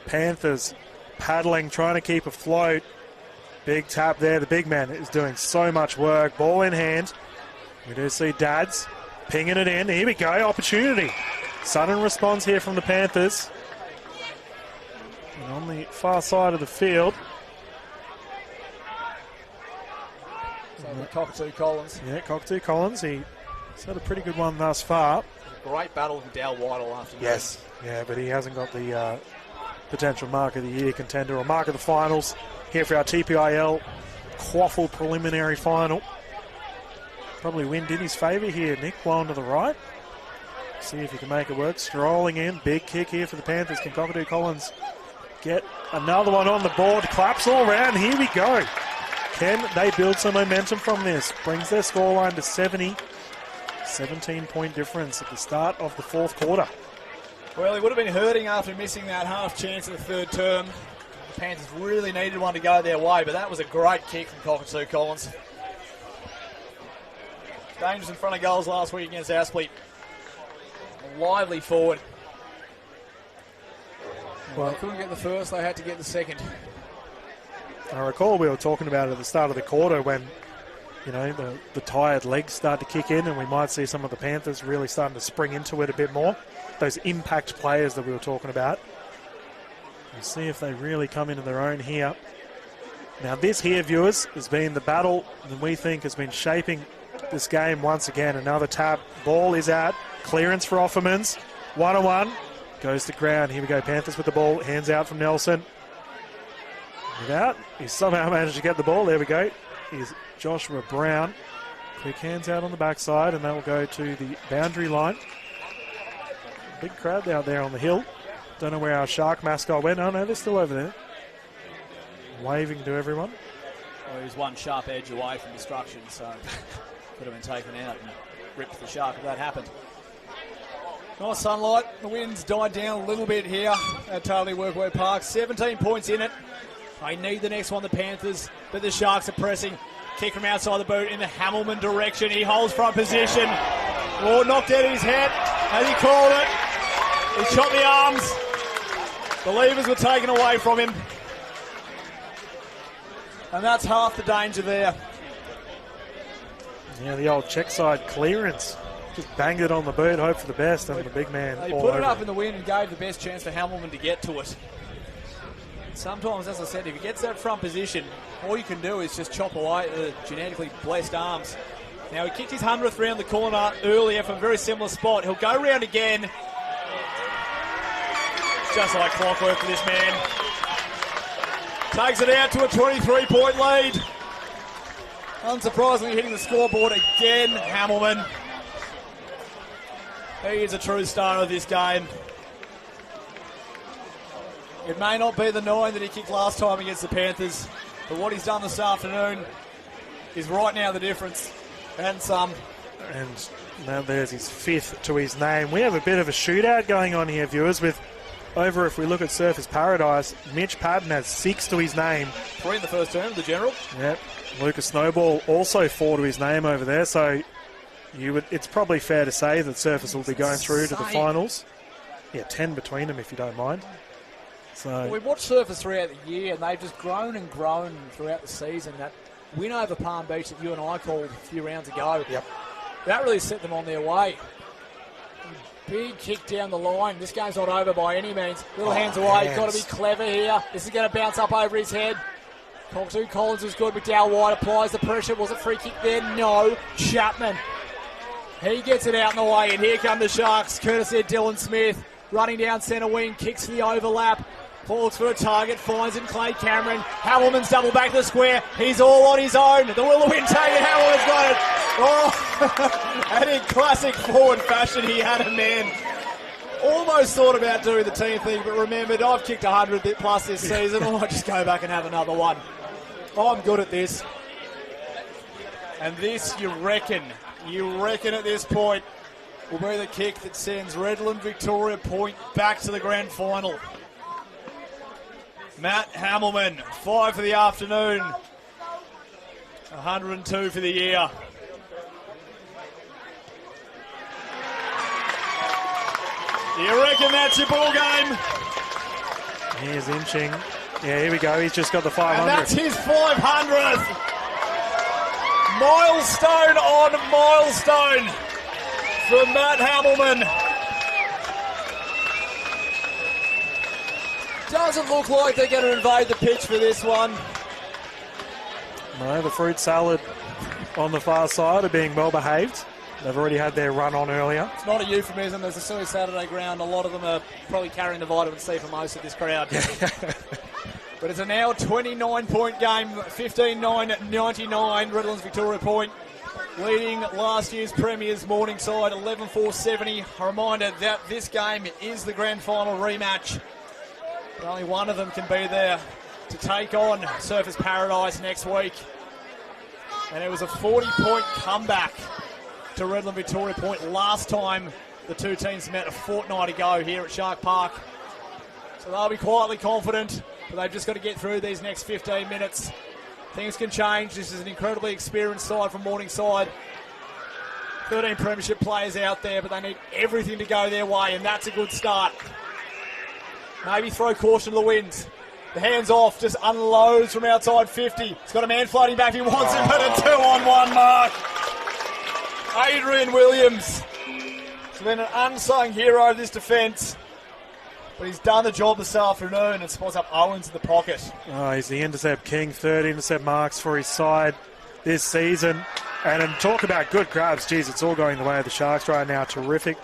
Panthers paddling, trying to keep afloat. Big tap there. The big man is doing so much work. Ball in hand. We do see Dads pinging it in. Here we go, opportunity. Sudden response here from the Panthers. And on the far side of the field. So the Cockatoo Collins. Yeah, Cockatoo Collins. He's had a pretty good one thus far. Great battle with Dal White all afternoon. Yes, yeah, but he hasn't got the potential Mark of the Year contender or Mark of the Finals here for our TPIL QAFL preliminary final. Probably wind in his favour here. Nick blown to the right. See if he can make it work. Strolling in. Big kick here for the Panthers. Can Cockatoo Collins get another one on the board? Claps all round. Here we go. Can they build some momentum from this? Brings their scoreline to 17-point difference at the start of the fourth quarter. Well, he would have been hurting after missing that half chance of the third term. The Panthers really needed one to go their way, but that was a great kick from Cockatoo Collins. Dangerous in front of goals last week against Aspley. Lively forward. Well, they couldn't get the first, they had to get the second. I recall we were talking about it at the start of the quarter when, you know, the tired legs start to kick in and we might see some of the Panthers really starting to spring into it a bit more. Those impact players that we were talking about. We'll see if they really come into their own here. Now this here, viewers, has been the battle that we think has been shaping this game once again. Another tap. Ball is out. Clearance for Offermans. 1-on-1. Goes to ground. Here we go. Panthers with the ball. Hands out from Nelson. Without. He's somehow managed to get the ball. There we go. Here's Joshua Brown. Quick hands out on the backside, and that will go to the boundary line. Big crowd out there on the hill. Don't know where our Shark mascot went. Oh no, they're still over there. Waving to everyone. Well, he was one sharp edge away from destruction, so could have been taken out and ripped the Shark if that happened. Nice sunlight. The wind's died down a little bit here at Tarlee Workway Park. 17 points in it. They need the next one, the Panthers, but the Sharks are pressing. Kick from outside the boot in the Hamilman direction. He holds front position. Oh, knocked out of his head. Has he called it? He shot the arms. The levers were taken away from him. And that's half the danger there. Yeah, the old check side clearance. Just banged it on the boot, hope for the best, and the big man They all put over it up in the wind and gave the best chance for Hamilman to get to it. Sometimes, as I said, if he gets that front position, all you can do is just chop away at the genetically blessed arms. Now, he kicked his 100th round the corner earlier from a very similar spot. He'll go round again. Just like clockwork for this man. Takes it out to a 23-point lead. Unsurprisingly hitting the scoreboard again, Hamilman. He is a true star of this game. It may not be the 9 that he kicked last time against the Panthers, but what he's done this afternoon is right now the difference, and some. And now there's his 5th to his name. We have a bit of a shootout going on here, viewers, with over, if we look at Surfers Paradise, Mitch Patton has 6 to his name. 3 in the first term, the general. Yep. Lucas Snowball also 4 to his name over there, so it's probably fair to say that Surfers will be going through to the finals. Yeah, 10 between them if you don't mind. So well, we've watched Surfers throughout the year, and they've just grown and grown throughout the season. That win over Palm Beach that you and I called a few rounds ago, that really set them on their way. Big kick down the line. This game's not over by any means. Little hands away. Got to be clever here. This is going to bounce up over his head. Cockatoo Collins was good. McDowell White applies the pressure. Was it free kick there? No. Chapman. He gets it out in the way, and here come the Sharks, courtesy of Dylan Smith. Running down centre wing, kicks the overlap. Looks for a target, finds in Clay Cameron. Hamilman's double back to the square. He's all on his own. The will of win taken. Hamilman's got it. Oh, and in classic forward fashion, he had a man. Almost thought about doing the team thing, but remembered I've kicked 100 plus this season. I might just go back and have another one. I'm good at this. And this, you reckon at this point, will be the kick that sends Redland-Victoria Point back to the grand final. Matt Hamilman, 5 for the afternoon, 102 for the year. You reckon that's your ball game? Here's inching. Yeah, here we go. He's just got the 500. And that's his 500th. Milestone on milestone for Matt Hamilman. Doesn't look like they're going to invade the pitch for this one. No, the fruit salad on the far side are being well behaved. They've already had their run on earlier. It's not a euphemism. There's a silly Saturday ground. A lot of them are probably carrying the vitamin C for most of this crowd. But it's a now 29-point game, 15-9-99, Redlands-Victoria Point. Leading last year's premiers, Morningside, 11-4-70. A reminder that this game is the grand final rematch. But only one of them can be there to take on Surfers Paradise next week. And it was a 40-point comeback to Redland-Victoria Point last time the two teams met a fortnight ago here at Shark Park. So they'll be quietly confident, but they've just got to get through these next 15 minutes. Things can change. This is an incredibly experienced side from Morningside. 13 premiership players out there, but they need everything to go their way, and that's a good start. Maybe throw caution to the wind. The hands off, just unloads from outside 50. He's got a man floating back. He wants it, but a 2-on-1 mark. Adrian Williams. He's been an unsung hero of this defence, but he's done the job this afternoon and spots up Owens in the pocket. Oh, he's the intercept king, 3rd intercept marks for his side this season. And talk about good grabs. Geez, it's all going the way of the Sharks right now. Terrific.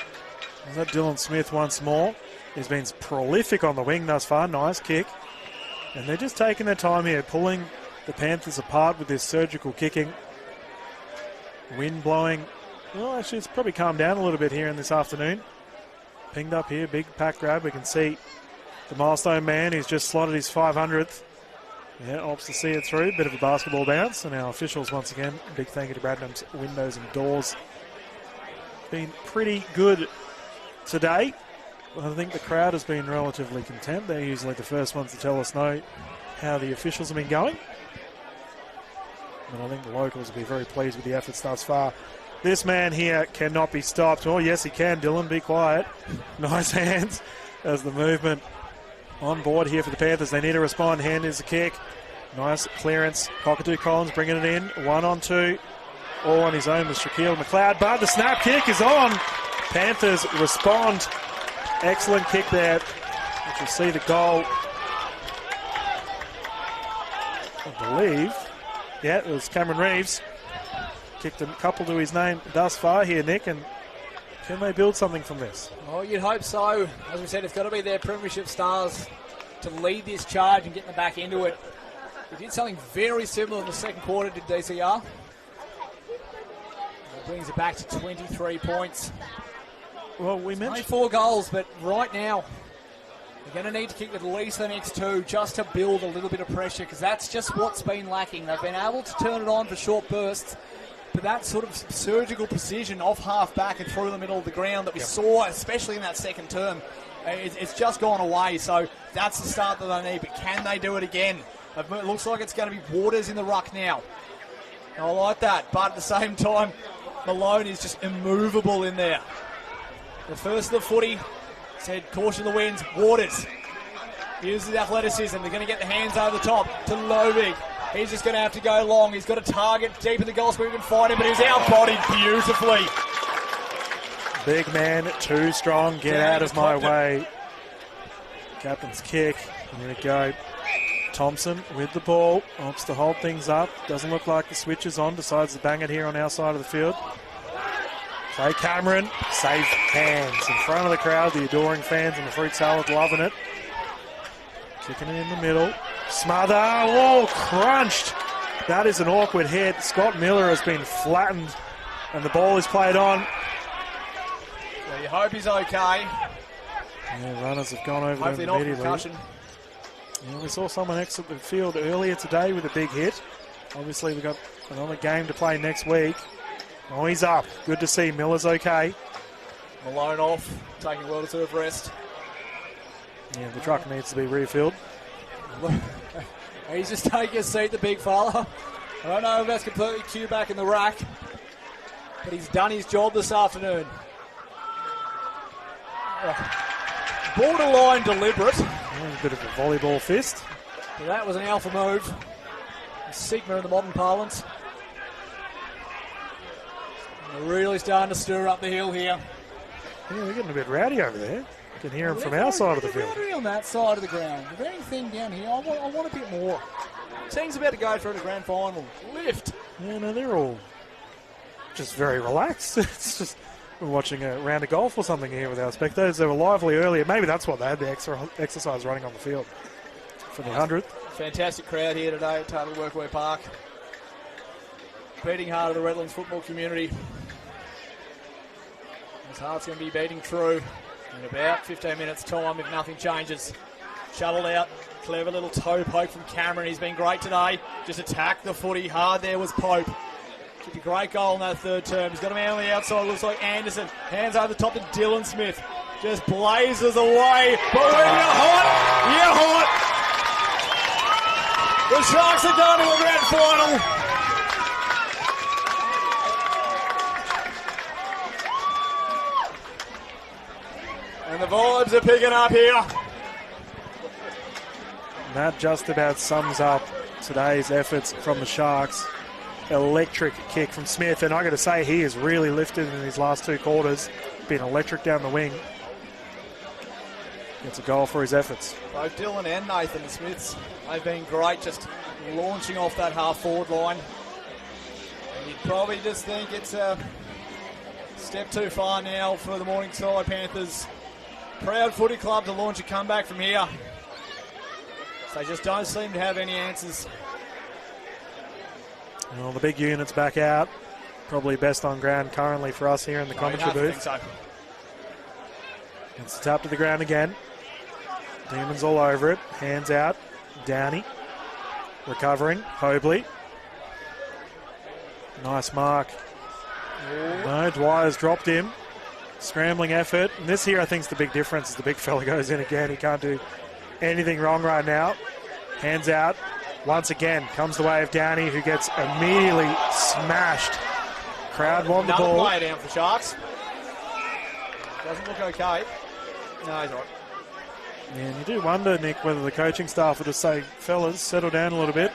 Is that Dylan Smith once more? He's been prolific on the wing thus far. Nice kick. And they're just taking their time here, pulling the Panthers apart with this surgical kicking. Wind blowing. Well, actually, it's probably calmed down a little bit here in this afternoon. Pinged up here, big pack grab. We can see the milestone man who's just slotted his 500th. Yeah, opts to see it through. Bit of a basketball bounce. And our officials, once again, big thank you to Bradham's Windows and Doors. Been pretty good today. I think the crowd has been relatively content. They're usually the first ones to tell us know how the officials have been going. And I think the locals will be very pleased with the efforts thus far. This man here cannot be stopped. Oh, yes, he can, Dylan. Be quiet. Nice hands as the movement on board here for the Panthers. They need to respond. Hand is the kick. Nice clearance. Cockatoo Collins bringing it in. 1-on-2. All on his own with Shaquille McLeod. But the snap kick is on. Panthers respond. Excellent kick there. You can see the goal. I believe. Yeah, it was Cameron Reeves. Kicked a couple to his name thus far here, Nick. And can they build something from this? Well, you'd hope so. As we said, it's got to be their premiership stars to lead this charge and get them back into it. They did something very similar in the second quarter to DCR. That brings it back to 23 points. Well, we mentioned only 4 goals, but right now they're going to need to kick at least the next 2 just to build a little bit of pressure, because that's just what's been lacking. They've been able to turn it on for short bursts, but that sort of surgical precision off half back and through the middle of the ground that we saw, especially in that second term, it's just gone away. So that's the start that they need, but can they do it again? It looks like it's going to be Waters in the ruck now. I like that, but at the same time, Malone is just immovable in there. The first of the footy said caution the winds. Waters uses his athleticism. They're going to get the hands over the top to Lovig. He's just going to have to go long. He's got a target deep in the goal square. We can find him, but he's outbodied beautifully. Big man, too strong. Get out of my way. Captain's kick. Here we go. Thompson with the ball. Opts to hold things up. Doesn't look like the switch is on. Decides to bang it here on our side of the field. Play Cameron. Safe hands in front of the crowd. The adoring fans and the fruit salad loving it. Kicking it in the middle. Smother. Oh, crunched. That is an awkward hit. Scott Miller has been flattened and the ball is played on. Well, you hope he's okay. Yeah, runners have gone over hopefully them immediately. Not concussion. Yeah, we saw someone exit the field earlier today with a big hit. Obviously, we've got another game to play next week. Oh, he's up. Good to see. Miller's okay. Malone off, taking well-deserved rest. Yeah, the truck needs to be refilled. He's just taking a seat, the big fella. I don't know if that's completely queued back in the rack, but he's done his job this afternoon. Borderline deliberate. A bit of a volleyball fist. But that was an alpha move. A Sigma in the modern parlance. And they're really starting to stir up the hill here. Yeah, they're getting a bit rowdy over there. You can hear them from our side of the field. On that side of the ground. If anything down here, I want a bit more. Team's about to go through the grand final. Lift. Yeah, no, they're all just very relaxed. It's just we're watching a round of golf or something here with our spectators. They were lively earlier. Maybe that's what they had, the extra exercise running on the field for the 100th. Fantastic crowd here today at Taylor Workwear Park. Beating hard of the Redlands football community. This heart's going to be beating true in about 15 minutes' time if nothing changes. Shuttled out. Clever little toe poke from Cameron. He's been great today. Just attacked the footy hard there was Pope. Should be a great goal in that third term. He's got a man on the outside. Looks like Anderson. Hands over the top to Dylan Smith. Just blazes away. But when you're hot, you're hot. The Sharks are going to a grand final. And the vibes are picking up here. That just about sums up today's efforts from the Sharks. Electric kick from Smith, and I got to say, he has really lifted in his last 2 quarters. Been electric down the wing. Gets a goal for his efforts. Both Dylan and Nathan Smiths, they've been great just launching off that half-forward line. And you'd probably just think it's a step too far now for the Morningside Panthers. Proud footy club to launch a comeback from here. So they just don't seem to have any answers. Well, the big unit's back out. Probably best on ground currently for us here in the commentary booth. So. It's the tap to the ground again. Demons all over it. Hands out. Downey. Recovering. Hobley. Nice mark. No, Dwyer's dropped him. Scrambling effort. And this here, I think, is the big difference. As the big fella goes in again. He can't do anything wrong right now. Hands out. Once again, comes the way of Downey, who gets immediately smashed. Crowd want the ball. Another player down for Sharks. Doesn't look okay. No, he's all right. Yeah, and you do wonder, Nick, whether the coaching staff will just say, fellas, settle down a little bit.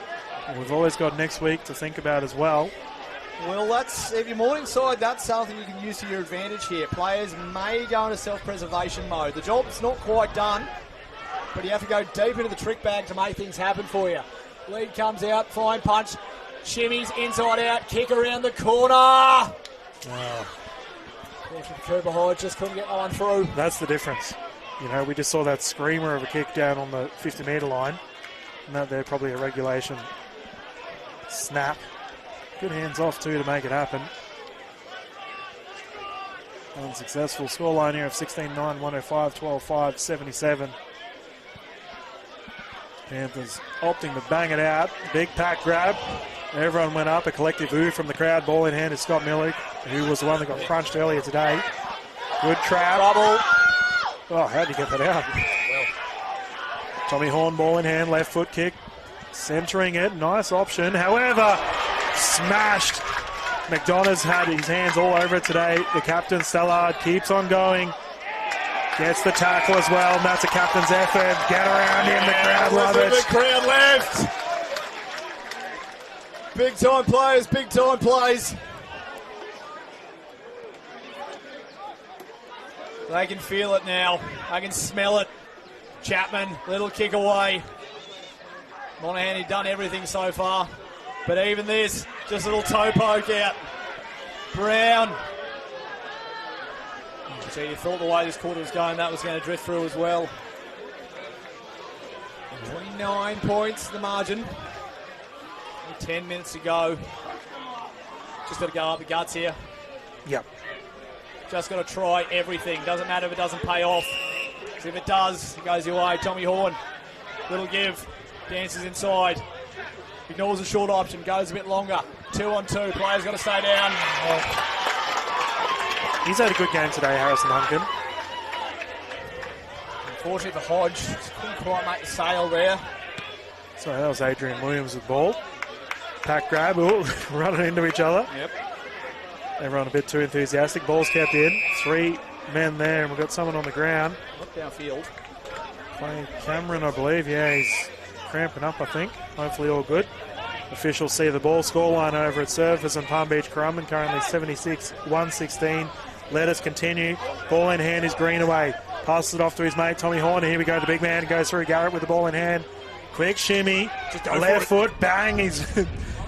And we've always got next week to think about as well. Well, that's, if you're Morningside, that's something you can use to your advantage here. Players may go into self-preservation mode. The job's not quite done, but you have to go deep into the trick bag to make things happen for you. Lead comes out, fine punch, shimmies inside out, kick around the corner. Oh. Cooper Hyde just couldn't get one through. That's the difference. You know, we just saw that screamer of a kick down on the 50-metre line. And that there probably a regulation snap. Good hands off too to make it happen. Unsuccessful scoreline here of 16-9, 105, 12-5, 77. Panthers opting to bang it out. Big pack grab. Everyone went up. A collective ooh from the crowd. Ball in hand is Scott Miller, who was the one that got crunched earlier today. Good trap. Trouble. Oh, how'd you get that out? Well. Tommy Horn, ball in hand, left foot kick. Centering it. Nice option. However, smashed. McDonough's had his hands all over it today. The captain, Stellard, keeps on going. Gets the tackle as well, and that's a captain's effort. Get around him, the crowd love it. The crowd left. Big time players, big time plays. They can feel it now. They can smell it. Chapman, little kick away. Monahan, he'd done everything so far. But even this, just a little toe poke out. Brown. So you thought the way this quarter was going, that was going to drift through as well. 29 points, the margin. 10 minutes to go. Just got to go up the guts here. Yep. Just got to try everything. Doesn't matter if it doesn't pay off. Because if it does, it goes your way. Tommy Horn, little give. Dances inside. Ignores the short option. Goes a bit longer. 2-on-2. Players got to stay down. He's had a good game today, Harrison Hunkin. Unfortunately for Hodge, just couldn't quite make the sale there. So that was Adrian Williams with ball. Pack grab, running into each other. Yep. Everyone a bit too enthusiastic. Ball's kept in. 3 men there, and we've got someone on the ground. Look downfield. Playing Cameron, I believe. Yeah, he's cramping up, I think. Hopefully all good. Officials see the ball scoreline over at Surface and Palm Beach Currumbin, currently 76-116. Let us continue. Ball in hand is Greenaway. Passes it off to his mate Tommy Horn. Here we go. The big man goes through Garrett with the ball in hand. Quick shimmy. Just a left foot. Bang. He's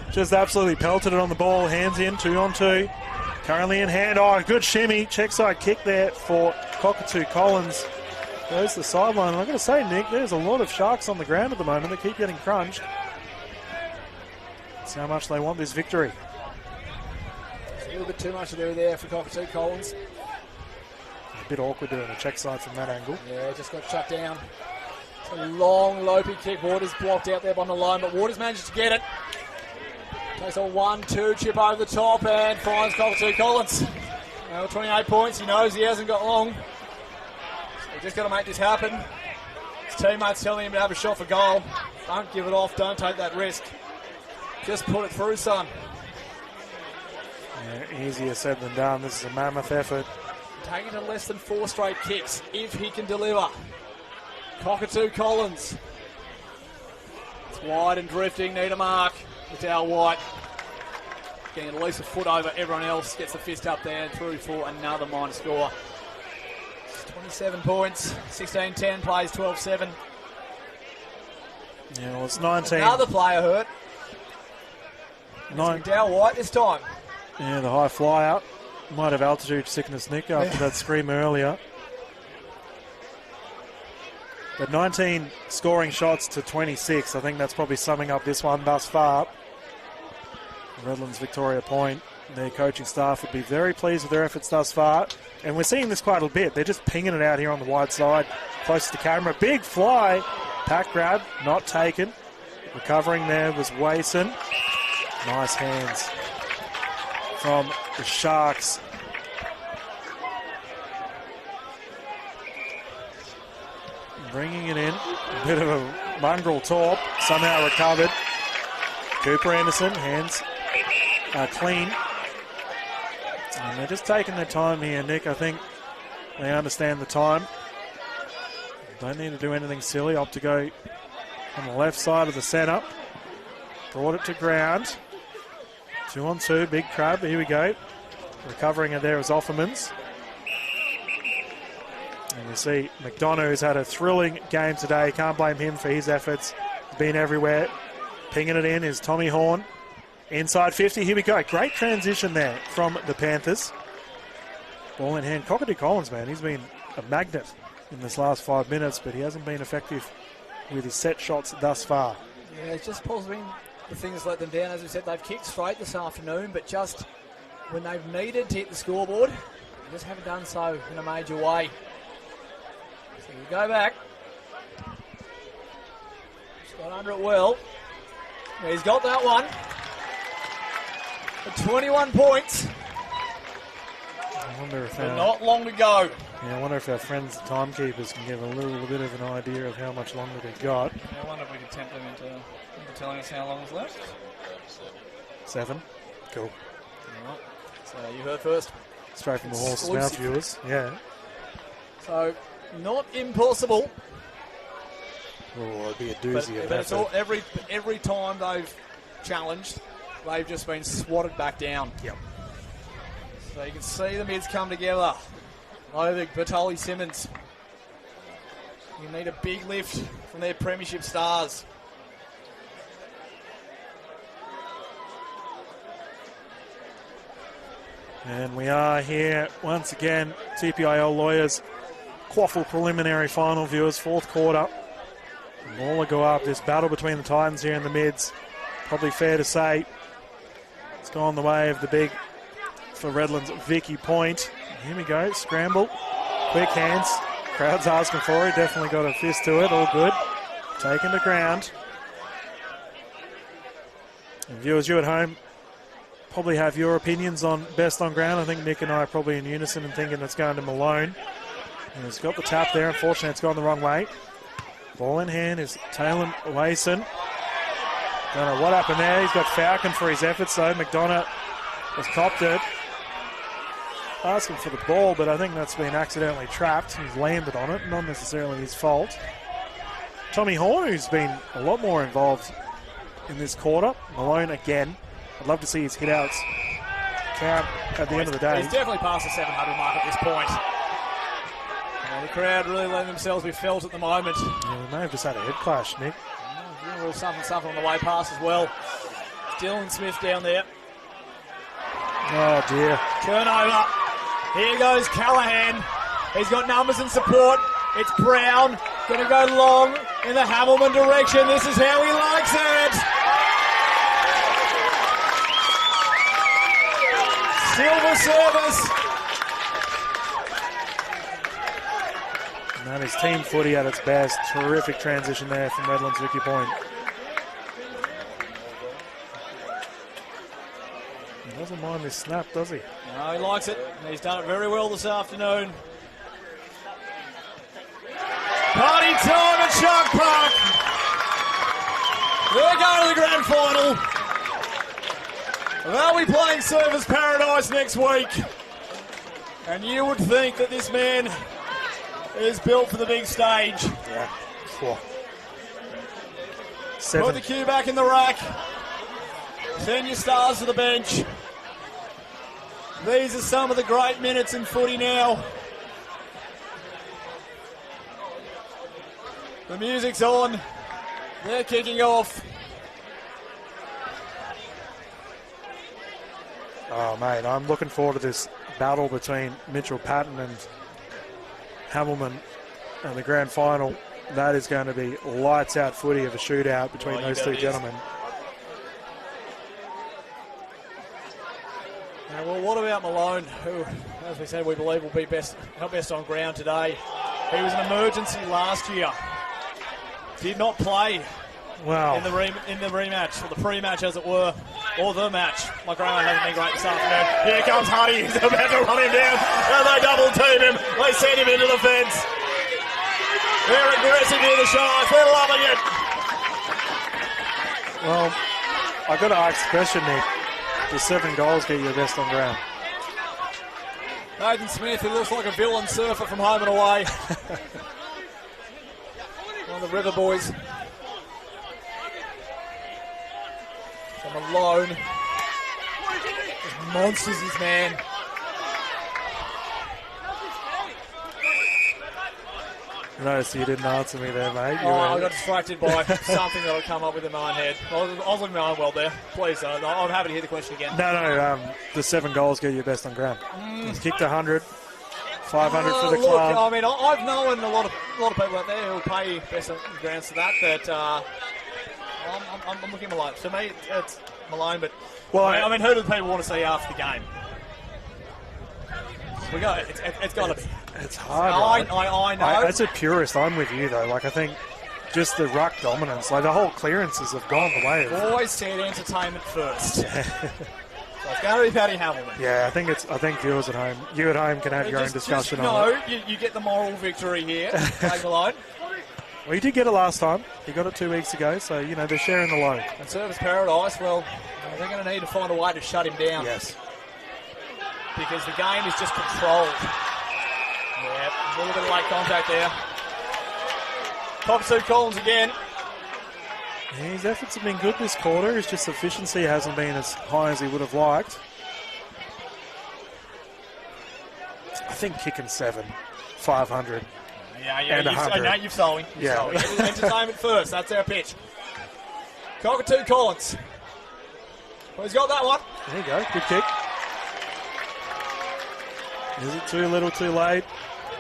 just absolutely pelted it on the ball. Hands in. 2-on-2. Currently in hand. Oh, good shimmy. Check side kick there for Cockatoo Collins. Goes to the sideline. I've got to say, Nick, there's a lot of Sharks on the ground at the moment. They keep getting crunched. That's how much they want this victory. A little bit too much to do there for Cockatoo Collins. A bit awkward doing a check side from that angle. Yeah, just got shut down. It's a long, lopey kick. Waters blocked out there by Malone, but Waters manages to get it. Takes a 1-2 chip over the top and finds Cockatoo Collins. Now 28 points. He knows he hasn't got long. So he's just got to make this happen. His teammates telling him to have a shot for goal. Don't give it off. Don't take that risk. Just put it through, son. Yeah, easier said than done. This is a mammoth effort. Taking to less than 4 straight kicks if he can deliver. Cockatoo Collins. It's wide and drifting. Need a mark. It's Al White. Getting at least a foot over everyone else. Gets the fist up there and through for another minor score. It's 27 points. 16-10 plays 12-7. Yeah, well, it's 19. Another player hurt. It's Al White this time. Yeah, the high flyer. Might have altitude sickness, Nick, after that scream earlier. But 19 scoring shots to 26. I think that's probably summing up this one thus far. Redlands-Victoria Point, their coaching staff would be very pleased with their efforts thus far. And we're seeing this quite a bit. They're just pinging it out here on the wide side, close to the camera. Big fly. Pack grab, not taken. Recovering there was Wason. Nice hands from the Sharks. Bringing it in. A bit of a mongrel torp. Somehow recovered. Cooper Anderson, hands clean. And they're just taking their time here, Nick. I think they understand the time. Don't need to do anything silly. Opt to go on the left side of the centre. Brought it to ground. 2-on-2, big crab. Here we go. Recovering it there is Offermans. And you see McDonough, who's had a thrilling game today. Can't blame him for his efforts. He's been everywhere. Pinging it in is Tommy Horn. Inside 50, here we go. Great transition there from the Panthers. Ball in hand. Cockatoo Collins, man, he's been a magnet in this last 5 minutes, but he hasn't been effective with his set shots thus far. Yeah, it's just possibly the things let them down. As we said, they've kicked straight this afternoon, but just when they've needed to hit the scoreboard, they just haven't done so in a major way. So we go back. He's got under it well. He's got that one. For 21 points. I wonder if but not long to go. Yeah, I wonder if our friends, the timekeepers, can give a little bit of an idea of how much longer they've got. I wonder if we can tempt them into telling us how long is left. 7. Cool. All right. So you heard first. Straight from the horse's mouth, viewers. Yeah. So not impossible. Oh, it'd be a doozy. But it's all, every time they've challenged, they've just been swatted back down. Yep. So you can see the mids come together. Lovick, Bertoli, Simmons. You need a big lift from their premiership stars. And we are here once again, TPIL Lawyers QAFL preliminary final, viewers, 4th quarter. Ball will go up. This battle between the Titans here in the mids, probably fair to say, it's gone the way of the big for Redlands, Vicky Point. Here we go, scramble, quick hands. Crowd's asking for it, definitely got a fist to it, all good. Taken to ground. And viewers, you at home probably have your opinions on best on ground. I think Nick and I are probably in unison in thinking it's going to Malone. And he's got the tap there. Unfortunately, it's gone the wrong way. Ball in hand is Taylor Wason. Don't know what happened there. He's got Falcon for his efforts, though. McDonough has copped it. Asking for the ball, but I think that's been accidentally trapped. He's landed on it, not necessarily his fault. Tommy Horn, who's been a lot more involved in this quarter. Malone again. I'd love to see his hit-outs count at the end of the day. He's definitely past the 700 mark at this point. The crowd really letting themselves be felt at the moment. Yeah, we may have just had a head clash, Nick. A little something on the way past as well. Dylan Smith down there. Oh, dear. Turnover. Here goes Callahan. He's got numbers and support. It's Brown. Going to go long in the Hamilton direction. This is how he likes it. Silver service. And that is team footy at its best. Terrific transition there from Redlands, Vicky Point. Doesn't mind this snap, does he? No, he likes it. He's done it very well this afternoon. Party time at Shark Park. They're going to the grand final. They'll be playing Surfers Paradise next week. And you would think that this man is built for the big stage. Yeah. Whoa. Put the cue back in the rack. Send your stars to the bench. These are some of the great minutes in footy now. The music's on. They're kicking off. Oh, mate, I'm looking forward to this battle between Mitchell Patton and Hamilman in the grand final. That is going to be lights out footy of a shootout between those two gentlemen. Well, what about Malone, who, as we said, we believe will be our best on ground today? He was an emergency last year. Did not play in the rematch, or the pre-match as it were, or the match. My grandma hasn't been great this afternoon. Here comes Huddy, he's about to run him down, and they double team him. They send him into the fence. They're aggressive near the Sharks, they're loving it. Well, I've got to ask the question, Nick. Does 7 goals get you the best on ground? Nathan Smith, who looks like a villain surfer from home and away. One of the River boys. So Malone. Just monsters his man. Notice you didn't answer me there, mate. I got distracted by something that I'd come up with in my own head. I was looking my own world there. Please, I'm happy to hear the question again. No, the 7 goals get you best on ground. He's kicked 100, 500 for the look, club. I mean, I've known a lot of people out there who will pay best on grounds to that, but I'm looking at Malone. To me, it's Malone, but I mean, who do the people want to see after the game? It's got to be. It's hard. I know. As a purist, I'm with you though. Like I think just the ruck dominance, like the whole clearances have gone the way of. Always said entertainment first. So it's going to be Paddy Hamilton. Yeah, I think viewers at home, you at home can have your own discussion on it. You get the moral victory here, Craig Malone. Well, you did get it last time. You got it 2 weeks ago, so they're sharing the load. And Service Paradise, well, they're going to need to find a way to shut him down. Yes. Because the game is just controlled. Yeah, a little bit of late contact there. Cockatoo Collins again. His efforts have been good this quarter. His just efficiency hasn't been as high as he would have liked. I think kicking 7, 500. And 100. You've sold him. Entertainment first. That's our pitch. Cockatoo Collins. Well, he's got that one. There you go. Good kick. Is it too little, too late?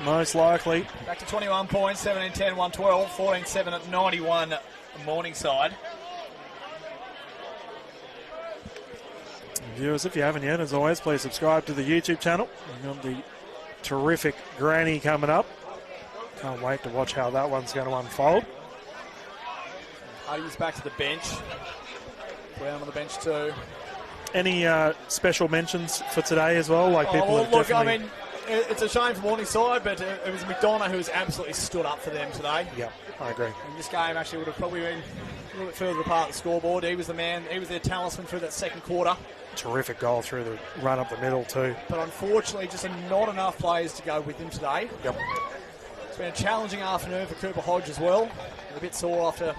Most likely. Back to 21 points, 17-10, 112, 14-7 at 91 Morningside. Viewers, if you haven't yet, as always, please subscribe to the YouTube channel. We've got the terrific granny coming up. Can't wait to watch how that one's going to unfold. Huddy's back to the bench. Brown on the bench too. Any special mentions for today as well? Like people have definitely... I mean, it's a shame for Morningside, but it was McDonough who has absolutely stood up for them today. Yeah, I agree. And this game actually would have probably been a little bit further apart the scoreboard. He was the man, he was their talisman through that second quarter. Terrific goal through the run up the middle too. But unfortunately, just not enough players to go with him today. Yep. It's been a challenging afternoon for Cooper Hodge as well. A bit sore after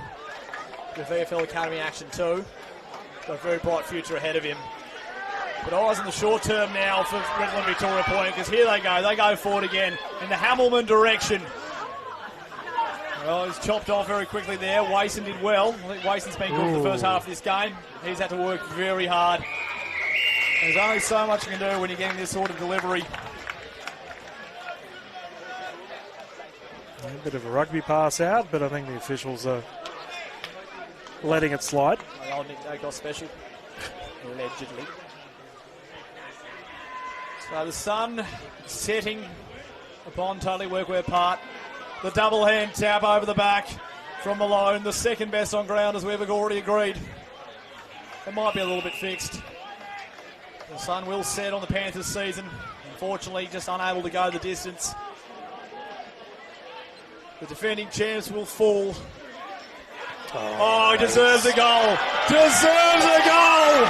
the VFL Academy action too. Got a very bright future ahead of him. But eyes in the short term now for Redland-Victoria Point, because here they go forward again in the Hamilman direction. Well, he's chopped off very quickly there. Wason did well. I think Wason's been good for the first half of this game. He's had to work very hard. There's only so much you can do when you're getting this sort of delivery. A bit of a rugby pass out, but I think the officials are letting it slide. The old Nick Dacos special. Allegedly. So the sun setting upon Totally Workwear Part. The double hand tap over the back from Malone. The second best on ground, as we've already agreed. It might be a little bit fixed. The sun will set on the Panthers season. Unfortunately, just unable to go the distance. The defending champs will fall. Oh, he deserves a goal. Deserves a goal.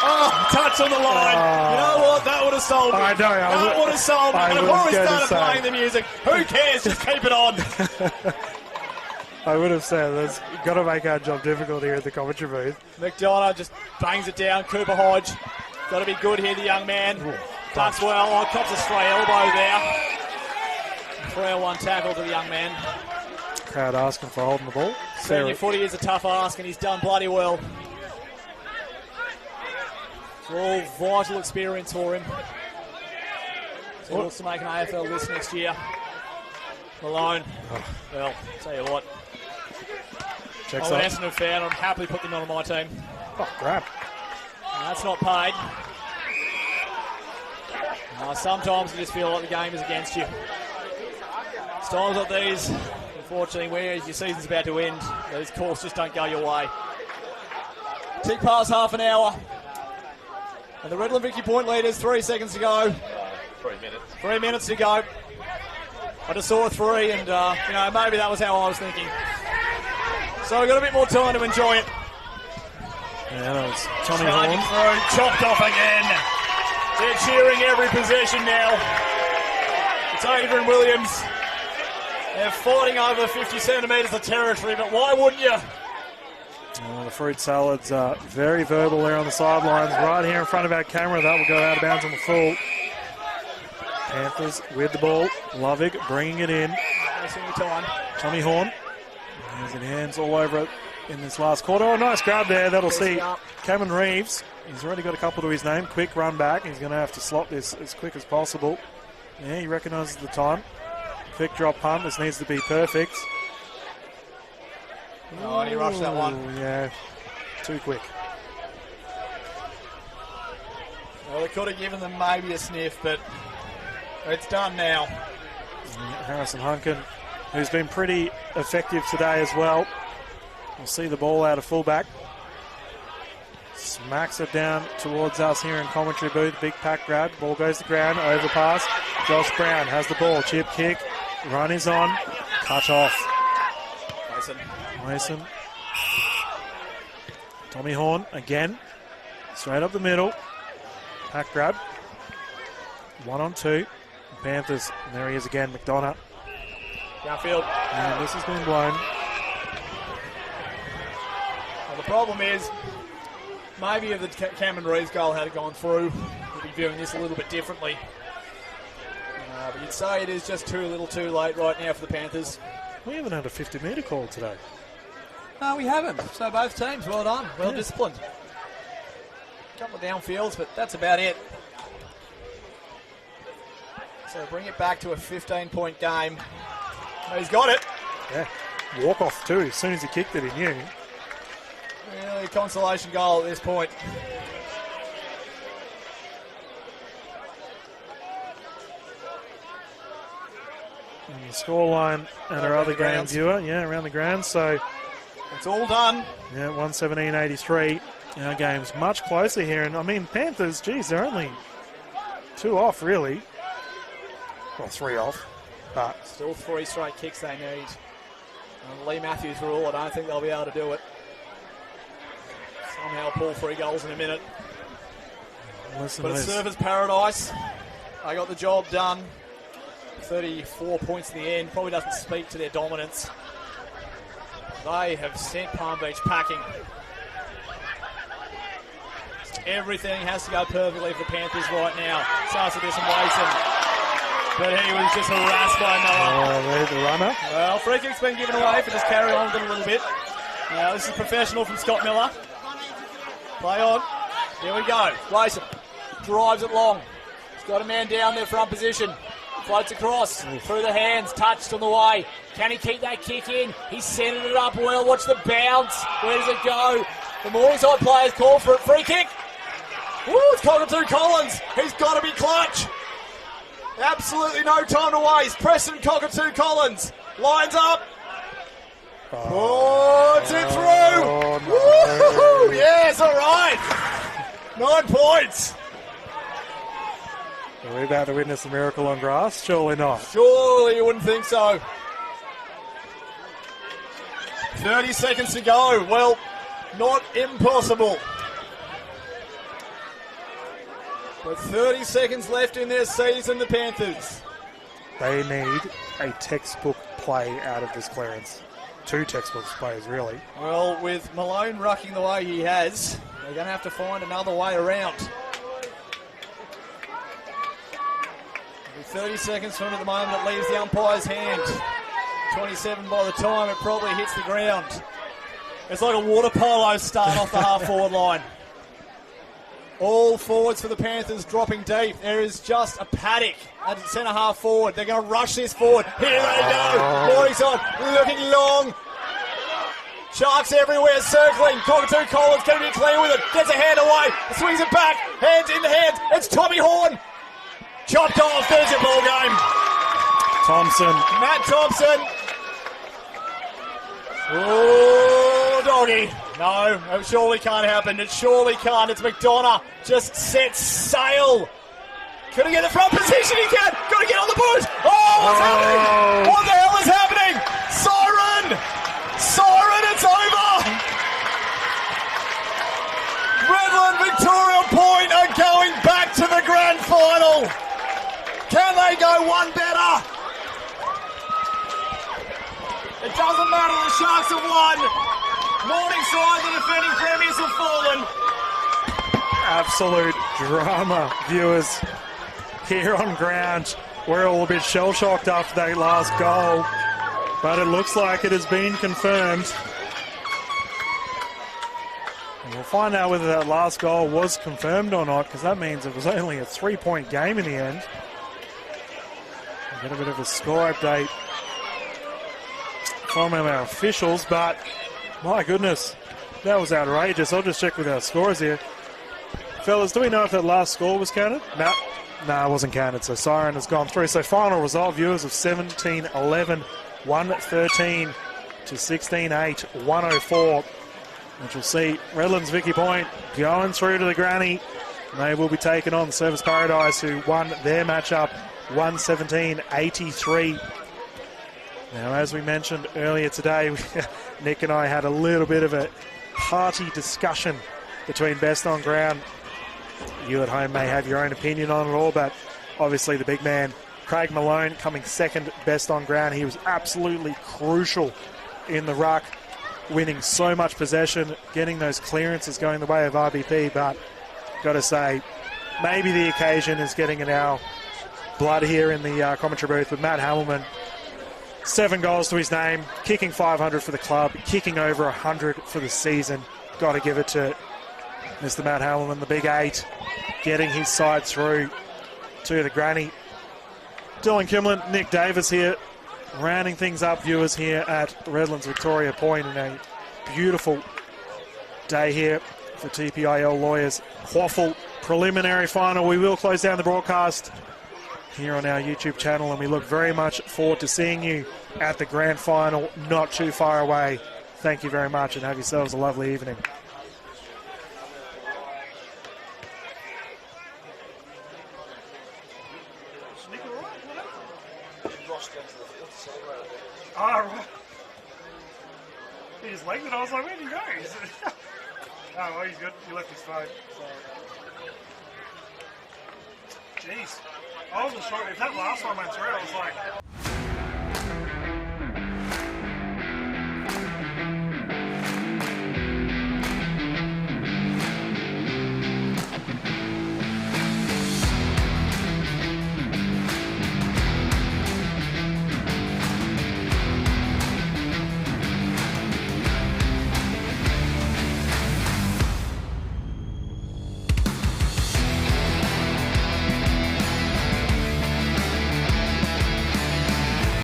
Oh, touch on the line. You know what? That would have sold me. I know. That would have sold me. But before we started playing the music, who cares? Just keep it on. I would have said that's got to make our job difficult here at the commentary booth. McDonough just bangs it down. Cooper Hodge. Got to be good here, the young man. Ducks well. Oh, cops a stray elbow there. 3-1 tackle to the young man. Crowd asking for holding the ball. Senior footy is a tough ask, and he's done bloody well. It's all vital experience for him. So he looks to make an AFL list next year. Malone. Well, tell you what. Checks I'm an up. Essendon fan. I'd happily put them on my team. Oh, grab. That's not paid. Sometimes you just feel like the game is against you. It's times like these, unfortunately, where your season's about to end, those calls just don't go your way. Tick past half an hour. And the Redland-Victoria point leaders, 3 seconds to go. 3 minutes. 3 minutes to go. I just saw a 3, and maybe that was how I was thinking. So we've got a bit more time to enjoy it. Yeah, that was Tommy Charging Horn. through, chopped off again. They're cheering every possession now. It's Adrian Williams. They're fighting over 50 centimetres of territory, but why wouldn't you? Oh, the fruit salad's very verbal there on the sidelines. Right here in front of our camera, that will go out of bounds on the full. Panthers with the ball. Lovig bringing it in. Tommy Horn. He's in hands all over it in this last quarter. Oh, nice grab there. That'll see Cameron Reeves. He's already got a couple to his name. Quick run back. He's going to have to slot this as quick as possible. Yeah, he recognises the time. Quick drop punt. This needs to be perfect. Oh, he rushed that one. Yeah, too quick. Well, they could have given them maybe a sniff, but it's done now. Harrison Hunkin, who's been pretty effective today as well. We'll see the ball out of fullback. Smacks it down towards us here in commentary booth. Big pack grab. Ball goes to ground. Overpass. Josh Brown has the ball. Chip kick. Run is on. Cut off. Mason. Tommy Horn again. Straight up the middle. Pack grab. 1 on 2. Panthers. And there he is again. McDonough. Downfield. And this has been blown. Well, the problem is, maybe if the Cameron Reeves goal had gone through, we'd be viewing this a little bit differently. But you'd say it is just too little too late right now for the Panthers. We haven't had a 50-metre call today. No, we haven't. So both teams, well done. Well disciplined. A couple of downfields, but that's about it. So bring it back to a 15-point game. Oh, he's got it. Yeah. Walk off too. As soon as he kicked it, he knew. Really consolation goal at this point. And the scoreline at our other game viewer. Yeah, around the ground. So it's all done. Yeah, 117-83. Our game's much closer here. And I mean, Panthers, geez, they're only 2 off, really. Well, 3 off. But still 3 straight kicks they need. And Lee Matthews rule, I don't think they'll be able to do it. Somehow pull 3 goals in a minute. Listen but it's Surfers Paradise. They got the job done. 34 points in the end. Probably doesn't speak to their dominance. They have sent Palm Beach packing. Everything has to go perfectly for the Panthers right now. Starts with this and Wason. But he was just harassed by Noah. The runner. Well, free kick's been given away for just carry on with it a little bit. Now this is professional from Scott Miller. Play on. Here we go. Wason drives it long. He's got a man down there front position. Floats across through the hands, touched on the way. Can he keep that kick in? He's sending it up well. Watch the bounce. Where does it go? The Morningside players call for it. Free kick. Ooh, it's Cockatoo Collins. He's got to be clutch. Absolutely no time to waste. Preston Cockatoo Collins lines up. Puts it through. No. Yes, all right. 9 points. Are we about to witness a miracle on grass? Surely not. Surely you wouldn't think so. 30 seconds to go. Well, not impossible. But 30 seconds left in their season, the Panthers. They need a textbook play out of this clearance. 2 textbook plays, really. Well, with Malone rucking the way he has, they're going to have to find another way around. 30 seconds from at the moment, it leaves the umpire's hand. 27 by the time it probably hits the ground. It's like a water polo start off the half-forward line. All forwards for the Panthers dropping deep. There is just a paddock at centre half forward. They're going to rush this forward. Here they go. Morningside looking long. Sharks everywhere circling. Cockatoo Collins going to be clear with it. Gets a hand away. Swings it back. Hands in the hands. It's Tommy Horn. Chopped off. There's your ball game. Thompson. Matt Thompson. Oh, doggy. No, it surely can't happen. It surely can't. It's McDonough. Just sets sail. Could he get the front position? He can. Got to get on the boot. Oh, what's happening? What the hell is happening? Siren. Siren, it's over. Redland-Victoria Point are going back to the grand final. Can they go one better? It doesn't matter. The Sharks have won. Morningside, the defending premiers, have fallen. Absolute drama, viewers. Here on ground, we're all a bit shell-shocked after that last goal. But it looks like it has been confirmed. And we'll find out whether that last goal was confirmed or not, because that means it was only a 3-point game in the end. We'll get a bit of a score update from our officials, but my goodness, that was outrageous. I'll just check with our scores here. Fellas, do we know if that last score was counted? No, it wasn't counted, so Siren has gone through. So final result, viewers, of 17-11, 113 to 16-8, 104. Which we'll see Redlands Vicky Point going through to the granny. And they will be taking on Service Paradise, who won their matchup 117-83. Now, as we mentioned earlier today, Nick and I had a little bit of a hearty discussion between best on ground. You at home may have your own opinion on it all, but obviously the big man, Craig Malone, coming second best on ground. He was absolutely crucial in the ruck, winning so much possession, getting those clearances going the way of RBP, but got to say, maybe the occasion is getting in our blood here in the commentary booth with Matt Hamilton. 7 goals to his name, kicking 500 for the club, kicking over 100 for the season. Got to give it to Mr. Matt Hamilton, the big 8, getting his side through to the granny. Dylan Kimlin, Nick Davis here, rounding things up, viewers, here at Redlands-Victoria Point in a beautiful day here for TPIL Lawyers QAFL preliminary final. We will close down the broadcast here on our YouTube channel, and we look very much forward to seeing you at the grand final not too far away. Thank you very much and have yourselves a lovely evening. Oh, right. He just legged it. I was like, where'd he go? Oh, well, he's good. He left his phone. So. Jeez. I wasn't sure. If that last one went through, I was like...